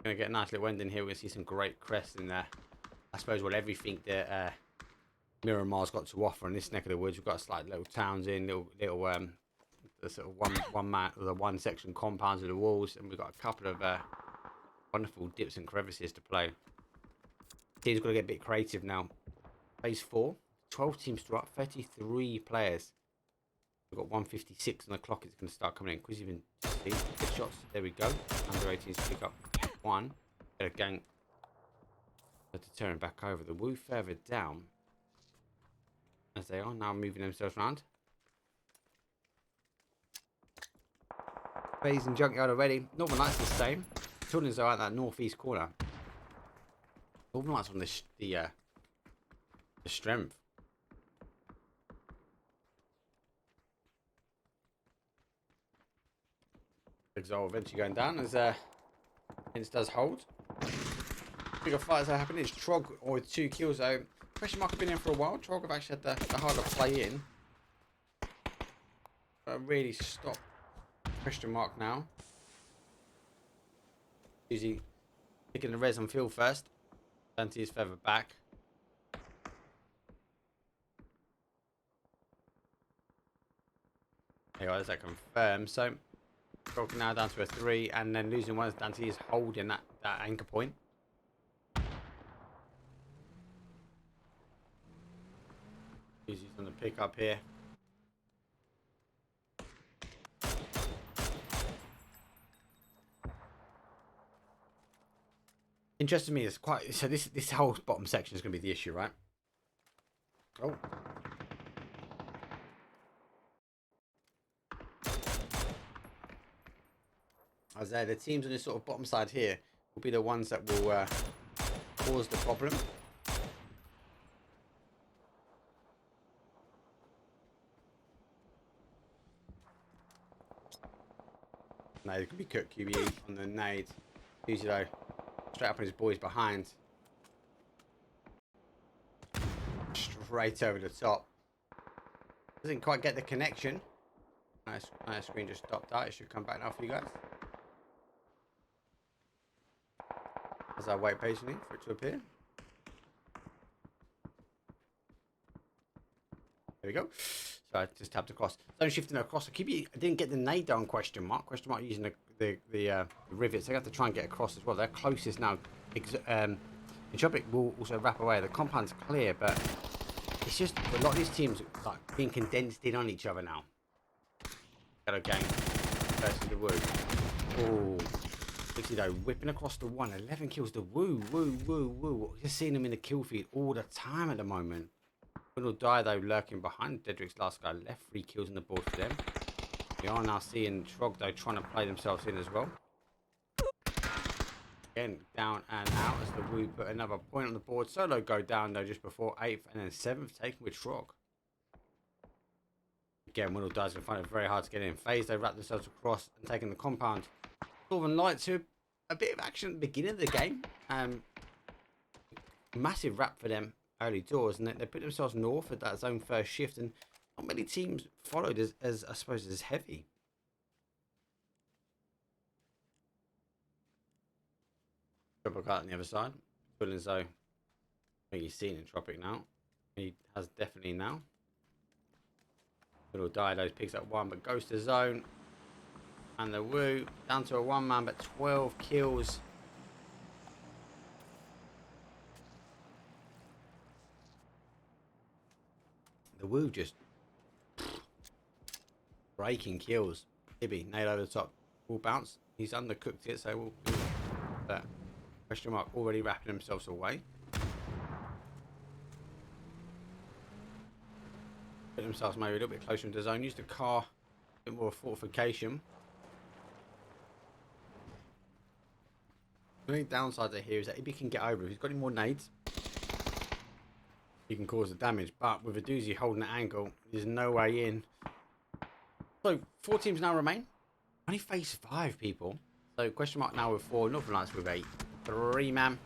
Going to get a nice little ending here. We're going to see some great crests in there. I suppose what everything that Miramar's got to offer in this neck of the woods. We've got slight little towns in, little the sort of one section compounds of the walls, and we've got a couple of wonderful dips and crevices to play. Team's got to get a bit creative now. Phase 4, 12 teams to up, 33 players. We've got 156 on the clock. It's going to start coming in. Quiz even good shots. There we go. Under 18s pick up 1. Get a gang to turn back over. The Woo further down as they are now moving themselves around. FaZe and Junkyard already. Northern Lights the same. Children's are at that northeast corner. Northern Lights on the strength. Exalt eventually going down as ENCE does hold. Bigger fights are happening. It's Trog with 2 kills though. Question mark have been in for a while. Trog have actually had the harder play in. But really stop question mark now. Usually picking the res on field first. Dante is further back. There you go, there's that confirmed. So Trog now down to a 3, and then losing one as Dante is holding that anchor point. He's on the pick up here. Interesting to me is quite so this whole bottom section is going to be the issue, right? Oh. As the teams on this sort of bottom side here will be the ones that will cause the problem. No, it could be Cook QBE on the nade. Usually though, straight up on his boys behind. Straight over the top. Doesn't quite get the connection. Nice screen just stopped out. It should come back now for you guys. As I wait patiently for it to appear. There we go. So I just tapped across. Zone shifting across. I didn't get the nade down, question mark using the rivets. They have to try and get across as well. They're closest now. Entropiq will also wrap away. The compound's clear, but it's just a lot of these teams like being condensed in on each other now. Ghetto gang versus the Woo. Oh, Blissey though whipping across the one. 11 kills. The Woo. Just seeing them in the kill feed all the time at the moment. Winordie though lurking behind. Dedrick's last guy left. 3 kills on the board for them. We are now seeing Trog though trying to play themselves in as well. Again, down and out as the Woo put another point on the board. Solo go down though just before 8th and then 7th taken with Trog. Again, Winordie's going to find it very hard to get in. FaZe, they wrap themselves across and taking the compound. Northern Lights, who a bit of action at the beginning of the game. Massive wrap for them early doors, and they put themselves north at that zone first shift, and not many teams followed as I suppose as heavy. Triple cut on the other side. Feeling as though I think he's seen Entropiq now. He has definitely now. Little Didos picks up 1 but goes to zone. And the Woo down to a 1-man but 12 kills. The Woo just breaking kills. Ibby, nail over the top. Will bounce. He's undercooked it, so we'll do that. Question mark already wrapping themselves away. Put themselves maybe a little bit closer into zone. Use the car, a bit more fortification. The only downside to here is that if he can get over, if he's got any more nades, he can cause the damage. But with a doozy holding the angle, there's no way in. So 4 teams now remain. Only face 5 people. So question mark now with 4. Northern Lights with 8. 3-man.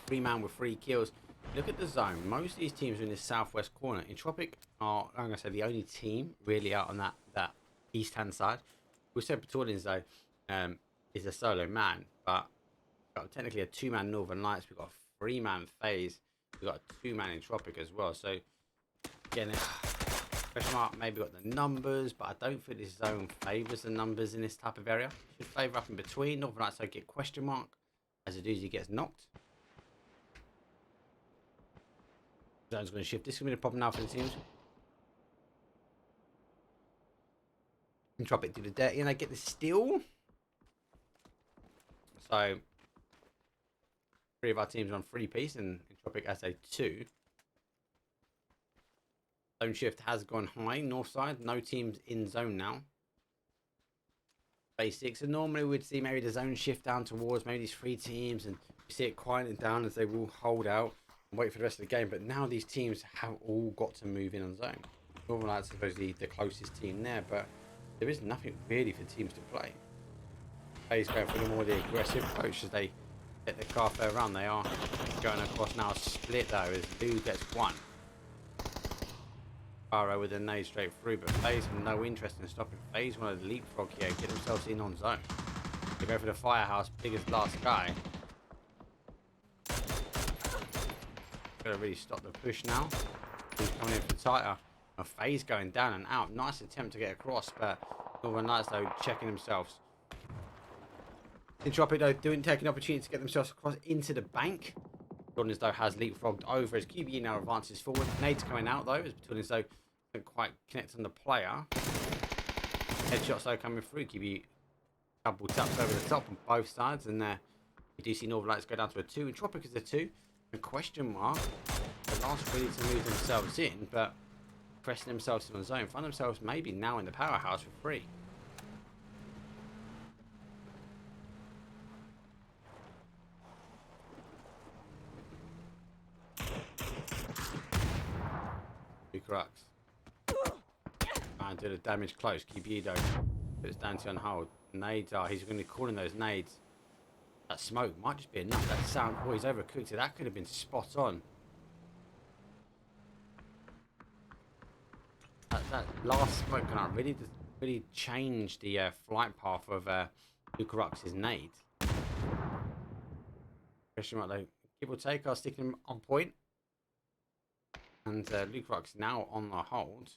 3-man with 3 kills. Look at the zone. Most of these teams are in this southwest corner. Entropiq are, I'm going to say, the only team really out on that east-hand side. We said Petordins, though, is a solo man. But we've got technically a 2-man Northern Lights. We've got a 3-man FaZe. We've got a 2-man Entropiq as well. So, again, question mark maybe got the numbers, but I don't think this zone favours the numbers in this type of area. Should favour up in between. Northern Lights, so get question mark as a doozy gets knocked. Zone's going to shift. This is going to be the problem now for the teams. Entropiq do the dirty and they get the steal. So 3 of our teams are on 3-piece and Entropiq as a 2. Zone shift has gone high, north side. No teams in zone now. Phase 6. And normally we'd see maybe the zone shift down towards maybe these 3 teams and we see it quieting down as they will hold out and wait for the rest of the game. But now these teams have all got to move in on zone. Northern Lights is supposedly the closest team there, but there is nothing really for teams to play. FaZe going for the more the aggressive approach as they get the car fair run. They are going across now. Split though as Lou gets 1. Faro with a nade straight through, but FaZe have no interest in stopping. FaZe want to leapfrog here, get themselves in on zone. They go for the firehouse, biggest last guy. Gotta really stop the push now. He's coming in for tighter. And FaZe going down and out. Nice attempt to get across, but Northern Lights though checking themselves. Entropiq though taking opportunity to get themselves across into the bank. Petordins though has leapfrogged over as QBE now advances forward. Nades coming out though as Petordins though don't quite connect on the player. Headshots though coming through. QBE double taps over the top on both sides, and we do see Northern Lights go down to a 2. Entropiq is a 2. And question mark. The last really to move themselves in, but pressing themselves in on zone. Find themselves maybe now in the powerhouse for 3. Crux. And do the damage close. QBE though puts Dante on hold. Nades are, he's going to be calling those nades. That smoke might just be enough. That sound, oh, he's overcooked it. That could have been spot on. That last smoke can really change the flight path of Lucarux's nade. Question mark though. Give or take, I'll stick him on point. And LukeRock's now on the hold.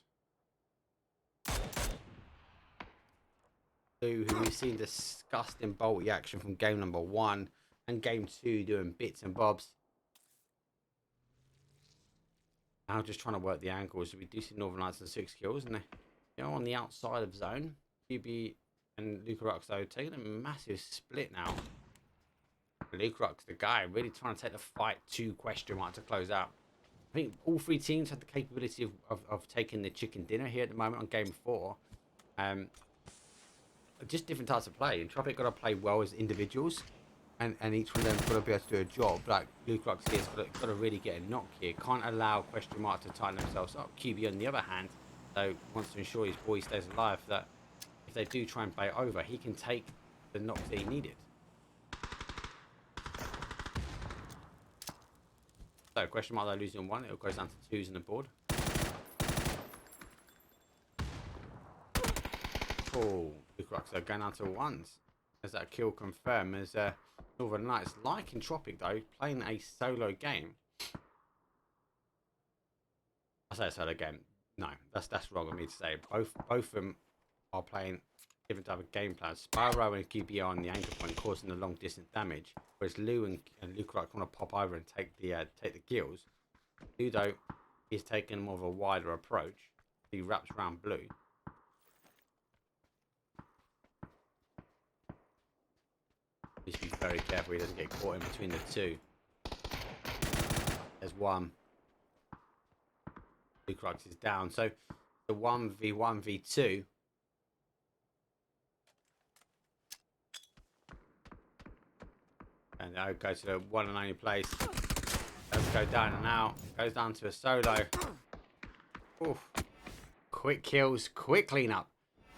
Who we've seen disgusting bolty action from game number 1 and game 2 doing bits and bobs. Now just trying to work the angles. We do see Northern Lights and 6 kills, and they're on the outside of zone. QB and LukeRock's though taking a massive split now. LukeRock's the guy really trying to take the fight to question mark to close out. I think all 3 teams have the capability of taking the chicken dinner here at the moment on game 4. Just different types of play. Entropiq got to play well as individuals, and each one of them got to be able to do a job. Like LukeRock's here's got to really get a knock here. Can't allow question mark to tighten themselves up. QB on the other hand, though, wants to ensure his boy stays alive. That if they do try and bait over, he can take the knocks that he needed. So question mark, they're losing 1. It goes down to 2s on the board. Oh, LukeRock's are going down to 1s. As that kill confirmed, as Northern Lights, like Entropiq though, playing a solo game. I say a solo game. No, that's wrong of me to say. Both of them are playing different type of game plans. Spyro and QB on the anchor point, causing the long distance damage, whereas Lou and LukeRock want to pop over and take the kills. Lou though is taking more of a wider approach. He wraps around Blue. Just be very careful he doesn't get caught in between the 2. There's 1. LukeRock is down. So the 1v1v2. And that goes to the one and only place. Let's go down and out. Goes down to a solo. Oof. Quick kills, quick cleanup.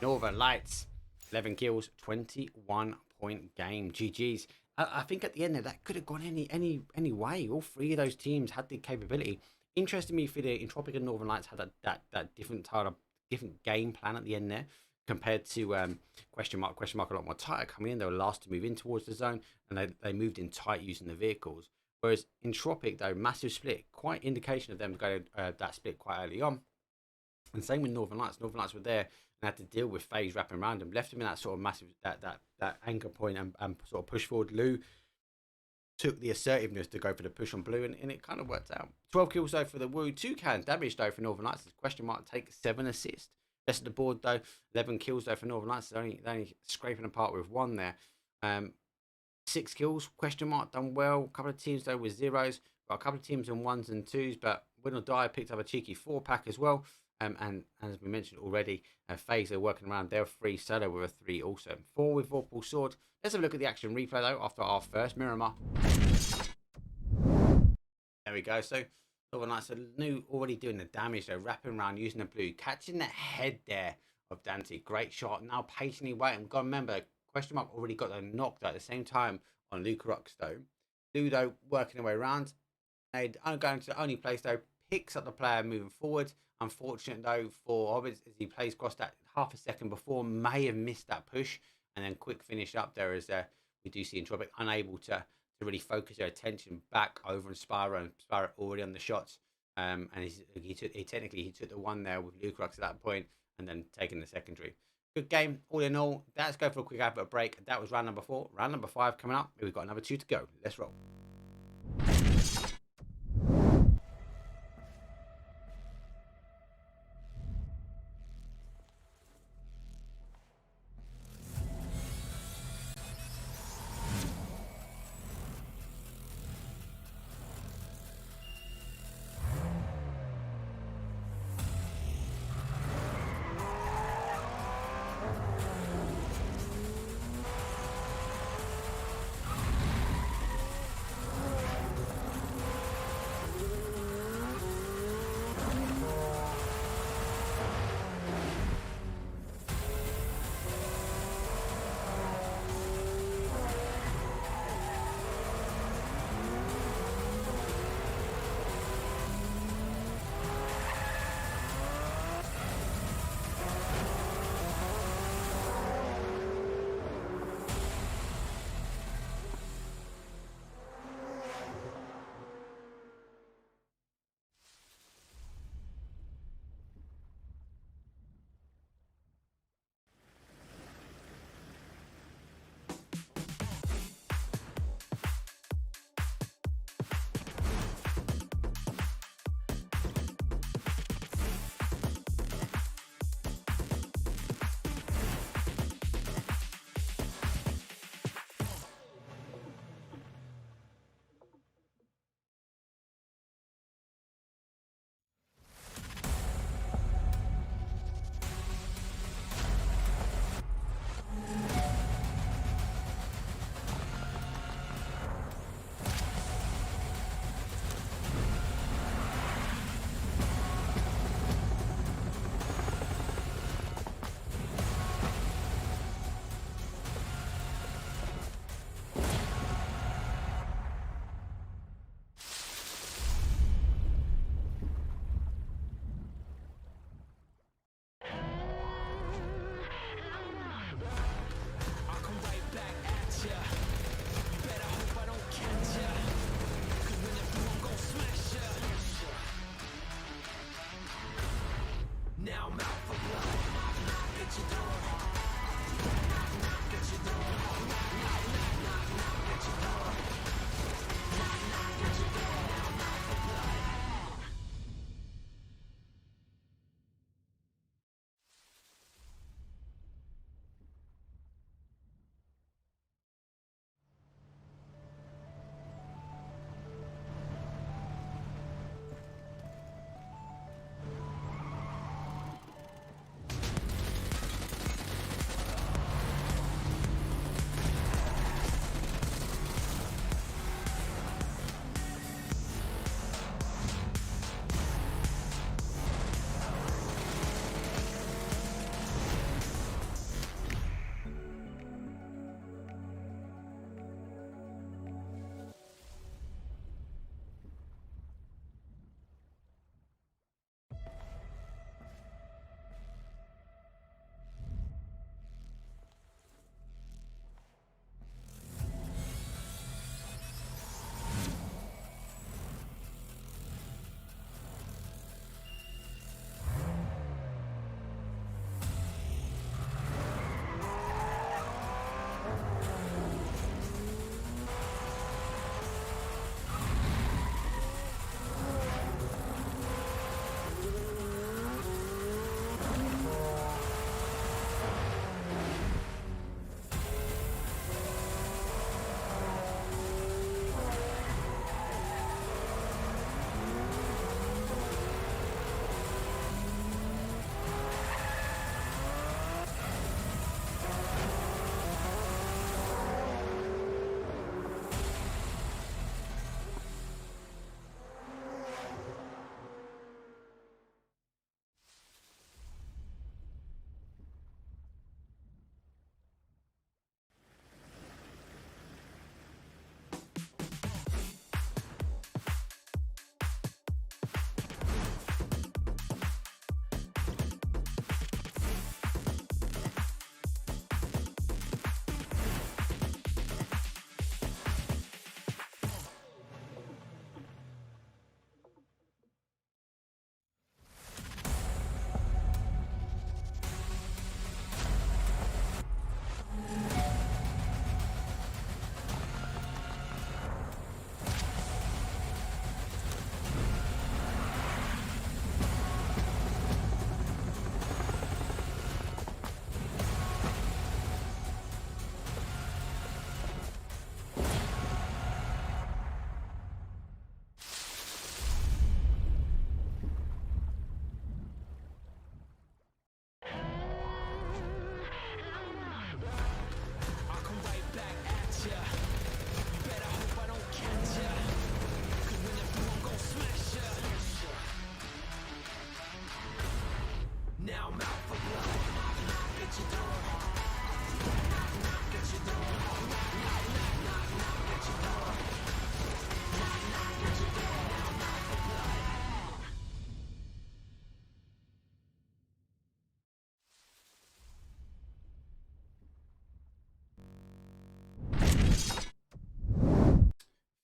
Northern Lights, 11 kills, 21-point game. GG's. I think at the end of that could have gone any way. All 3 of those teams had the capability. Interesting me for the Entropiq and Northern Lights had that different game plan at the end there, compared to question mark a lot more tighter coming in. They were last to move in towards the zone, and they moved in tight using the vehicles. Whereas Entropiq though, massive split, quite indication of them going that split quite early on. And same with Northern Lights. Northern Lights were there and had to deal with FaZe wrapping around them, left him in that sort of massive that anchor point and sort of push forward. Lou took the assertiveness to go for the push on Blue, and it kind of worked out. 12 kills though for the Woo. 2 can damage though for Northern Lights. Question mark take 7 assists. Rest of the board though, 11 kills though for Northern Lights. They're only scraping apart with 1 there. 6 kills, question mark, done well. A couple of teams though with 0s. Got a couple of teams on 1s and 2s, but Winordie picked up a cheeky 4-pack as well. And as we mentioned already, FaZe are working around their 3, solo with a 3 also. 4 with Vorpal sword. Let's have a look at the action replay though after our first Miramar. There we go. So Northern Lights are already doing the damage though, wrapping around using the Blue, catching the head there of Dante. Great shot. Now patiently waiting. We've got to remember, question mark already got the knock though at the same time on LukeRock though. Ludo working their way around. They are going to the only place though, picks up the player moving forward. Unfortunate though for Hobbits as he plays across that half a second before, may have missed that push, and then quick finish up there as we do see Entropiq unable to really focus their attention back over on Spyro, and Spyro already on the shots. And he took the 1 there with LukeRock at that point, and then taking the secondary. Good game all in all. Let's go for a quick advert break. That was round number 4. Round number 5 coming up. We've got another 2 to go. Let's roll.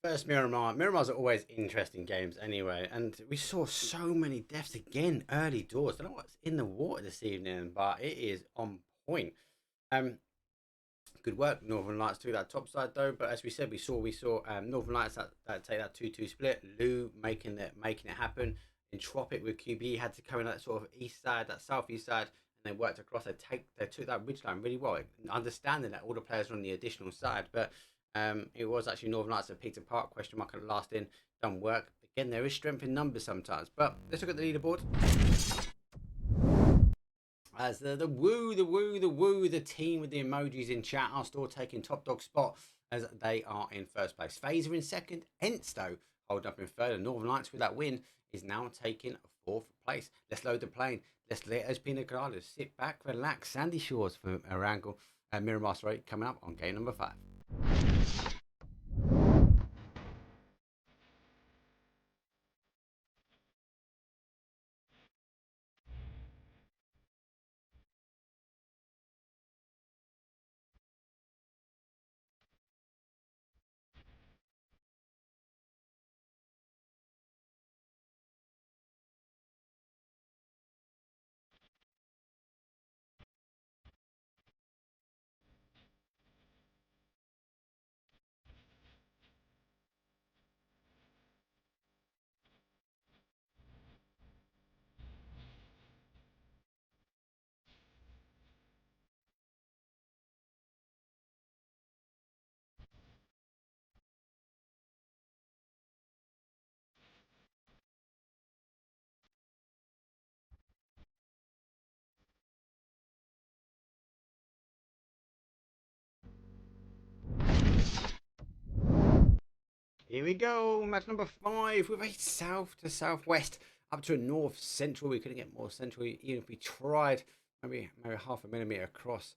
First Miramar. Miramars are always interesting games anyway, and we saw so many deaths again early doors. I don't know what's in the water this evening, but it is on point. Um, Good work, Northern Lights to that top side though. But as we said, we saw Northern Lights that take that 2-2 split. Lou making it happen. Entropiq with QB had to come in that sort of east side, that southeast side, and they worked across. They took that ridge line really well, understanding that all the players were on the additional side. But it was actually Northern Lights that picked apart. Question mark at the last in, done work. Again, there is strength in numbers sometimes. But let's look at the leaderboard. As the team with the emojis in chat are still taking top dog spot as they are in first place. FaZe are in second. ENCE, though, hold up in third. And Northern Lights with that win is now taking fourth place. Let's load the plane. Let's let us pina coladas. Sit back, relax. Sandy Shores for Arangle. Miramar Straight coming up on game number 5. Here we go, match number 5 with a south to southwest up to a north central. We couldn't get more central even if we tried. Maybe half a millimeter across.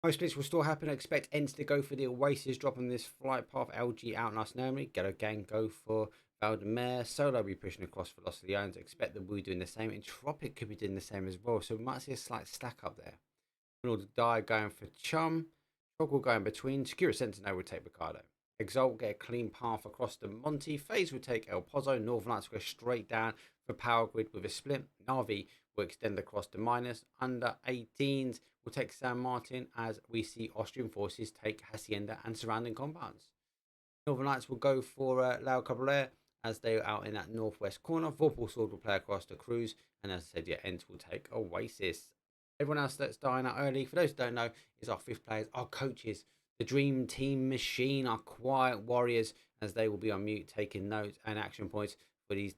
Most splits will still happen. I expect ENCE to go for the Oasis, dropping this flight path. LG out and us normally. Ghetto gang go for Valdemar. Solo be pushing across for Los Leones. Expect the Wu doing the same. Entropiq could be doing the same as well. So we might see a slight stack up there. Die going for Chum. Trog will go in between. Sakura Sentinel will take Ricardo. Exalt get a clean path across the Monty. FaZe will take El Pozo. Northern Lights will go straight down for Power Grid with a split. Navi will extend across the minus. Under 18s will take San Martin as we see Austrian forces take Hacienda and surrounding compounds. Northern Lights will go for Lao Cabrera as they are out in that northwest corner. Vorpal Sword will play across the cruise. And as I said, yeah, ENCE will take Oasis. Everyone else that's dying out early, for those who don't know, is our 5th players, our coaches. The Dream Team Machine, our quiet warriors, as they will be on mute taking notes and action points for the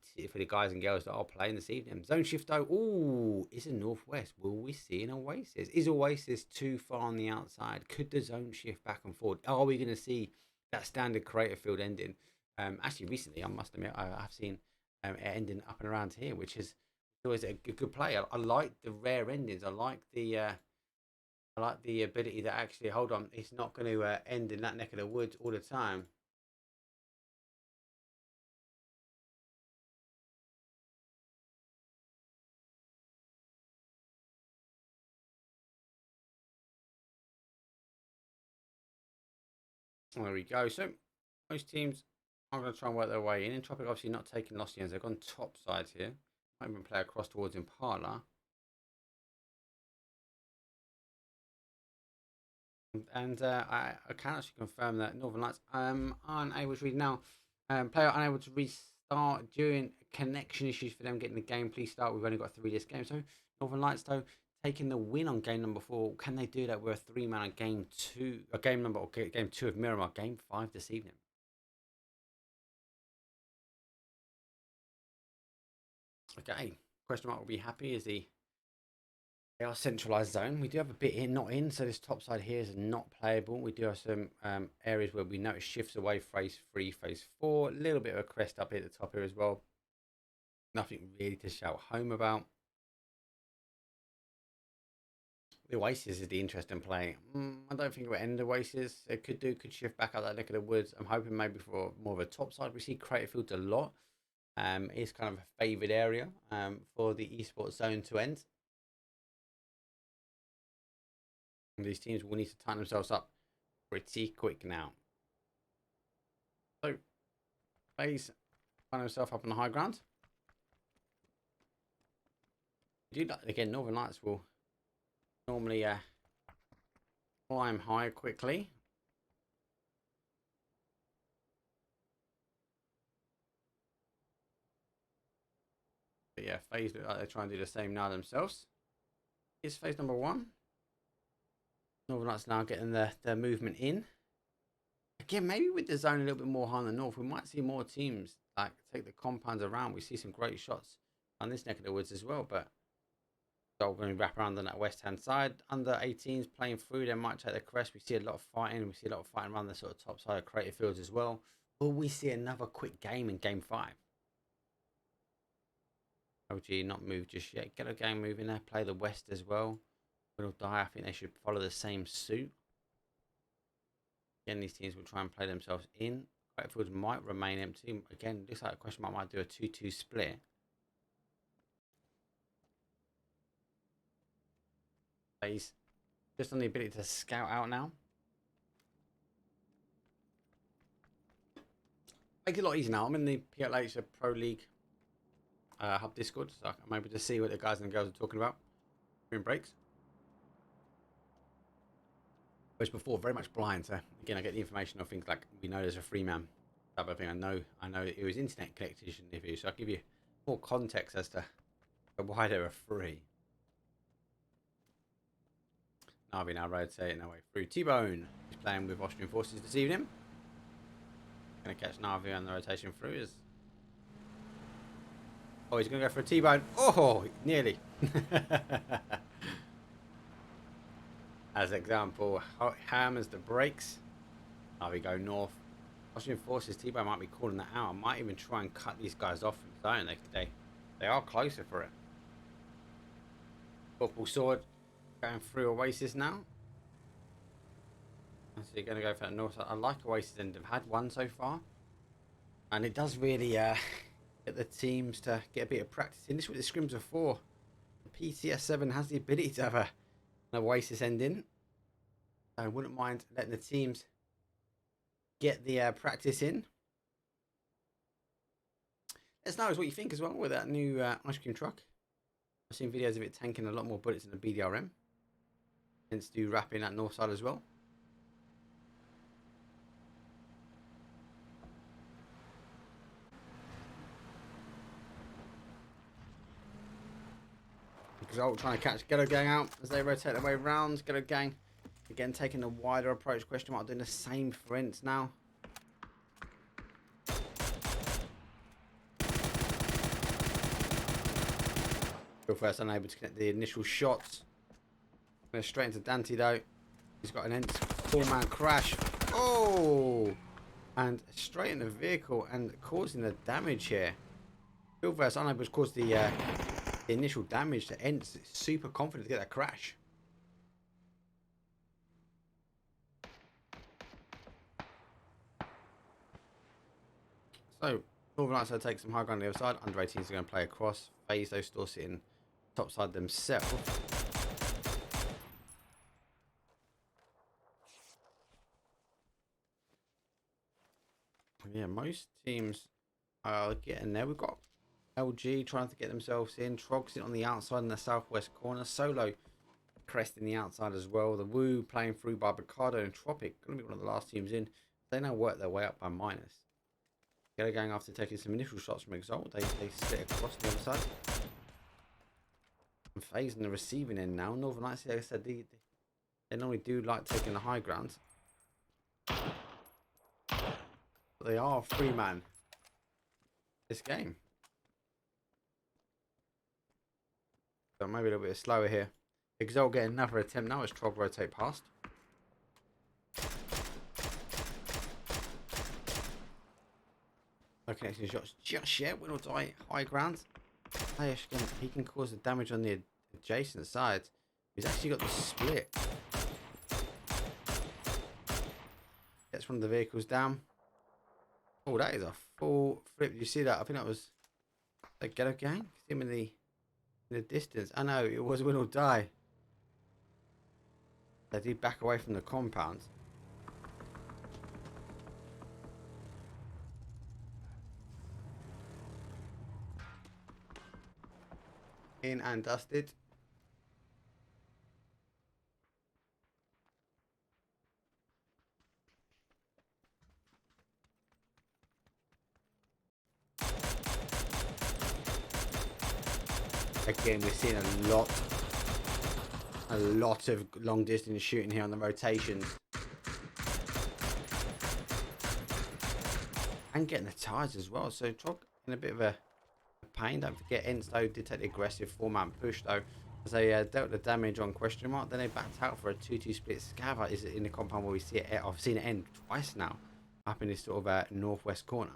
guys and girls that are playing this evening. Zone shift though, ooh, it's in northwest. Will we see an Oasis? Is Oasis too far on the outside? Could the zone shift back and forward? Are we going to see that standard creative field ending? Actually, recently, I must admit, I've seen it ending up and around here, which is always a good play. I like the rare endings. I like the ability that actually, hold on, it's not going to end in that neck of the woods all the time. There we go. So most teams are going to try and work their way in. Entropiq obviously not taking Lost Ends. They've gone top side here. Might even play across towards Impala. And I can actually confirm that Northern Lights aren't able to read now. Player unable to restart during connection issues for them getting the game. Please start. We've only got 3 this game. So Northern Lights though taking the win on game number 4. Can they do that with a 3-man on game 2? Game 2 of Miramar, game 5 this evening. Okay, question mark will be happy is they are centralized zone. We do have a bit in, not in, so this top side here is not playable. We do have some areas where we notice shifts away, phase 3, phase 4, a little bit of a crest up here at the top here as well. Nothing really to shout home about. The Oasis is the interesting play. I don't think we'll end Oasis. It could shift back out that neck of the woods. I'm hoping maybe for more of a top side. We see creative fields a lot. It's kind of a favoured area for the esports zone to end. And these teams will need to tighten themselves up pretty quick now. So FaZe find himself up on the high ground. Again, Northern Lights will normally climb high quickly. But yeah, FaZe look like they're trying to do the same now themselves. Here's FaZe number 1. Northern Lights now getting their movement in. Again, maybe with the zone a little bit more high in the north, we might see more teams like take the compounds around. We see some great shots on this neck of the woods as well, but so we're going to wrap around on that west hand side. Under 18s playing through, they might take the crest. We see a lot of fighting. We see a lot of fighting around the sort of top side of creative fields as well. Will we see another quick game in game 5? LG not moved just yet. Ghetto gang moving there. Play the west as well. Winordie, I think they should follow the same suit. Again, these teams will try and play themselves in. Creative fields might remain empty. Again, looks like a question mark might do a 2-2 split. FaZe just on the ability to scout out now. Makes it a lot easier now. I'm in the PLH Pro League Hub Discord, so I'm able to see what the guys and girls are talking about during breaks. Whereas before, very much blind. So again, I get the information of things like we know there's a free man type of thing. I know it was internet connected issue, so I'll give you more context as to why they were free. NAVI now rotating our way through. T-Bone is playing with Austrian forces this evening. Going to catch NAVI on the rotation through. Oh, he's going to go for a T-Bone. Oh, nearly. As example, hammers the brakes. NAVI go north. Austrian forces, T-Bone might be calling that out. I might even try and cut these guys off from zone. They are closer for it. Vorpal sword. Going through Oasis now. So you're going to go for that north side. I like Oasis and have had one so far. And it does really get the teams to get a bit of practice in. This is what the scrims are for. The PCS7 has the ability to have an Oasis ending. I wouldn't mind letting the teams get the practice in. Let us know what you think as well with that new ice cream truck. I've seen videos of it tanking a lot more bullets in the BDRM. Hence do wrapping that north side as well. Exalt trying to catch Ghetto gang out as they rotate their way around. Ghetto gang again taking a wider approach. Question mark doing the same for ENCE now. Still first unable to connect the initial shots. Going straight into Dante though. He's got an ENCE 4-man crash. Oh! And straight in the vehicle and causing the damage here. Still first unable to cause the initial damage to ENCE. Super confident to get that crash. So, Northern Lights will take some high ground on the other side. Under 18s are going to play across. FaZe, though, still sitting top side themselves. Yeah, most teams are getting there. We've got LG trying to get themselves in. Trog sitting on the outside in the southwest corner. Solo cresting the outside as well. The Woo playing through by Bacado and Entropiq. Going to be one of the last teams in. They now work their way up by minus. Ghetto gang after taking some initial shots from Exalt. They split across the other side. And FaZe in the receiving end now. Northern Lights, like I said, they normally do like taking the high ground. But they are free man this game. So maybe a little bit slower here. Exalt getting another attempt now as Trog rotate past. No connection shots just yet. Winordie high ground. He can cause the damage on the adjacent side. He's actually got the split. Gets one of the vehicles down. Oh, that is a full flip. You see that? I think that was a Ghetto gang. See him in the distance. I know it was Winordie. They did back away from the compound. In and dusted. Again, we're seeing a lot of long distance shooting here on the rotations. And getting the tires as well. So Trog in a bit of a pain. Don't forget, ENCE though did take the aggressive 4-man push though. As they dealt the damage on question mark, then they backed out for a 2-2 split. Scava is in the compound where we see it. I've seen it end twice now, up in this sort of northwest corner.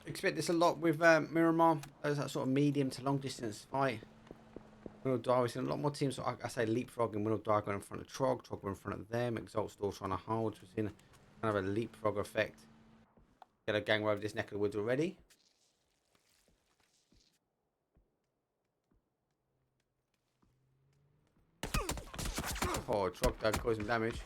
Expect this a lot with Miramar. There's that sort of medium to long distance fight. Winordie, we've seen a lot more teams. So I say leapfrogging. Winordie going in front of Trog. Trog were in front of them. Exalt still trying to hold. We've seen kind of a leapfrog effect. Get a gang over this neck of the woods already. Oh, Trog does cause some damage.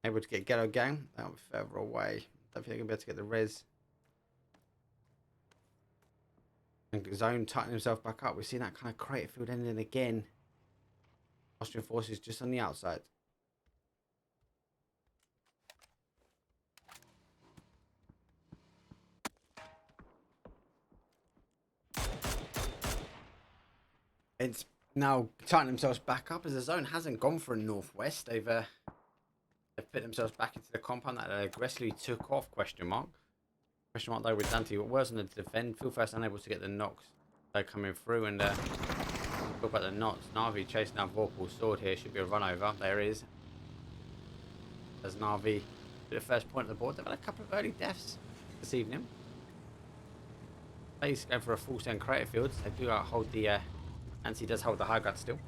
Able to get Ghetto gang. That was further away. Don't think they're going to be able to get the res. And Zone tightening himself back up. We've seen that kind of crater field ending again. Austrian forces just on the outside. It's now tightening themselves back up as the zone hasn't gone for a northwest. They've put themselves back into the compound that they aggressively took off, question mark. Question mark though with Dante, what was on the defend, feel first unable to get the knocks. They're coming through and talk about the knots. NAVI chasing down Vorpal's sword here, should be a run over. There is. As NAVI to the first point of the board. They've had a couple of early deaths this evening. FaZe going for a full send crater fields. They do hold the ENCE does hold the high ground still.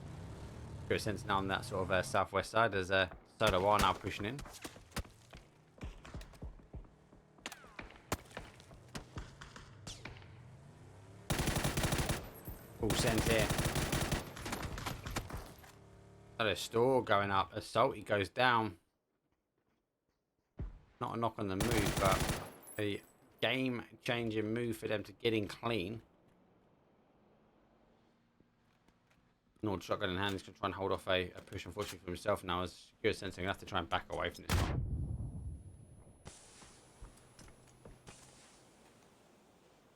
Good sense now on that sort of southwest side as Solo are now pushing in. Full send here. Solo store going up. Assault, he goes down. Not a knock on the move, but a game-changing move for them to get in clean. Nord shotgun in hand. He's going to try and hold off a push, unfortunately, for himself now. As Secure Sensing, going to have to try and back away from this one.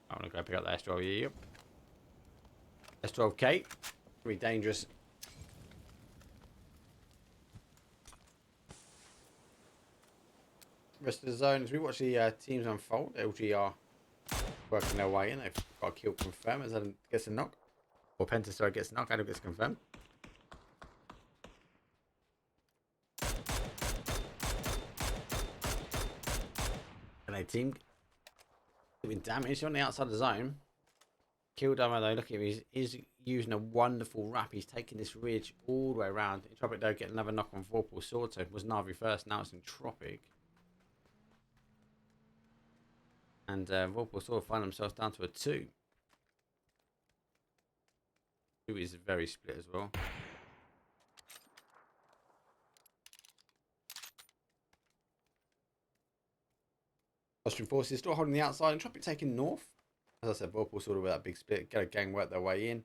I'm going to go pick up the S12. Yep. S12K. Pretty dangerous. Rest of the zone, as we watch the teams unfold, LG are working their way in. They've got a kill confirmed as Adam gets a knock. Or Pentastar gets knocked, Adam gets confirmed. And a team doing damage on the outside of the zone. Kill Damo though, look at him, he's using a wonderful wrap. He's taking this ridge all the way around. Entropiq though get another knock on Vorpal sword, so it was NAVI first, now it's Entropiq. And Vorpal sword find themselves down to a 2. 2 is very split as well. Austrian forces still holding the outside. Entropiq taking north. As I said, Vorpal sort of with that big split. Get a gang work their way in.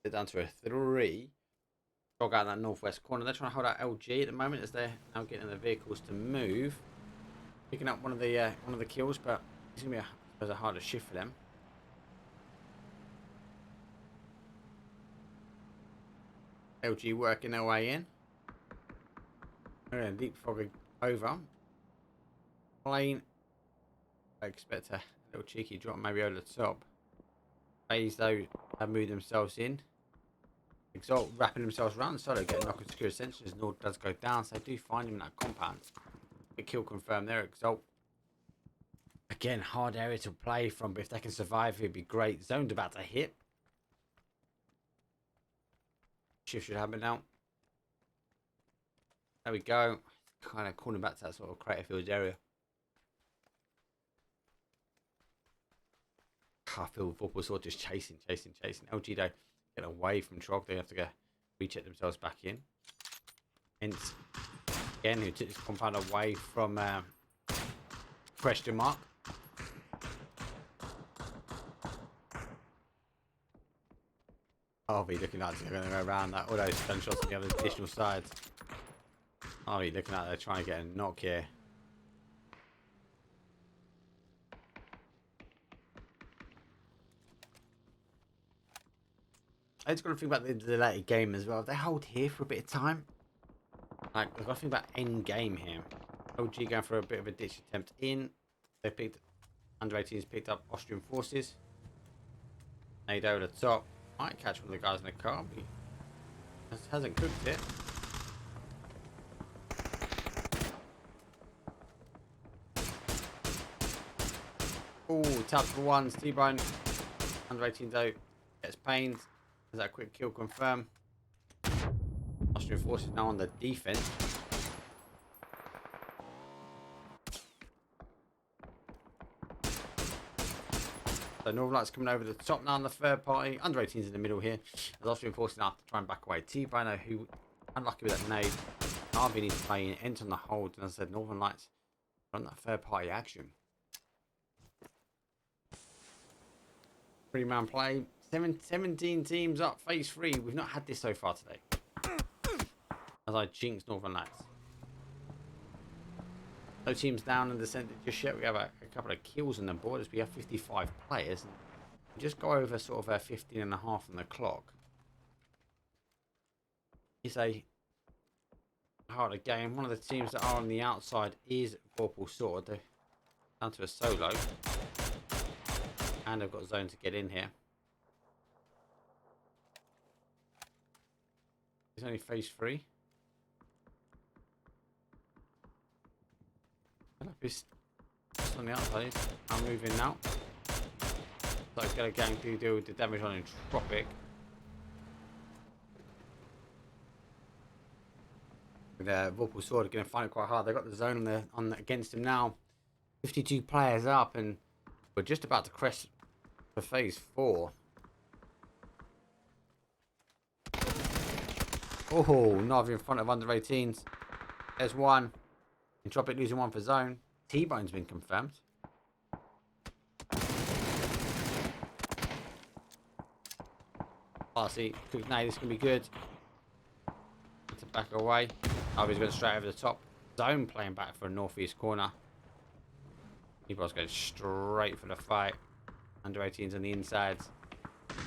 Get down to a 3. Jog out that northwest corner. They're trying to hold out LG at the moment as they're now getting their vehicles to move. Picking up one of the kills, but it's gonna be a harder shift for them. LG working their way in. They're going to leapfrog over. Plane. I expect a little cheeky drop maybe over the top. FaZe though have moved themselves in. Exalt wrapping themselves around. Solo getting knocked and secure essentials. Nord does go down, so they do find him in that compound. A kill confirmed there. Exalt. Again, hard area to play from, but if they can survive, it'd be great. Zone's about to hit. Shift should happen now. There we go. Kind of calling back to that sort of Crater Fields area. I feel Vorpal sort of just chasing. LG though, get away from Trog. They have to go recheck themselves back in. ENCE again, who took this compound away from question mark. I'll be looking at they're going to go around that. All those stun shots on the other additional sides. I'll be looking at they're trying to get a knock here. I just got to think about the later game as well. If they hold here for a bit of time, like I've got to think about end game here. OG going for a bit of a ditch attempt in. They picked under 18s, picked up Austrian forces. Nade over the top. Might catch one of the guys in the car. But he hasn't cooked it. Oh, taps for ones. T-Bone under 18 though gets pained. Is that a quick kill confirm? Austrian forces now on the defense. So Northern Lights coming over the top now on the third party. Under 18s in the middle here. As Austrian forces now have to try and back away. T-Bone, who unlucky with that nade. NAVI needs to play in. ENCE on the hold. And as I said, Northern Lights on that third party action. 3-man play. 17 teams up. Phase 3. We've not had this so far today. As I jinx Northern Lights. No teams down in the centre just yet. We have a couple of kills on the board as we have 55 players. And we just go over sort of 15 and a half on the clock. It's a harder game. One of the teams that are on the outside is Vorpal Sword. They're down to a solo. And they've got zone to get in here. It's only phase 3. Just on the outside. I'm moving now. So I've got to gang to deal with the damage on Entropiq. With Vorpal Sword going to find it quite hard. They've got the zone on against him now. 52 players up, and we're just about to crest for phase 4. Oh, NAVI in front of under 18s. There's one. Entropiq losing one for zone. T-Bone's been confirmed. RC, quick nade, this can be good. To back away. NAVI's going straight over the top. Zone playing back for a northeast corner. T-Bone's going straight for the fight. Under 18s on the insides.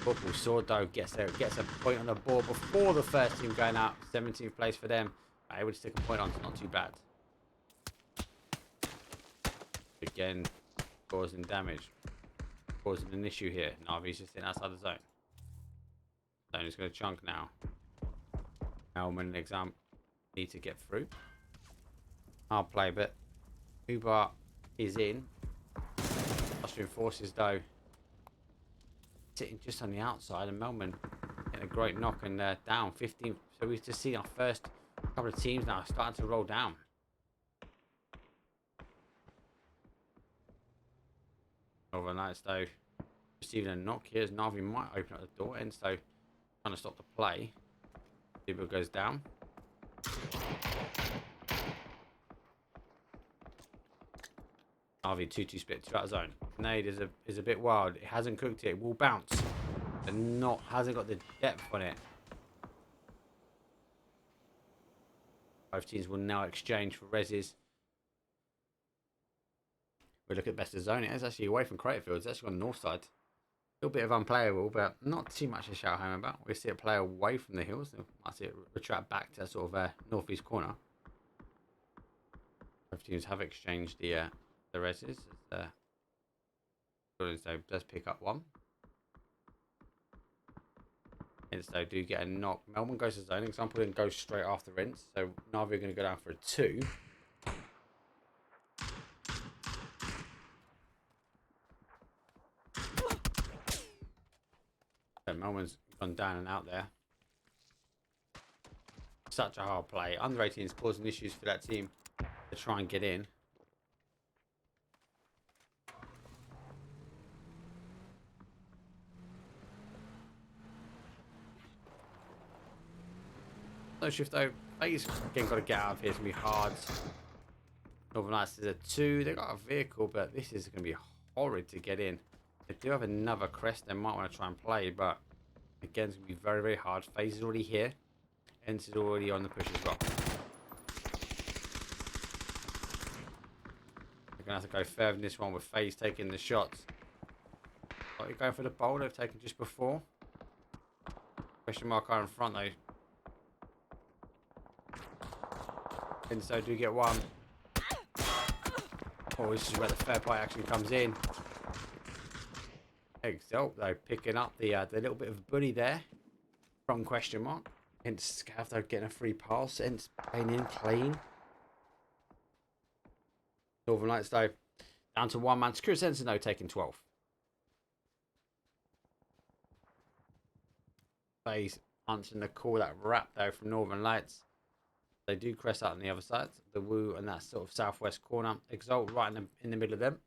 Vorpal Sword though gets a point on the board before the first team going out. 17th place for them. Able to stick a point on, it's not too bad. Again, causing damage. Causing an issue here. NAVI's just in outside the zone. Zone is going to chunk now. Elman and Exam need to get through. Hard play, but Uber is in. Austrian forces though sitting just on the outside, and Melman getting a great knock and down 15. So we've just seen our first couple of teams now starting to roll down. Overnight though receiving a knock here as NAVI might open up the door, and so trying to stop the play. People goes down. NAVI 2-2 split, 2 out of zone. Nade is a bit wild. It hasn't cooked it. It will bounce. And hasn't got the depth on it. Both teams will now exchange for reses. We look at best of zone. It's actually away from Crater Fields. It's actually on the north side. A little bit of unplayable, but not too much to shout home about. We see it play away from the hills. I see it retract back to sort of northeast corner. Both teams have exchanged the reses. So does pick up one. ENCE though do get a knock. Melbourne goes to zone. Example then goes straight after ENCE. So NAVI are going to go down for a 2. So Melbourne's gone down and out there. such a hard play. Under 18 is causing issues for that team to try and get in. No shift though. FaZe again got to get out of here. It's going to be hard. Northern Lights is a 2. They've got a vehicle, but this is going to be horrid to get in. They do have another crest they might want to try and play, but again, it's going to be very, very hard. FaZe is already here. ENCE is already on the push as well. They're going to have to go further in this one with FaZe taking the shots. Are you going for the bowl they've taken just before? Question mark are in front though. And so do get one. Oh, this is where the fair play actually comes in. Exalt though picking up the little bit of bully there from question mark. ENCE Scav though getting a free pass. ENCE playing in clean. Northern Lights though down to 1 man. Sakura Zensen though taking 12. FaZe answering the call, that wrap though from Northern Lights. They do crest out on the other side. The Woo and that sort of southwest corner. Exalt right in the middle of them.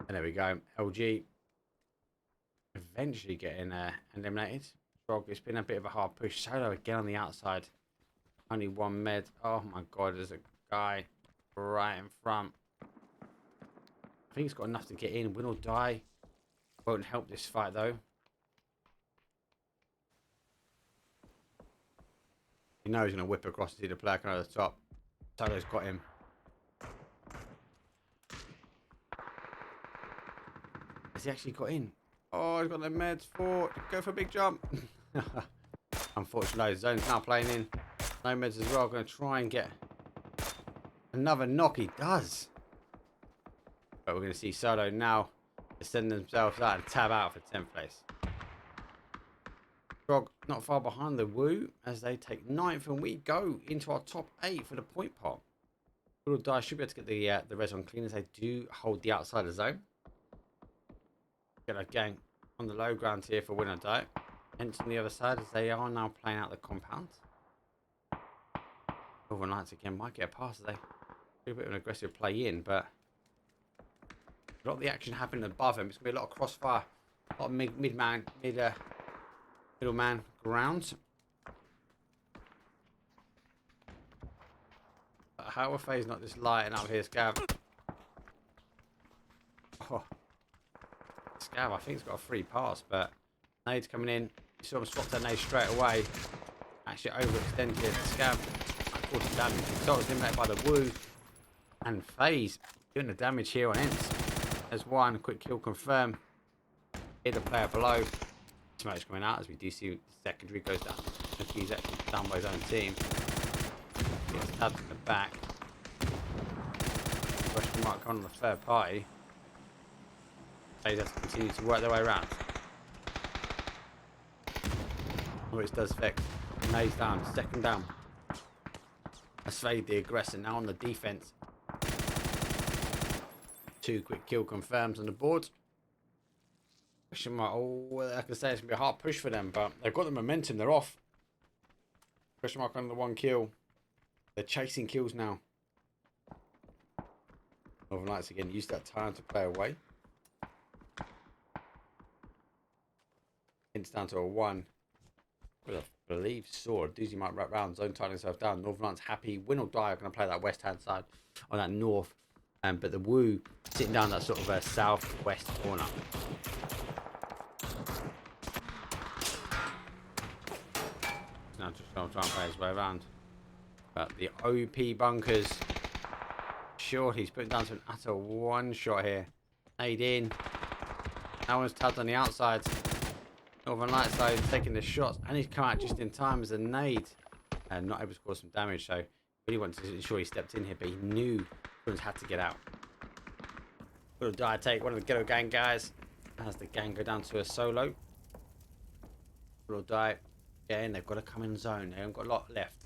And there we go. LG eventually getting eliminated. Trog, it's been a bit of a hard push. Solo again on the outside. Only 1 med. Oh my god, there's a guy right in front. I think he's got enough to get in. Win or die. Won't help this fight though. You know he's going to whip across to see the player coming over the top. Solo's got him. Has he actually got in? Oh, he's got the meds for... Go for a big jump. Unfortunately, Zone's now playing in. No meds as well. Going to try and get another knock. He does. But we're going to see Solo now send themselves out and tab out for 10th place. Trog not far behind the Woo as they take 9th, and we go into our top 8 for the point pot. Little Die should be able to get the res on clean as they do hold the outside of zone. Get a gang on the low ground here for Winordie. ENCE on the other side as they are now playing out the compound. Northern Lights again might get a pass. They do a bit of an aggressive play in, but a lot of the action happening above him. It's going to be a lot of crossfire, a lot of middle man ground. But how are FaZe not just lighting up here, Scav? Oh. Scav, I think, has got a free pass, but nade's coming in. You saw him swap that nade straight away. Actually overextended. Scav caused some damage. Exalt was eliminated by the Woo. And FaZe doing the damage here on ENCE. There's one quick kill confirmed. Hit the player below. Smoke's coming out as we do see the secondary goes down. He's actually down by his own team. Gets stabbed in the back. Question mark on the third party. FaZe has to continue to work their way around. Which does affect. Nade's down, second down. That's FaZe the aggressor now on the defense. 2 quick kill confirms on the board. Question mark. Oh, like I say, it's gonna be a hard push for them, but they've got the momentum. They're off. Question mark on the 1 kill. They're chasing kills now. Northern Lights again use that time to play away. It's down to a 1. But I believe Sword. Doozy might wrap round. Zone tightening himself down. Northern Lights happy. Win or die are going to play that west hand side on that north. But the Woo sitting down that sort of southwest corner. Now just going to try and play his way around. But the OP bunkers. Short, he's putting down to an utter 1 shot here. Nade in. That one's tabbed on the outside. Northern Lights though taking the shots, and he's come out just in time as a nade. And not able to cause some damage, so really wanted to ensure he stepped in here, but he knew Scrims had to get out. Will Die take one of the Ghetto gang guys as the gang go down to a solo. Will Die, yeah, and they've got to come in zone. They haven't got a lot left.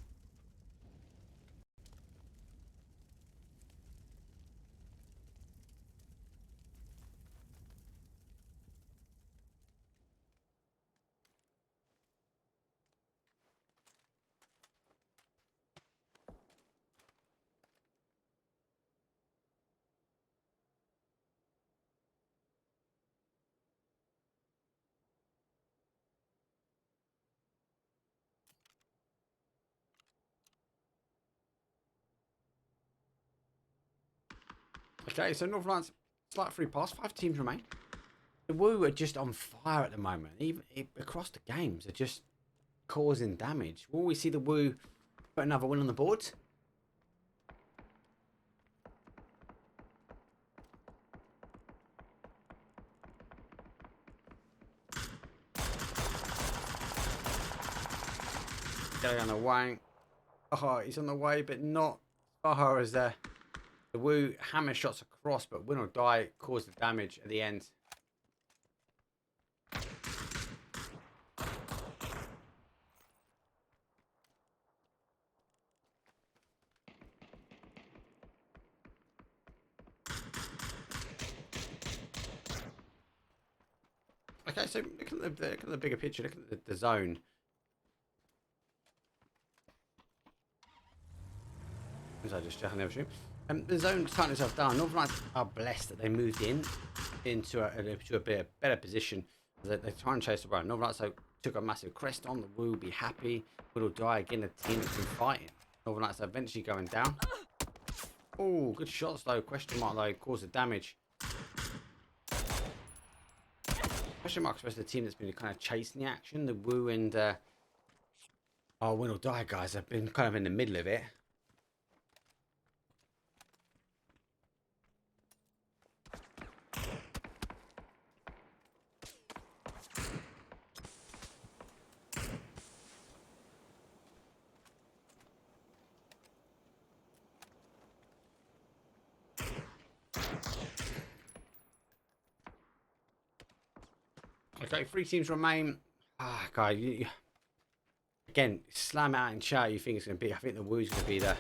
Okay, so North Lance, slight free pass. 5 teams remain. The Woo are just on fire at the moment. Even across the games, they're just causing damage. Will we see the Woo put another win on the board? Going on the way. Oh, he's on the way, but not as far as the Woo hammer shots across, but win or die caused the damage at the end. Okay, so look at the bigger picture. Look at the zone. As I just check on the other stream. The zone's tightening itself down. Northern Lights are blessed that they moved into a better position. They try and chase the run. Northern Lights took a massive crest on. The Woo will be happy. Will die again. The team that's been fighting. Northern Lights are eventually going down. Oh, good shots though. Question mark though caused the damage. Question mark especially the team that's been kind of chasing the action. The Woo and our win or die guys have been kind of in the middle of it. Okay, 3 teams remain. Ah, guy, again, slam it out in chat. You think it's going to be? I think the Woo's going to be the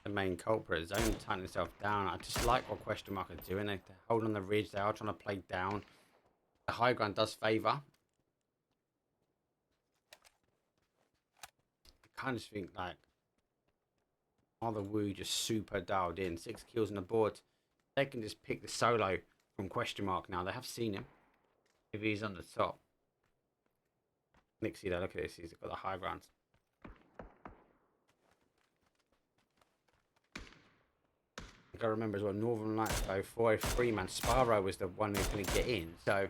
main culprit. Zone tightening itself down. I just like what question mark are doing. They're holding on the ridge. They are trying to play down. The high ground does favour. I kind of think like, are the Woo just super dialed in? 6 kills on the board. They can just pick the solo from question mark now. They have seen him. If he's on the top. Nixie though, look at this, he's got the high ground. I gotta remember as well, Northern Lights though, for a 3-man, Sparrow was the one who's gonna get in, so.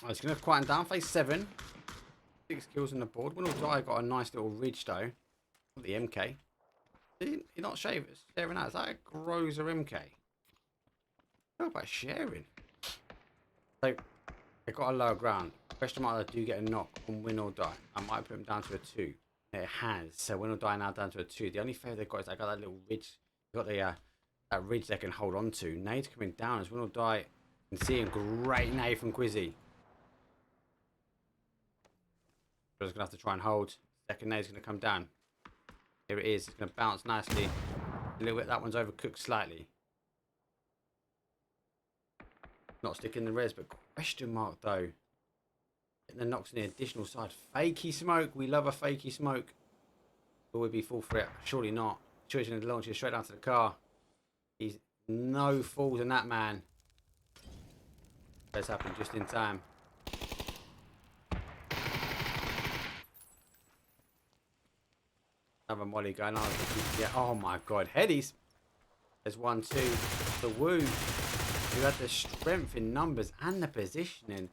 Oh, it's going to quieten down. Phase 7. 6 kills on the board. Winordie got a nice little ridge though. The MK. You're not sharing out. Is that a Grozer MK? How about sharing? So, they got a lower ground. Question mark, they do get a knock on Winordie. I might put him down to a 2. It has. So Winordie now down to a 2. The only favour they've got is they got that little ridge. They've got the that ridge they can hold on to. Nade coming down as Winordie can see a great nade from Quizzy. But it's going to have to try and hold. Second nade's going to come down. Here it is. It's going to bounce nicely. A little bit. That one's overcooked slightly. Not sticking the res, but question mark though. Getting the knocks on the additional side. Fakey smoke. We love a fakey smoke. Will we be full for it? Surely not. Sure, he's going to launch it straight down to the car. He's no fools in that man. That's happened just in time. Another molly going on. Yeah, oh my god. Headies. There's 1, 2. The Woo. Who had the strength in numbers and the positioning.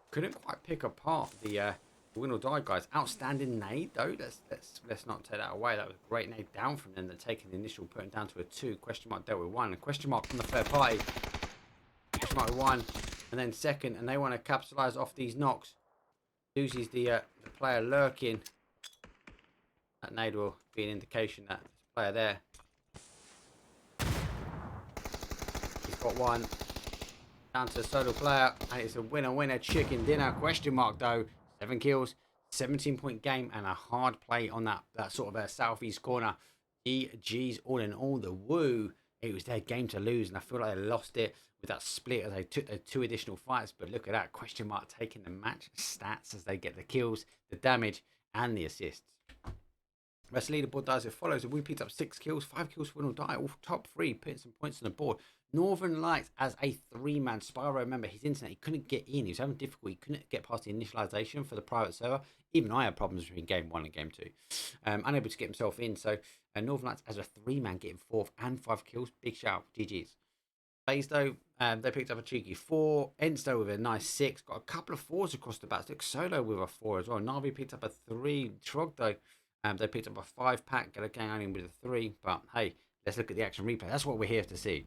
Couldn't quite pick apart the win or die guys. Outstanding nade though. Let's not take that away. That was a great nade down from them. They're taking the initial, putting down to a 2. Question mark dealt with 1. A question mark from the third party. Question mark 1. And then second. And they want to capitalise off these knocks. Loses the player lurking. That nade will be an indication that there's a player there. He's got 1. Down to the solo player. And it's a winner chicken dinner. Question mark though. 7 kills. 17-point game. And a hard play on that sort of a southeast corner. GG's all in all. The Woo. It was their game to lose. And I feel like they lost it with that split as they took their 2 additional fights. But look at that. Question mark taking the match stats as they get the kills, the damage, and the assists. Rest leaderboard does it follows. We picked up 6 kills, 5 kills for Winordie, all top 3, putting some points on the board. Northern Lights as a 3-man. Spyro, remember his internet, he couldn't get in. He was having difficulty, he couldn't get past the initialization for the private server. Even I had problems between game 1 and game 2. Unable to get himself in. So Northern Lights as a 3-man getting 4th and 5 kills. Big shout, GG's. FaZe though, they picked up a cheeky 4. ENCE though with a nice 6. Got a couple of 4s across the back. Solo with a 4 as well. NAVI picked up a 3. Trog though, they picked up a 5-pack. Ghetto gang only with a 3. But hey, let's look at the action replay. That's what we're here to see.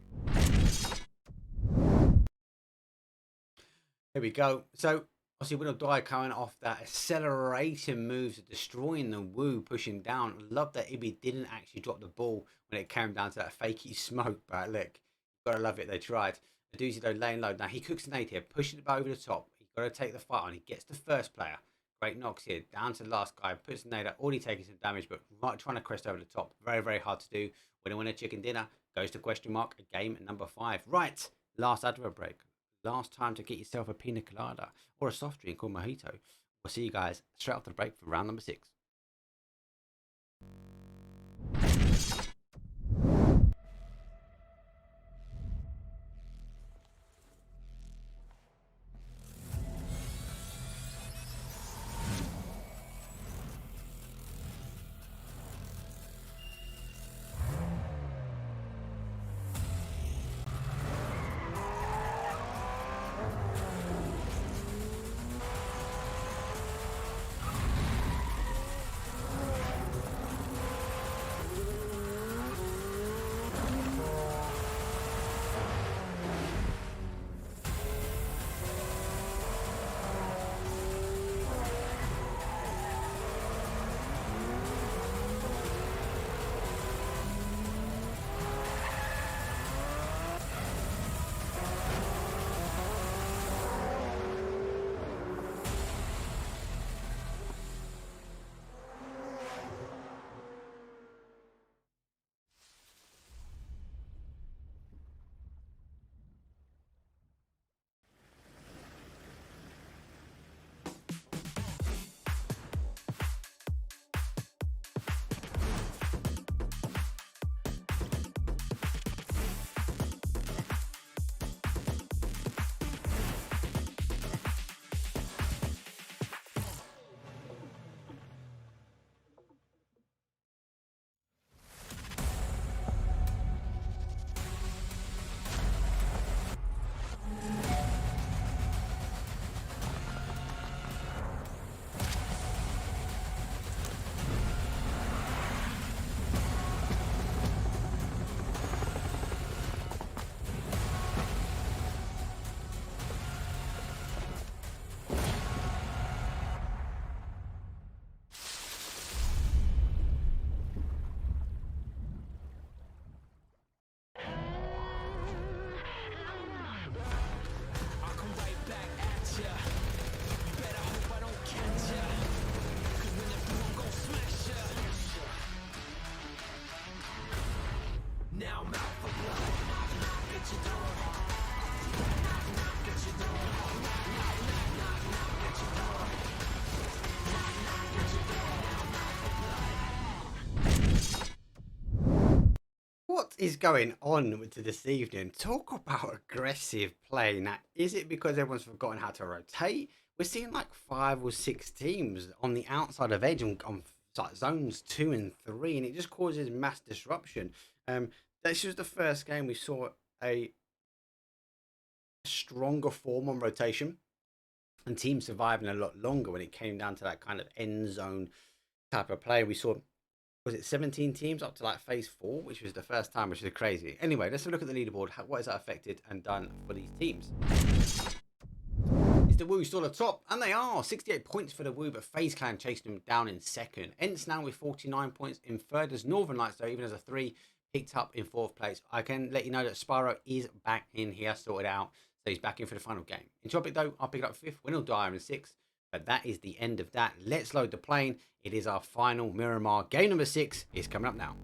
Here we go. So obviously Winordie coming off that acceleration moves, destroying the Woo, pushing down. Love that Ibi didn't actually drop the ball when it came down to that fakey smoke. But look, gotta love it. They tried. Doozy though laying low. Now he cooks an 8 here, pushing it over the top. He's got to take the fight on. He gets the first player. Great knocks here down to the last guy. Puts the nade out. Already taking some damage, but trying to crest over the top. Very, very hard to do. Winner chicken dinner goes to question mark. Game number 5. Right. Last advert break. Last time to get yourself a pina colada or a soft drink or mojito. We'll see you guys straight after the break for round number 6. What is going on with this evening? Talk about aggressive play. Now, is it because everyone's forgotten how to rotate? We're seeing like 5 or 6 teams on the outside of edge on zones 2 and 3, and it just causes mass disruption. This was the first game we saw a stronger form on rotation and teams surviving a lot longer when it came down to that kind of end zone type of play. We saw, was it 17 teams up to like phase 4, which was the first time, which is crazy. Anyway, let's have a look at the leaderboard. What has that affected and done for these teams? Is the Woo still atop? And they are. 68 points for the Woo, but FaZe Clan chasing them down in second. ENCE now with 49 points in third. As Northern Lights, though, even as a 3, picked up in 4th place. I can let you know that Spyro is back in here, sorted out. So he's back in for the final game. Entropiq, though, I'll pick up 5th. Winordie in 6th. But that is the end of that. Let's load the plane. It is our final Miramar. Game number 6 is coming up now.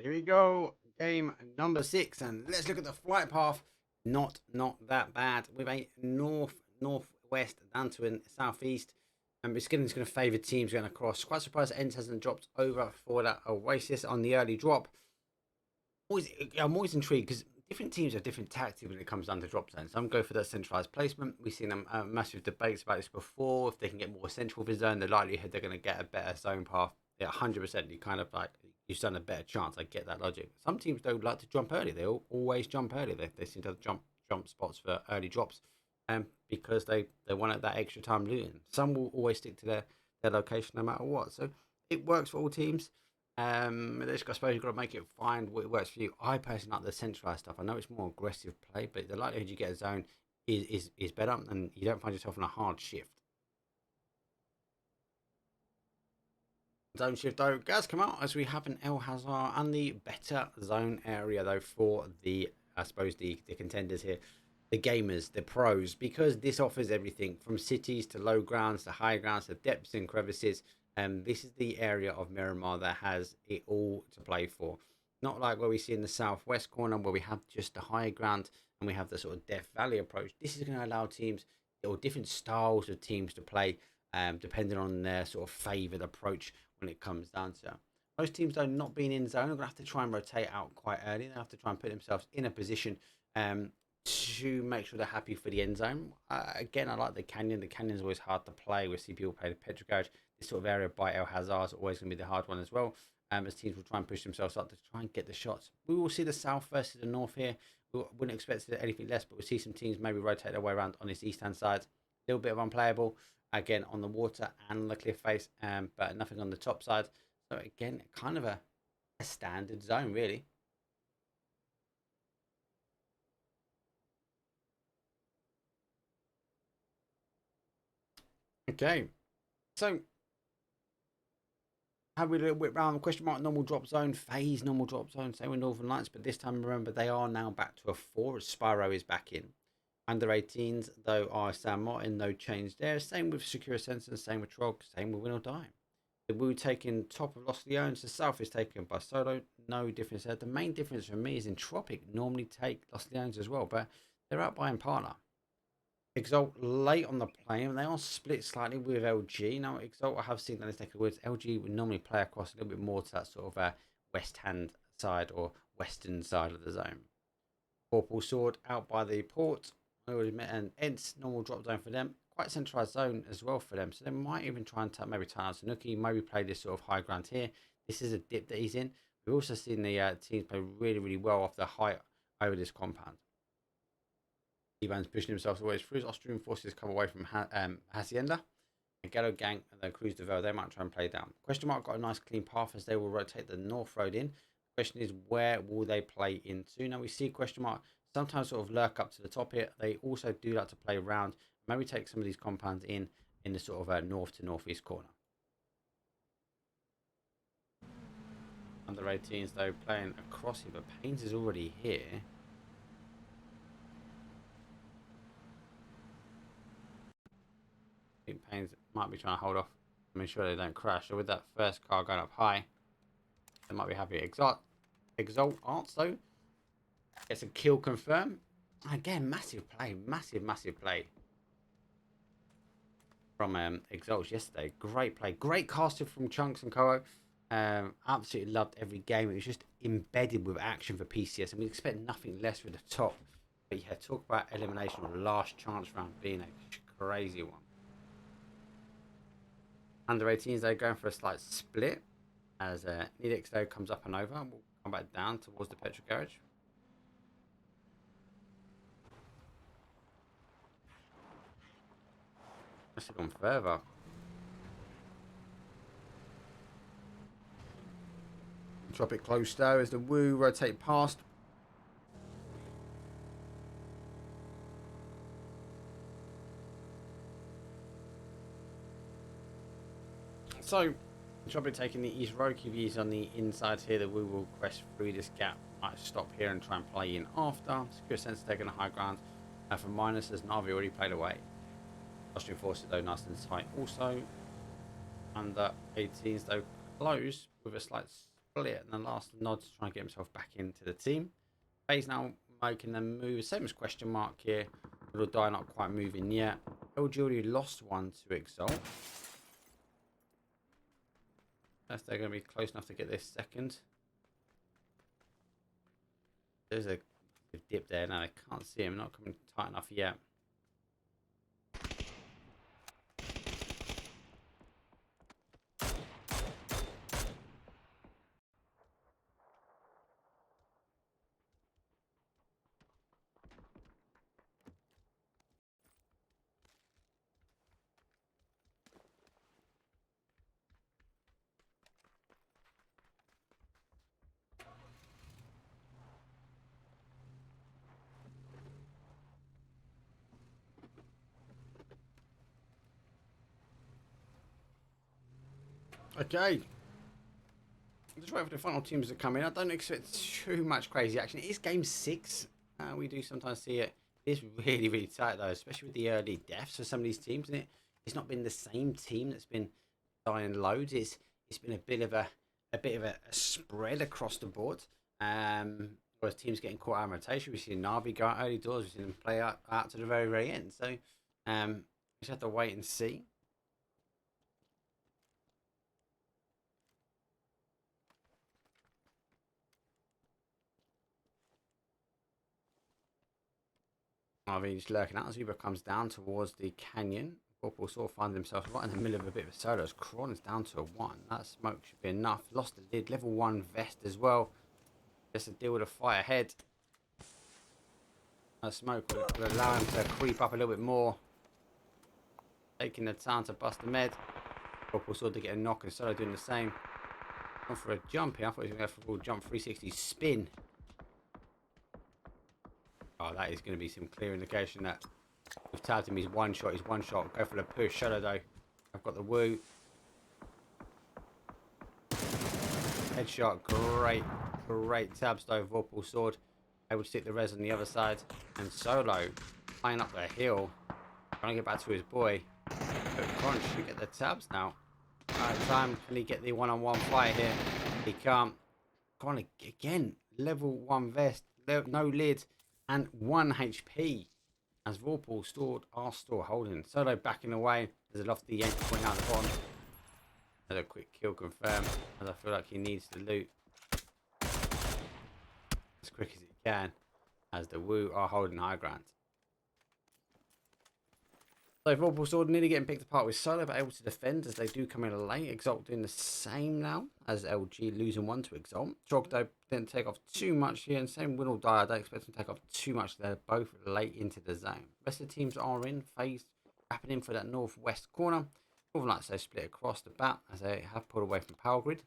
Here we go. Game number 6, and let's look at the flight path. Not that bad. With a northwest down to a southeast. And it's going to favour teams going across. Quite surprised ENCE hasn't dropped over for that Oasis on the early drop. I'm always intrigued because different teams have different tactics when it comes down to drop zones. Some go for that centralised placement. We've seen massive debates about this before. If they can get more central for zone, the likelihood they're going to get a better zone path. Yeah, 100%. You kind of like, you stand a better chance. I get that logic. Some teams don't like to jump early. They always jump early. They seem to have jump spots for early drops, because they want that extra time looting. Some will always stick to their location no matter what. So it works for all teams. I suppose you've got to make it find what works for you. I personally like the centralized stuff. I know it's more aggressive play, but the likelihood you get a zone is better, and you don't find yourself in a hard shift. Zone shift though does come out as we have an El Hazard and the better zone area though for the, I suppose, the contenders here, the gamers, the pros, because this offers everything from cities to low grounds to high grounds to depths and crevices. This is the area of Miramar that has it all to play for. Not like where we see in the southwest corner where we have just the high ground and we have the sort of Death Valley approach. This is going to allow teams, or different styles of teams, to play depending on their sort of favoured approach when it comes down to. Most teams, though, not being in zone, are going to have to try and rotate out quite early. They have to try and put themselves in a position to make sure they're happy for the end zone. Again, I like the canyon. The canyon's always hard to play. We see people play the petrol garage. This sort of area by El Hazard is always going to be the hard one as well. As teams will try and push themselves up to try and get the shots. We will see the south versus the north here. We wouldn't expect anything less, but we'll see some teams maybe rotate their way around on this east-hand side. A little bit of unplayable, again, on the water and on the cliff face, but nothing on the top side. So again, kind of a standard zone, really. Okay, so have we a little bit round question mark normal drop zone, FaZe normal drop zone, same with Northern Lights, but this time remember they are now back to a 4 as Spyro is back in. Under 18s though are San Martin, no change there. Same with Sakura, Zensen, same with Trog, same with Winordie. The Wu taking top of Los Leones, the south is taken by Solo, no difference there. The main difference for me is Entropiq normally take Los Leones as well, but they're out by Impala. Exalt late on the play, and they are split slightly with LG. Now, Exalt, I have seen that in this neck of the woods. LG would normally play across a little bit more to that sort of west hand side or western side of the zone. Vorpal sword out by the port. I already met an ENCE normal drop zone for them. Quite centralized zone as well for them. So they might even try and maybe turn out Sanuki, maybe play this sort of high ground here. This is a dip that he's in. We've also seen the teams play really well off the height over this compound. Ivan's pushing himself always through. His Austrian forces come away from Hacienda. And Ghetto gang and then Cruz de Vel, they might try and play down. Question mark got a nice clean path as they will rotate the north road in. Question is, where will they play into? Now we see question mark sometimes sort of lurk up to the top here. They also do like to play around. Maybe take some of these compounds in the sort of north to northeast corner. Under 18s though playing across here, but Pains is already here. I think Pains might be trying to hold off to make sure they don't crash. So with that first car going up high, they might be happy. Exalt though gets a kill confirmed. Again, massive play from Exalt yesterday. Great play, great casting from Chunks and Koho. Absolutely loved every game. It was just embedded with action for PCS, and we expect nothing less for the top. But yeah, talk about elimination or last chance round being a crazy one. Under 18s, they're going for a slight split as Nidix though comes up and over. We'll come back down towards the petrol garage. Must have gone further. Drop it close though as the Woo rotate past. So, Entropiq taking the east road. He's on the inside here. The Woo will crest through this gap. Might stop here and try and play in after. Secure Sense taking a high ground. For minus, as NAVI already played away. Austrian forces though nice and tight. Also, under 18s though close with a slight split, and the last nod to try and get himself back into the team. FaZe now making them move, same as question mark here. Winordie not quite moving yet. LG already lost one to Exalt. Unless they're going to be close enough to get this second. There's a dip there. Now they can't see him, not coming tight enough yet. Okay. Just wait for the final teams to come in. I don't expect too much crazy action. It is game 6. We do sometimes see it. It's really, really tight though, especially with the early deaths for some of these teams. And it's not been the same team that's been dying loads. It's been a bit of a spread across the board. Whereas teams getting caught out in rotation. We've seen NAVI go out early doors. We've seen them play out to the very, very end. So we just have to wait and see. NAVI just lurking out as Uber comes down towards the canyon. Vorpal sort of finds himself right in the middle of a bit of a solo as Kron's down to a 1. That smoke should be enough. Lost the lid. Level 1 vest as well. Just to deal with a fight ahead. That smoke will allow him to creep up a little bit more. Taking the time to bust the med. Vorpal sort of get a knock and solo doing the same. Gone for a jump here. I thought he was going to go for a full jump 360 spin. Oh, that is going to be some clear indication that we've tabbed him. He's one shot. Go for the push. Shadow though. I've got the woo. Headshot. Great tabs though. Vorpal sword. Able to stick the res on the other side. And solo. Flying up the hill. Trying to get back to his boy. But Crunch should get the tabs now. Time. Can he get the one-on-one fight here? He can't. Gone again. Level 1 vest. No lid. And 1 HP as Vorpal are still holding. Solo backing away. There's a lofty entry point out the bottom. Another quick kill confirmed as I feel like he needs the loot as quick as he can as the Woo are holding high ground. So Vorpal sword nearly getting picked apart with Solo but able to defend as they do come in late. Exalt doing the same now as LG losing 1 to Exalt. Troglo didn't take off too much here and same Winordie. I don't expect him to take off too much. They're both late into the zone. Rest of the teams are in. FaZe wrapping in for that northwest corner. Northern Lights they split across the bat as they have pulled away from Power Grid.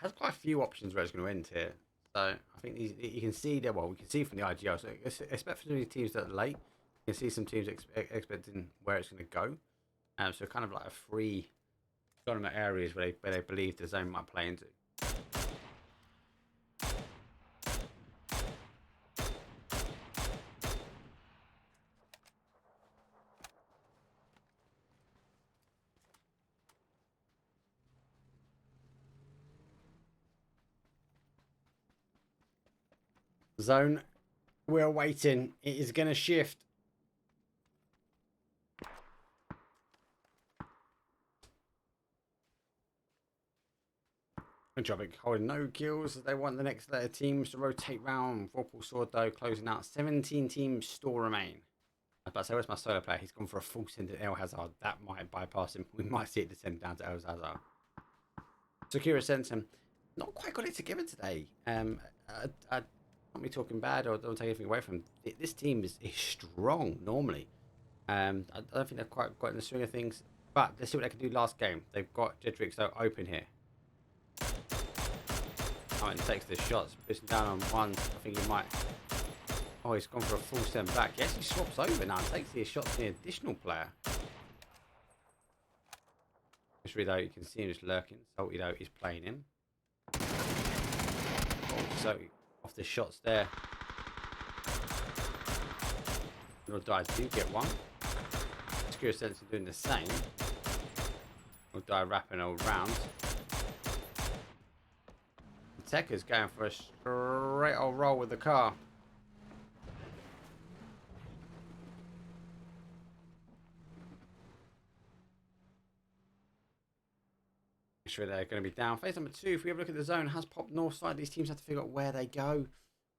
Has quite a few options where it's going to end here. So I think you can see there. Well, we can see from the IGL. So expect for the teams that are late. You can see some teams expecting where it's going to go. So kind of like a free tournament areas where they believe the zone might play into. Zone, we're waiting. It is going to shift. Entropiq holding no kills. They want the next letter teams to rotate round. Vorpal sword though closing out. 17 teams still remain. I was about to say, where's my solo player? He's gone for a full send to El Hazard. That might bypass him. We might see it descend down to El Hazard. Sakura Zensen not quite got it together today. Not me talking bad or don't take anything away from him. This team is strong normally. I don't think they've quite got in the swing of things. But let's see what they can do last game. They've got Jedrix though open here. Oh, and takes the shots, puts down on 1. I think he might. Oh, he's gone for a full send back. He actually swaps over now and takes the shots to the additional player. Actually, though, you can see him just lurking. Salty, though, is playing him. Oh, so off the shots there. Winordie do get one. Sakura Zensen doing the same. We'll die wrapping all round. Tekka's going for a straight old roll with the car. Sure they're going to be down. Phase number 2, if we have a look at the zone, has popped north side. These teams have to figure out where they go.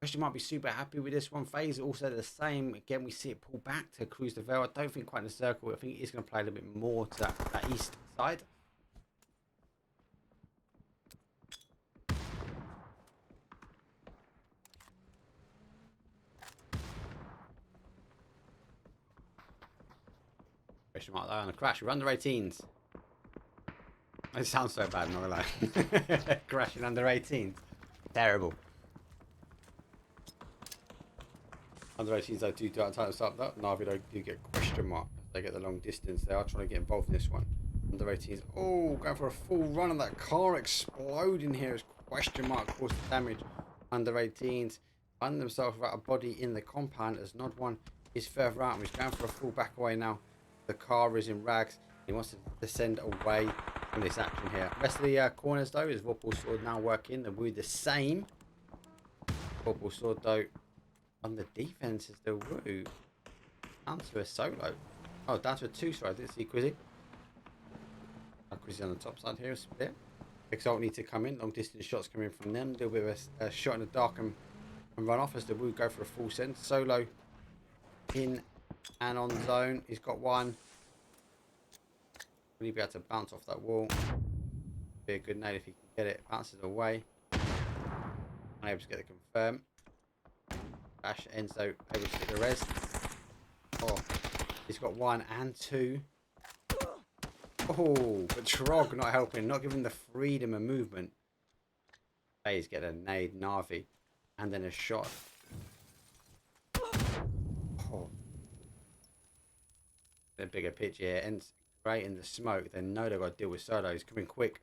Question might be super happy with this one. FaZe also the same. Again, we see it pull back to cruise the Veil. I don't think quite in a circle. I think it is going to play a little bit more to that east side. Question mark there on the crash. We're under 18s. It sounds so bad, not gonna lie. Crashing under 18s. Terrible. Under 18s, I do title start that. NAVI do get question mark. They get the long distance. They are trying to get involved in this one. Under 18s. Oh, going for a full run on that car exploding here is question mark. Cause the damage. Under 18s. Find themselves without a body in the compound as Nod one is further out. He's going for a full back away now. The car is in rags. He wants to descend away from this action here. Rest of the corners though is Vorpal sword now working. They're the same. Vorpal sword though on the defense is the woo. Down to a solo. Oh, down to a 2, sorry. I didn't see Quizzy. Quizzy on the top side here. Split. Exalt need to come in. Long distance shots coming from them. A little bit of a shot in the dark and run off as the woo go for a full send. Solo in and on zone. He's got one. Will he be able to bounce off that wall? Be a good nade if he can get it. Bounces away. Unable to get the confirm. Bash Enzo able to get the res. Oh, he's got 1 and 2. Oh, but Trog not helping, not giving the freedom of movement. FaZe get a nade, NAVI, and then a shot. Oh, a bigger pitch here. Ends great in the smoke. They know they've got to deal with Solo. He's coming quick.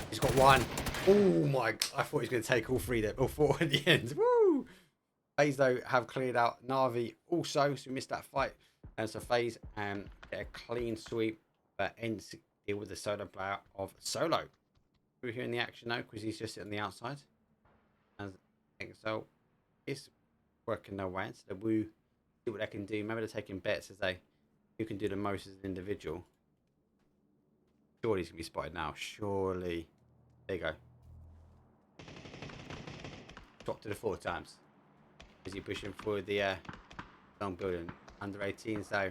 He's got 1. Oh my! I thought he was going to take all 3 there, or 4 at the end. Woo! FaZe though have cleared out NAVI also, so we missed that fight. And so FaZe get a clean sweep, but ENCE deal with the solo player of Solo. We're here in the action now because he's just sitting on the outside. And Exalt is working their way into the woo, see what they can do. Maybe they're taking bets as they who can do the most as an individual. Surely he's gonna be spotted now. Surely. There you go. Drop to the 4 times. Is he pushing for the long building? Under 18s though,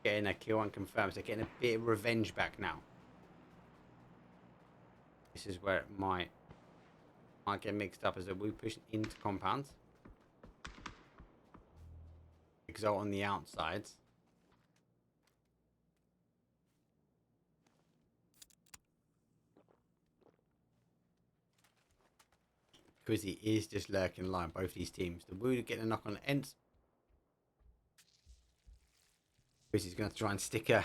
getting a kill unconfirmed. So getting a bit of revenge back now. This is where it might get mixed up as a woo pushing into compounds. Exalt on the outside. Because he is just lurking line, both these teams. The woo getting a knock on the ENCE. He's going to try and stick a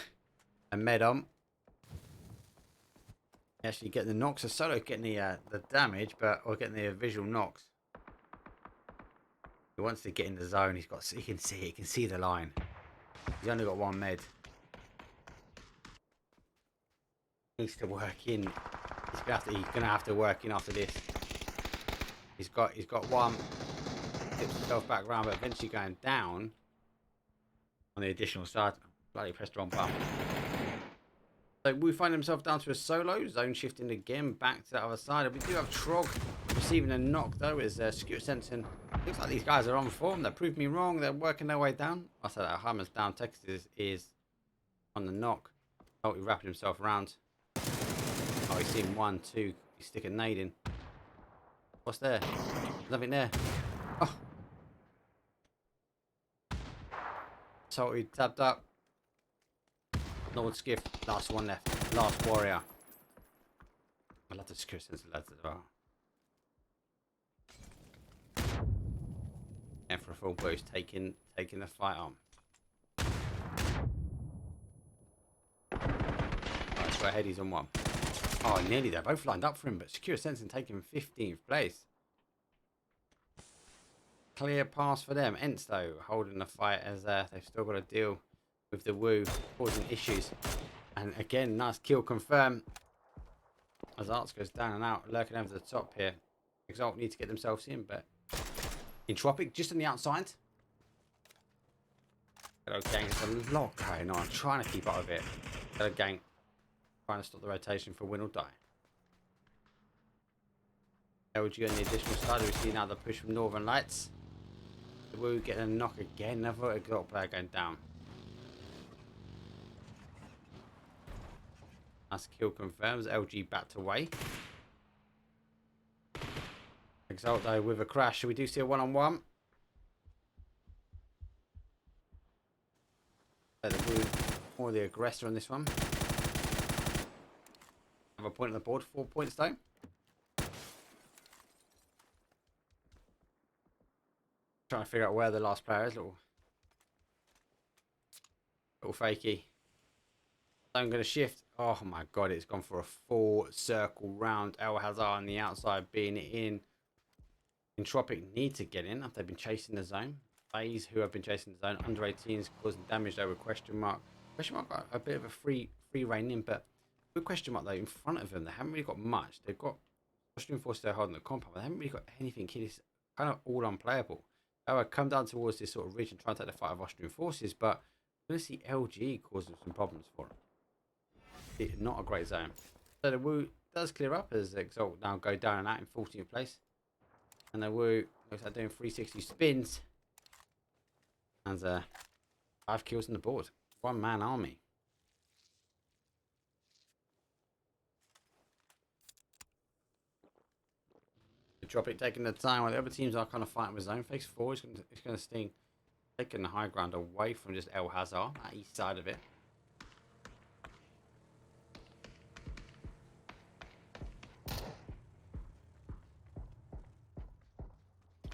med on. Actually getting the knocks. So Solo getting the damage, or getting the visual knocks. He wants to get in the zone. He can see it. He can see the line. He's only got 1 med. He needs to work in. He's gonna have to work in after this. He's got 1. Tips himself back round, but eventually going down on the additional side. Bloody pressed the wrong button. So we find himself down to a solo. Zone shifting again back to the other side. We do have Trog receiving a knock though. Is Sakura Zensen. Looks like these guys are on form. They proved me wrong. They're working their way down. I said that Hammer's down. Texas is on the knock. Oh, he's wrapping himself around. Oh, he's seen 1, 2. He's sticking nade in. What's there? There's nothing there. Oh. So he tapped up. Lord Skiff. Last one left. Last warrior. I love the Sakura Zensen lads as well. And for a full boost, taking the fight on. Right, so ahead he's on 1. Oh, nearly there. Both lined up for him, but Sakura Zensen taking 15th place. Clear pass for them. ENCE though holding the fight as they've still got to deal with the Woo causing issues. And again, nice kill confirm. As Arts goes down and out, lurking over the top here. Exalt need to get themselves in, but Entropiq just on the outside. Ghetto gang, there's a lot going on. Trying to keep up with it. Ghetto gang trying to stop the rotation for Winordie. LG on the additional side. We see now the push from Northern Lights. The Woo getting a knock again. Another Exalt player going down. Nice kill confirms. LG backed away. Exalt though with a crash. So we do see a one-on-one. The Woo more the aggressor on this one. Have a point on the board. 4 points though. Trying to figure out where the last player is. Little fakey. I'm going to shift. Oh my god, it's gone for a full circle round. El Hazard on the outside being in. Entropiq need to get in after they've been chasing the zone. FaZe, who have been chasing the zone, under 18s causing damage though with question mark. Question mark got a bit of a free reign in, but with question mark though in front of them, they haven't really got much. They've got Austrian forces they're holding the compound, but they haven't really got anything. It's kind of all unplayable. I would come down towards this sort of ridge and try and take the fight of Austrian forces, but we're going to see LG causing some problems for them. It's not a great zone. So the Woo does clear up as Exalt now go down and out in 14th place. And the Woo looks like doing 360 spins. And 5 kills on the board. One-man army. Entropiq taking the time while the other teams are kind of fighting with zone. Phase 4 is going to sting. Taking the high ground away from just El Hazard, that east side of it.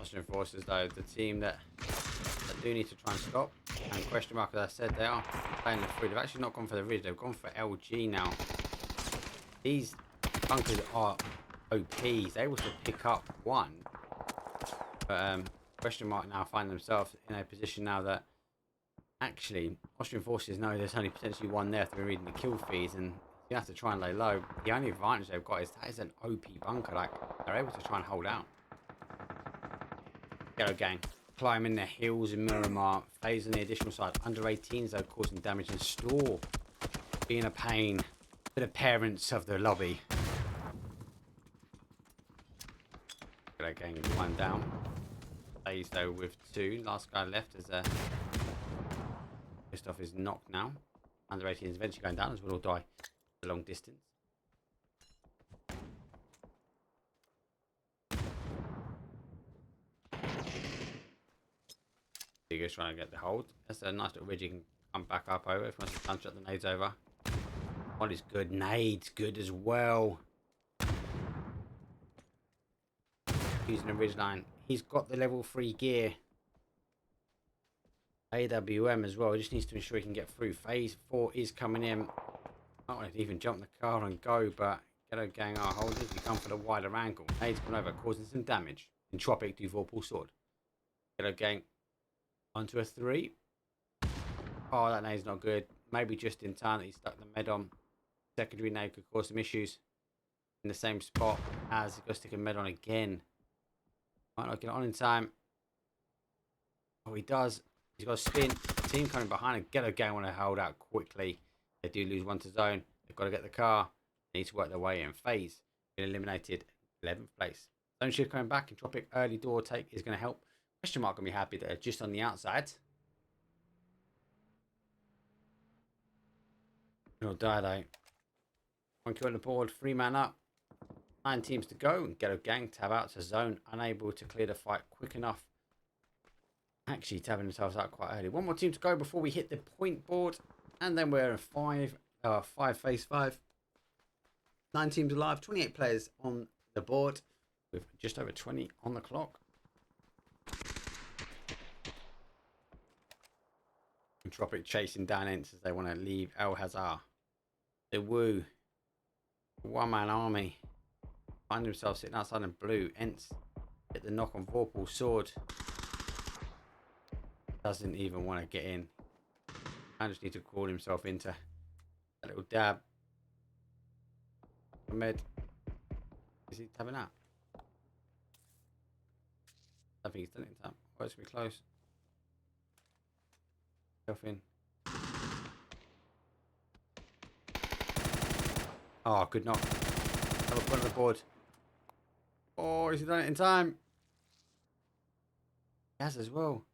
Austrian forces though, the team that do need to try and stop. And question mark, as I said, they are playing the free. They've actually not gone for the ridge, they've gone for LG now. These bunkers are OPs, able to pick up one. But question mark now find themselves in a position now that actually Austrian forces know there's only potentially one there through reading the kill feeds, and you have to try and lay low. The only advantage they've got is that is an OP bunker, like they're able to try and hold out. Ghetto gang climbing the hills in Miramar. FaZe on the additional side. Under 18s though causing damage, and Store being a pain to the parents of the lobby. Ghetto gang one down. FaZe though with 2. Last guy left as Christoph is knocked now. Under 18s eventually going down as we'll all die a long distance. Just trying to get the hold. That's a nice little ridge you can come back up over if you want to punch up the nades over. One is good. Nades good as well. Using the ridge line. He's got the level 3 gear. AWM as well. He just needs to ensure he can get through. Phase 4 is coming in. I don't want to even jump the car and go, but Ghetto gang are holders. We come for the wider angle. Nades coming over, causing some damage. Entropiq do Vorpal sword. Ghetto gang onto a 3. Oh, that nade's not good. Maybe just in time that he stuck the med on. Secondary nade could cause some issues in the same spot as he got to stick a med on again. Might not get it on in time. Oh, he does. He's got a spin. Team coming behind and Ghetto gang want to hold out quickly. They do lose one to zone. They've got to get the car. They need to work their way in. FaZe been eliminated 11th place. Zone shift coming back. Entropiq early door take is going to help. Question mark gonna be happy that they're just on the outside. He'll die though. 1 kill on the board, 3 man up. 9 teams to go, and Ghetto gang tab out to zone, unable to clear the fight quick enough. Actually tabbing themselves out quite early. 1 more team to go before we hit the point board, and then we're in 5 phase 5. 9 teams alive, 28 players on the board, with just over 20 on the clock. Entropiq chasing down ENCE as they want to leave El Hazard. The Woo, 1-man army, find himself sitting outside in blue. ENCE hit the knock on Vorpal sword. Doesn't even want to get in. I just need to crawl himself into a little dab. Ahmed. Is he tabbing out? I think he's done it in time. Oh, it's going to be close. Self in. Oh, good knock. Have a point on the board. Oh, has he done it in time? He has as well.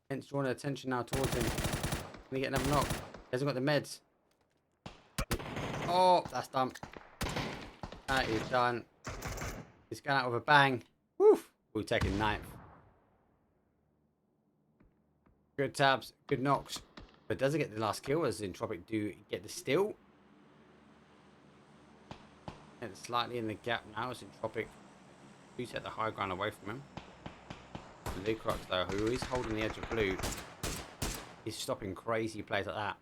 Hence drawing attention now towards him. Can he get another knock? He hasn't got the meds. Oh, that's done. That is done. He's going out with a bang. Woof. We're taking ninth. Good tabs, good knocks. But does it get the last kill as Entropiq do get the steal? And slightly in the gap now as Entropiq do set the high ground away from him. Lucrox though, who is holding the edge of blue, is stopping crazy plays like that.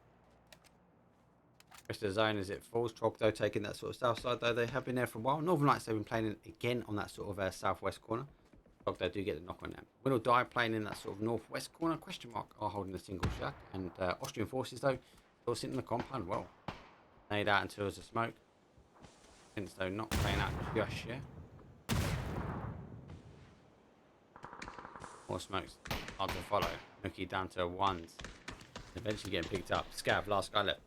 Rest of the zone as it falls. Troglo taking that sort of south side though. They have been there for a while. Northern Lights, they've been playing again on that sort of southwest corner. Troglo do get the knock on them. Winordie playing in that sort of northwest corner. Question mark are holding a single shot. And Austrian forces though still sitting in the compound well. Made out until there's a smoke. Hence though not playing out just yet. More smokes hard to follow. Nookie down to ones. Eventually getting picked up. Scav, last guy left.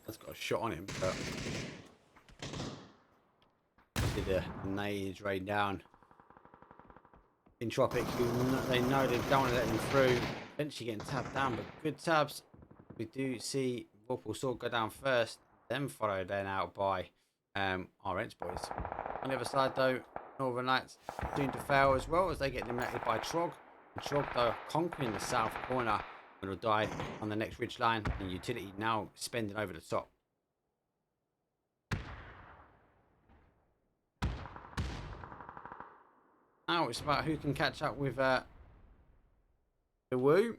That's got a shot on him, but did a nade raid down. Entropiq, who they know they don't want to let them through. Eventually getting tabbed down, but good tabs. We do see Vorpal sort of go down first, then followed then out by our ENCE boys. On the other side though, Northern Lights soon to fail as well as they get eliminated by Trog. And Trog though conquering the south corner. Will die on the next ridge line, and utility now spending over the top. Now it's about who can catch up with the Woo.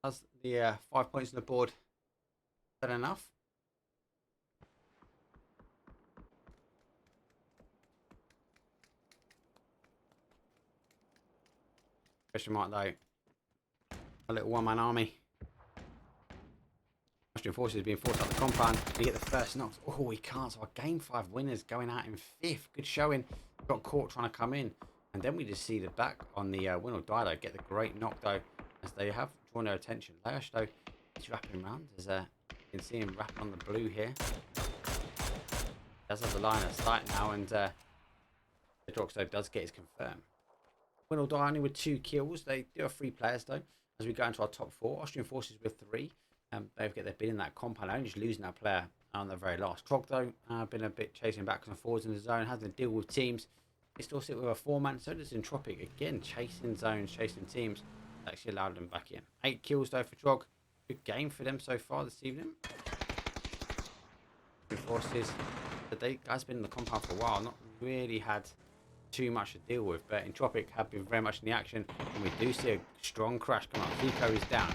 That's the 5 points on the board. Is that enough? Question mark though. A little one-man army. Austrian forces being forced out the compound. You get the first knocks. Oh, he can't. So our game 5 winners going out in 5th. Good showing. Got caught trying to come in. And then we just see the back on the Winordie though. Get the great knock though. As they have drawn their attention. Lash though is wrapping around. As you can see him wrapping on the blue here. Does have the line of sight now. And the Drogso does get his confirm. Winordie only with 2 kills. They do have 3 players though. As we go into our top 4, Austrian forces with 3. They've got their bid in that compound, only just losing that player on the very last. Trog though, been a bit chasing back and forwards in the zone, having to deal with teams. They still sit with a 4-man, so does Entropiq again, chasing zones, chasing teams. Actually allowed them back in. 8 kills though for Trog. Good game for them so far this evening. Forces, but they guys been in the compound for a while, not really had too much to deal with, but Entropiq have been very much in the action, and we do see a strong crash come up. Pico is down.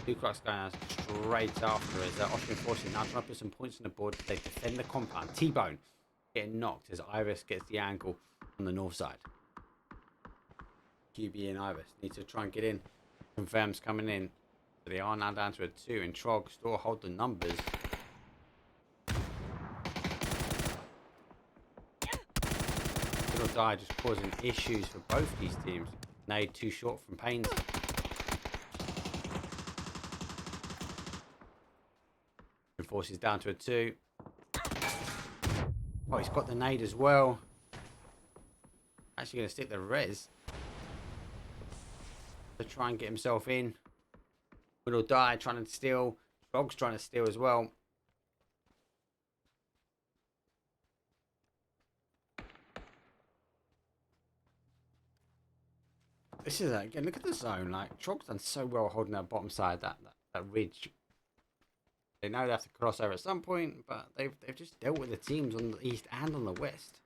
Lucrox going out straight after as Austrian forces now trying to put some points on the board. They defend the compound. T-Bone getting knocked as Iris gets the angle on the north side. QB and Iris need to try and get in. Confirms coming in. So they are now down to a 2, and Trog still hold the numbers. Die just causing issues for both these teams. Nade too short from Pains. Forces down to a 2. Oh, he's got the nade as well. Actually going to stick the res to try and get himself in. Winordie trying to steal. Trog's trying to steal as well. This is again, look at the zone. Like Trog's done so well holding that bottom side, that ridge. They know they have to cross over at some point, but they've just dealt with the teams on the east and on the west.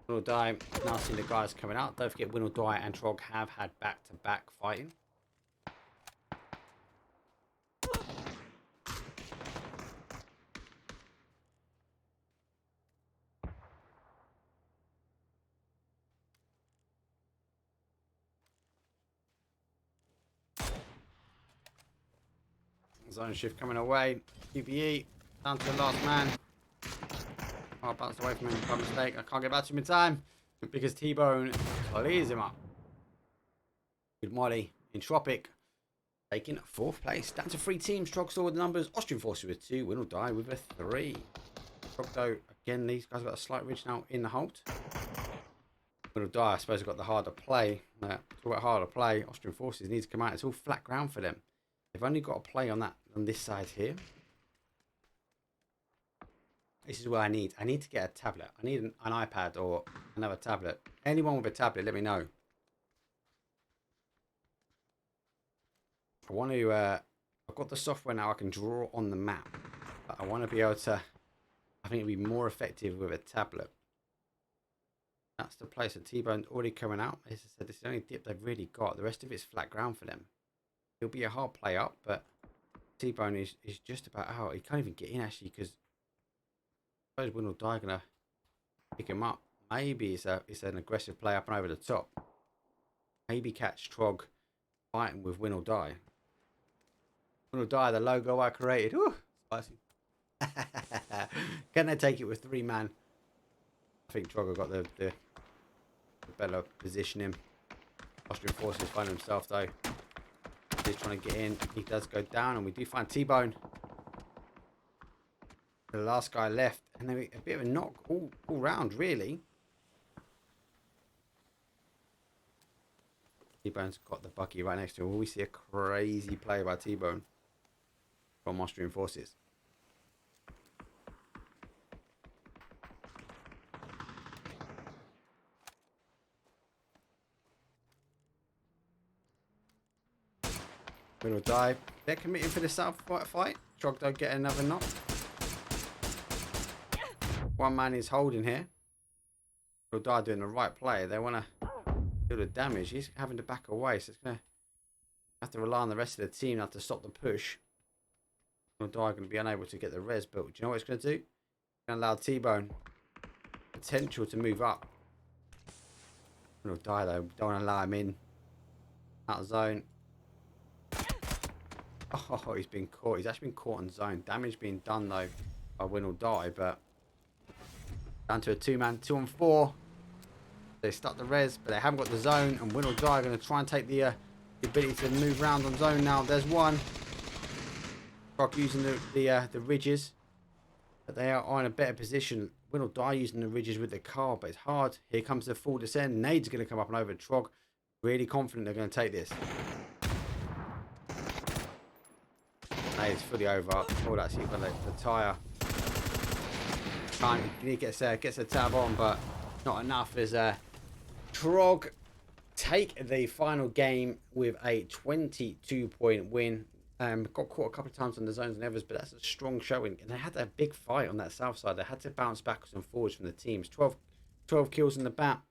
Winordie now seeing the guys coming out. Don't forget Winordie and Trog have had back-to-back fighting. Zone shift coming away. PvE down to the last man. Oh, I bounced away from him by mistake. I can't get back to him in time because T-Bone clears him up. Good Molly. Entropiq taking 4th place. Down to 3 teams. Trog still with the numbers. Austrian Forces with 2. Winordie with a 3. Trog though, again, these guys got a slight ridge now in the halt. Winordie, I suppose, have got the harder play. Talk about harder play. Austrian Forces need to come out. It's all flat ground for them. They've only got to play on this side here. This is what I need. I need to get a tablet. I need an iPad or another tablet. Anyone with a tablet, let me know. I want to, I've got the software now. I can draw on the map. But I want to be able to, I think it'd be more effective with a tablet. That's the place. The T-Bone's already coming out. As I said, this is the only dip they've really got. The rest of it's flat ground for them. It'll be a hard play up, but T-Bone is just about out. He can't even get in actually because I suppose Winordie gonna pick him up. Maybe it's an aggressive play up and over the top. Maybe catch Trog fighting with Winordie. Winordie, the logo I created. Ooh, spicy. Can they take it with 3 man? I think Trog got the better positioning. Austrian Forces find himself though. He's trying to get in. He does go down, and we do find T-Bone. The last guy left, and then a bit of a knock all round, really. T-Bone's got the buggy right next to him. Will we see a crazy play by T-Bone from Austrian Forces? Winordie, they're committing for the south fight. Trog don't get another knock. 1 man is holding here. Winordie doing the right play. They want to do the damage. He's having to back away, so it's going to have to rely on the rest of the team now to stop the push. Winordie going to be unable to get the res built. Do you know what it's going to do? It's going to allow T-Bone potential to move up. Winordie though, don't want to allow him in. Out of zone. Oh, he's been caught. He's actually been caught on zone. Damage being done though by Winordie, but down to a 2-man, 2-on-4. They stuck the res, but they haven't got the zone, and Winordie are going to try and take the ability to move around on zone now. There's one. Trog using the ridges, but they are in a better position. Winordie using the ridges with the car, but it's hard. Here comes the full descent. Nade's going to come up and over Trog. Really confident they're going to take this. Nade's fully over. Oh, that's even the tyre. He gets a tab on, but not enough as Trog take the final game with a 22-point win. Got caught a couple of times on the zones and others, but that's a strong showing. And they had a big fight on that south side. They had to bounce backwards and forwards from the teams. 12 kills in the bat.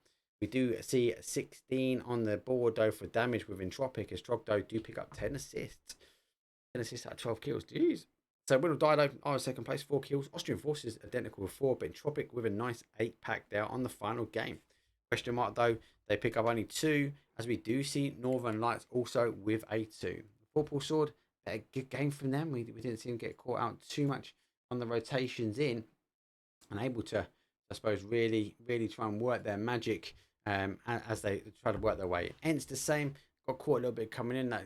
We do see 16 on the board though for damage with Entropiq, as Trog though do pick up 10 assists. 10 assists out of 12 kills. Jeez. So Winordie though are in 2nd place, 4 kills. Austrian Forces identical with 4, but Entropiq with a nice 8-pack there on the final game. Question mark though, they pick up only 2, as we do see Northern Lights also with a 2. Vorpal Sword, a good game from them. We didn't see them get caught out too much on the rotations in, and able to, I suppose, really try and work their magic as they try to work their way. ENCE the same, got caught a little bit coming in. That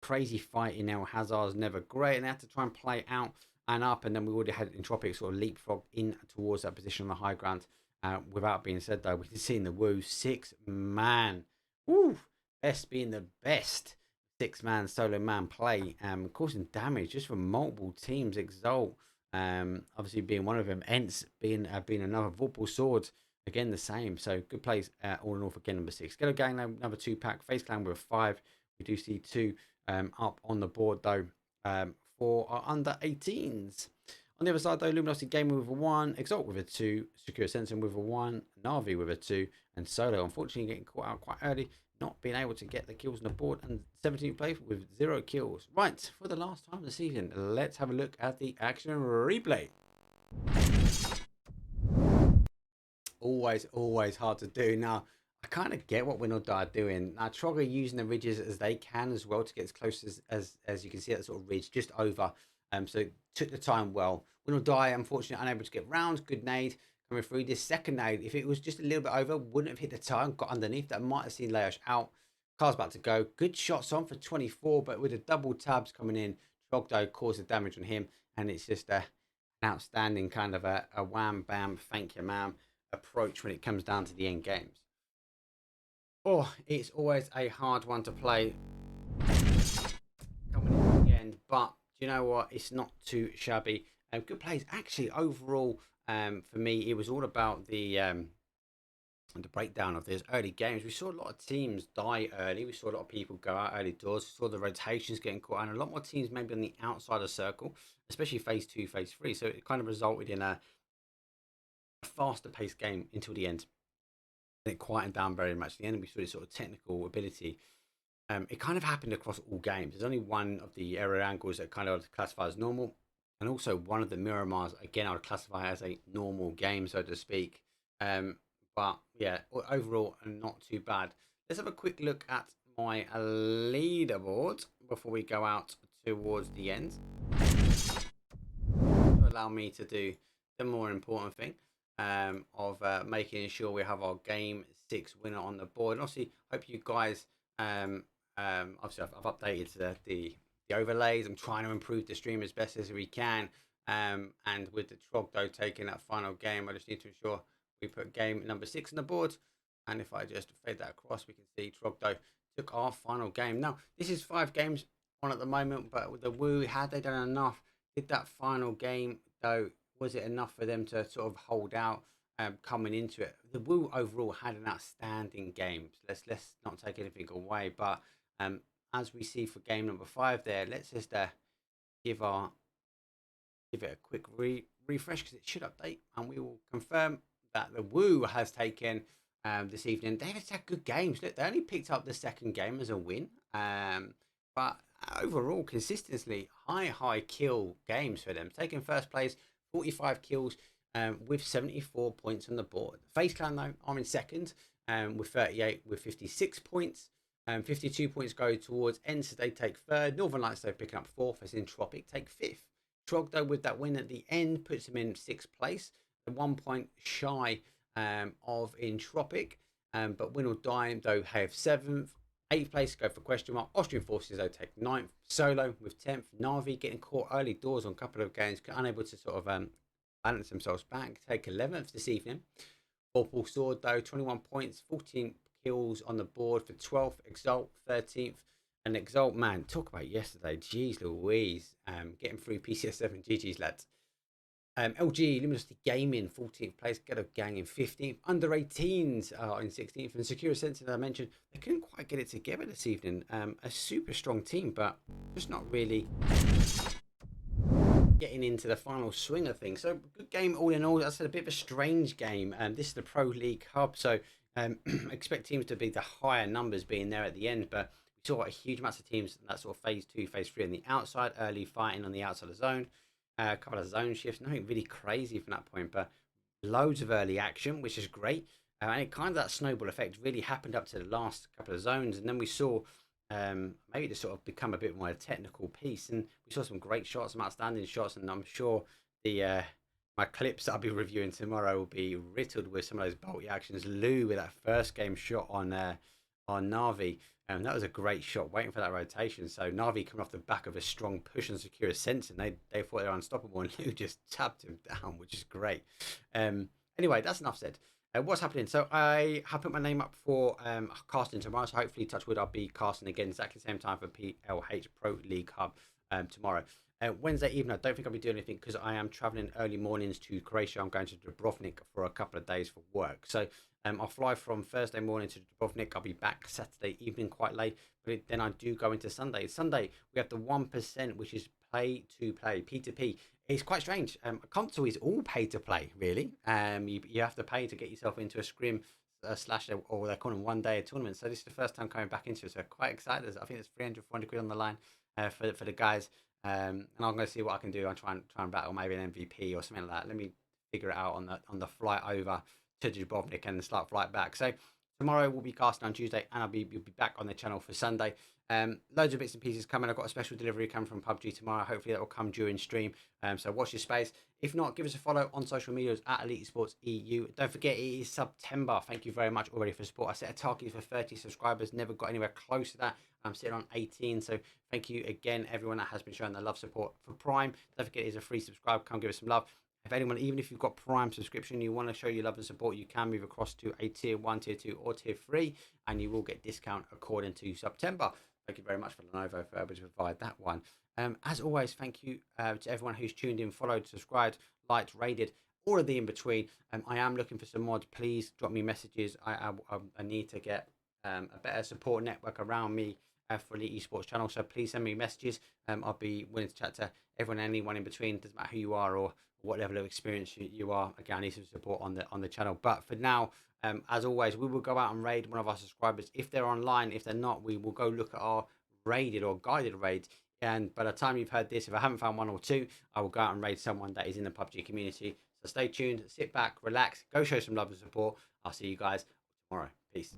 crazy fight in El Hazard's never great, and they had to try and play out and up, and then we already had Entropiq sort of leapfrog in towards that position on the high ground. Without being said though, we've seen the Woo 6-man. Woo! Best being the best 6-man solo man play, causing damage just from multiple teams. Exalt obviously being one of them. ENCE being another. Vorpal Sword again the same. So good plays all in all for game number 6. Ghetto Gang another 2-pack. FaZe Clan with 5. We do see 2 up on the board though for our under 18s. On the other side though, Luminosity Gaming with a 1, Exalt with a 2, Sakura Zensen with a 1, NAVI with a 2, and Solo unfortunately getting caught out quite early, not being able to get the kills on the board, and 17th place with 0 kills. Right, for the last time this evening, let's have a look at the action replay. Always hard to do. Now, I kind of get what Winordie are doing. Now, Trog are using the ridges as they can as well to get as close as you can see that sort of ridge just over. So it took the time well. Winordie, unfortunately, unable to get round. Good nade coming through. This second nade, if it was just a little bit over, wouldn't have hit the tire and got underneath. That might have seen Leosh out. Car's about to go. Good shots on for 24, but with the double tabs coming in, Trogdo caused the damage on him, and it's just an outstanding kind of a wham bam, thank you, ma'am approach when it comes down to the end games. Oh, it's always a hard one to play coming in the end, but you know what? It's not too shabby. Good plays. Actually, overall, for me, it was all about the breakdown of those early games. We saw a lot of teams die early. We saw a lot of people go out early doors. We saw the rotations getting caught, and a lot more teams maybe on the outside of the circle, especially phase 2, phase 3. So it kind of resulted in a faster paced game until the end. It quietened down very much. The end, we saw this sort of technical ability. It kind of happened across all games. There's only one of the error angles that kind of classify as normal, and also one of the Miramars. Again, I would classify as a normal game, so to speak. But yeah, overall, not too bad. Let's have a quick look at my leaderboard before we go out towards the end. Allow me to do the more important thing of making sure we have our game 6 winner on the board. And obviously, hope you guys. Obviously, I've updated the overlays. I'm trying to improve the stream as best as we can. And with the Trogdo taking that final game, I just need to ensure we put game number 6 on the board. And if I just fade that across, we can see Trogdo took our final game. Now, this is 5 games on at the moment, but with the Woo, had they done enough? Did that final game, though, was it enough for them to sort of hold out coming into it? The Woo overall had an outstanding game. Let's not take anything away. But as we see for game number 5 there, let's just give it a quick refresh because it should update, and we will confirm that the Woo has taken this evening. They've had good games. Look, they only picked up the second game as a win, but overall consistently high kill games for them. Taking first place, 45 kills with 74 points on the board. FaZe Clan though are in second with 38 with 56 points. 52 points go towards ENCE. They take third. Northern Lights though picking up fourth as Entropiq take fifth. Trog though with that win at the end puts him in 6th place, 1 point shy of Entropiq. But Winordie though have 7th. 8th place go for question mark. Austrian Forces though take 9th. Solo with 10th. NAVI getting caught early doors on a couple of games, unable to sort of balance themselves back. Take 11th this evening. Vorpal Sword though 21 points, 14 kills on the board for 12th. Exalt 13th. And Exalt, man, talk about yesterday. Jeez Louise, getting through PCS7. GG's lads. LG Luminosity Gaming 14th place, Ghetto Gang in 15th, under 18s are in 16th, and Sakura Zensen, I mentioned, they couldn't quite get it together this evening. A super strong team, but just not really getting into the final swing of things. So good game all in all. That's a bit of a strange game. This is the Pro League Hub, so expect teams to be the higher numbers being there at the end, but we saw a huge amount of teams in that sort of phase 2, phase 3 on the outside, early fighting on the outside of the zone. A couple of zone shifts, nothing really crazy from that point, but loads of early action, which is great. And it kind of that snowball effect really happened up to the last couple of zones, and then we saw maybe to sort of become a bit more a technical piece, and we saw some great shots, some outstanding shots, and I'm sure the my clips that I'll be reviewing tomorrow will be riddled with some of those bolty actions. Lou with that first game shot on NAVI. That was a great shot, waiting for that rotation. So Navi coming off the back of a strong push and Sakura Zensen, they thought they were unstoppable, and Lou just tapped him down, which is great. Anyway, that's enough said. What's happening? So I have put my name up for casting tomorrow. So hopefully, touch wood, I'll be casting again exactly the same time for PLH Pro League Hub tomorrow. Wednesday evening, I don't think I'll be doing anything because I am traveling early mornings to Croatia. I'm going to Dubrovnik for a couple of days for work. So I'll fly from Thursday morning to Dubrovnik. I'll be back Saturday evening quite late, but then I do go into Sunday. Sunday, we have the 1%, which is pay to play, P2P. It's quite strange. Console is all pay to play, really. You have to pay to get yourself into a scrim slash, or they call them 1 day tournament. So this is the first time coming back into it. So quite excited. I think it's 300, 400 quid on the line for the guys. And I'm going to see what I can do. I'll try and battle maybe an MVP or something like that. Let me figure it out on the flight over to Dubrovnik and the start flight back. So Tomorrow we'll be casting on Tuesday, and you'll be back on the channel for Sunday. Loads of bits and pieces coming. I've got a special delivery coming from PUBG tomorrow. Hopefully that will come during stream. So watch your space. If not, give us a follow on social medias at ELITEeSportsEU. Don't forget, it is September. Thank you very much already for support. I set a target for 30 subscribers. Never got anywhere close to that. I'm sitting on 18. So thank you again, everyone that has been showing their love support for Prime. Don't forget, it's a free subscribe. Come give us some love. If anyone, even if you've got Prime subscription, you want to show your love and support, you can move across to a tier 1, tier 2, or tier 3, and you will get discount according to September. Thank you very much for Lenovo for able to provide that one. As always, thank you to everyone who's tuned in, followed, subscribed, liked, rated, all of the in between. I am looking for some mods. Please drop me messages. I need to get a better support network around me for the esports channel. So please send me messages. I'll be willing to chat to everyone, anyone in between. Doesn't matter who you are or what level of experience you are. Again, I need some support on the channel. But for now, as always, we will go out and raid one of our subscribers if they're online. If they're not, we will go look at our raided or guided raids. And by the time you've heard this, if I haven't found one or two, I will go out and raid someone that is in the PUBG community. So stay tuned, sit back, relax, go show some love and support. I'll see you guys tomorrow. Peace.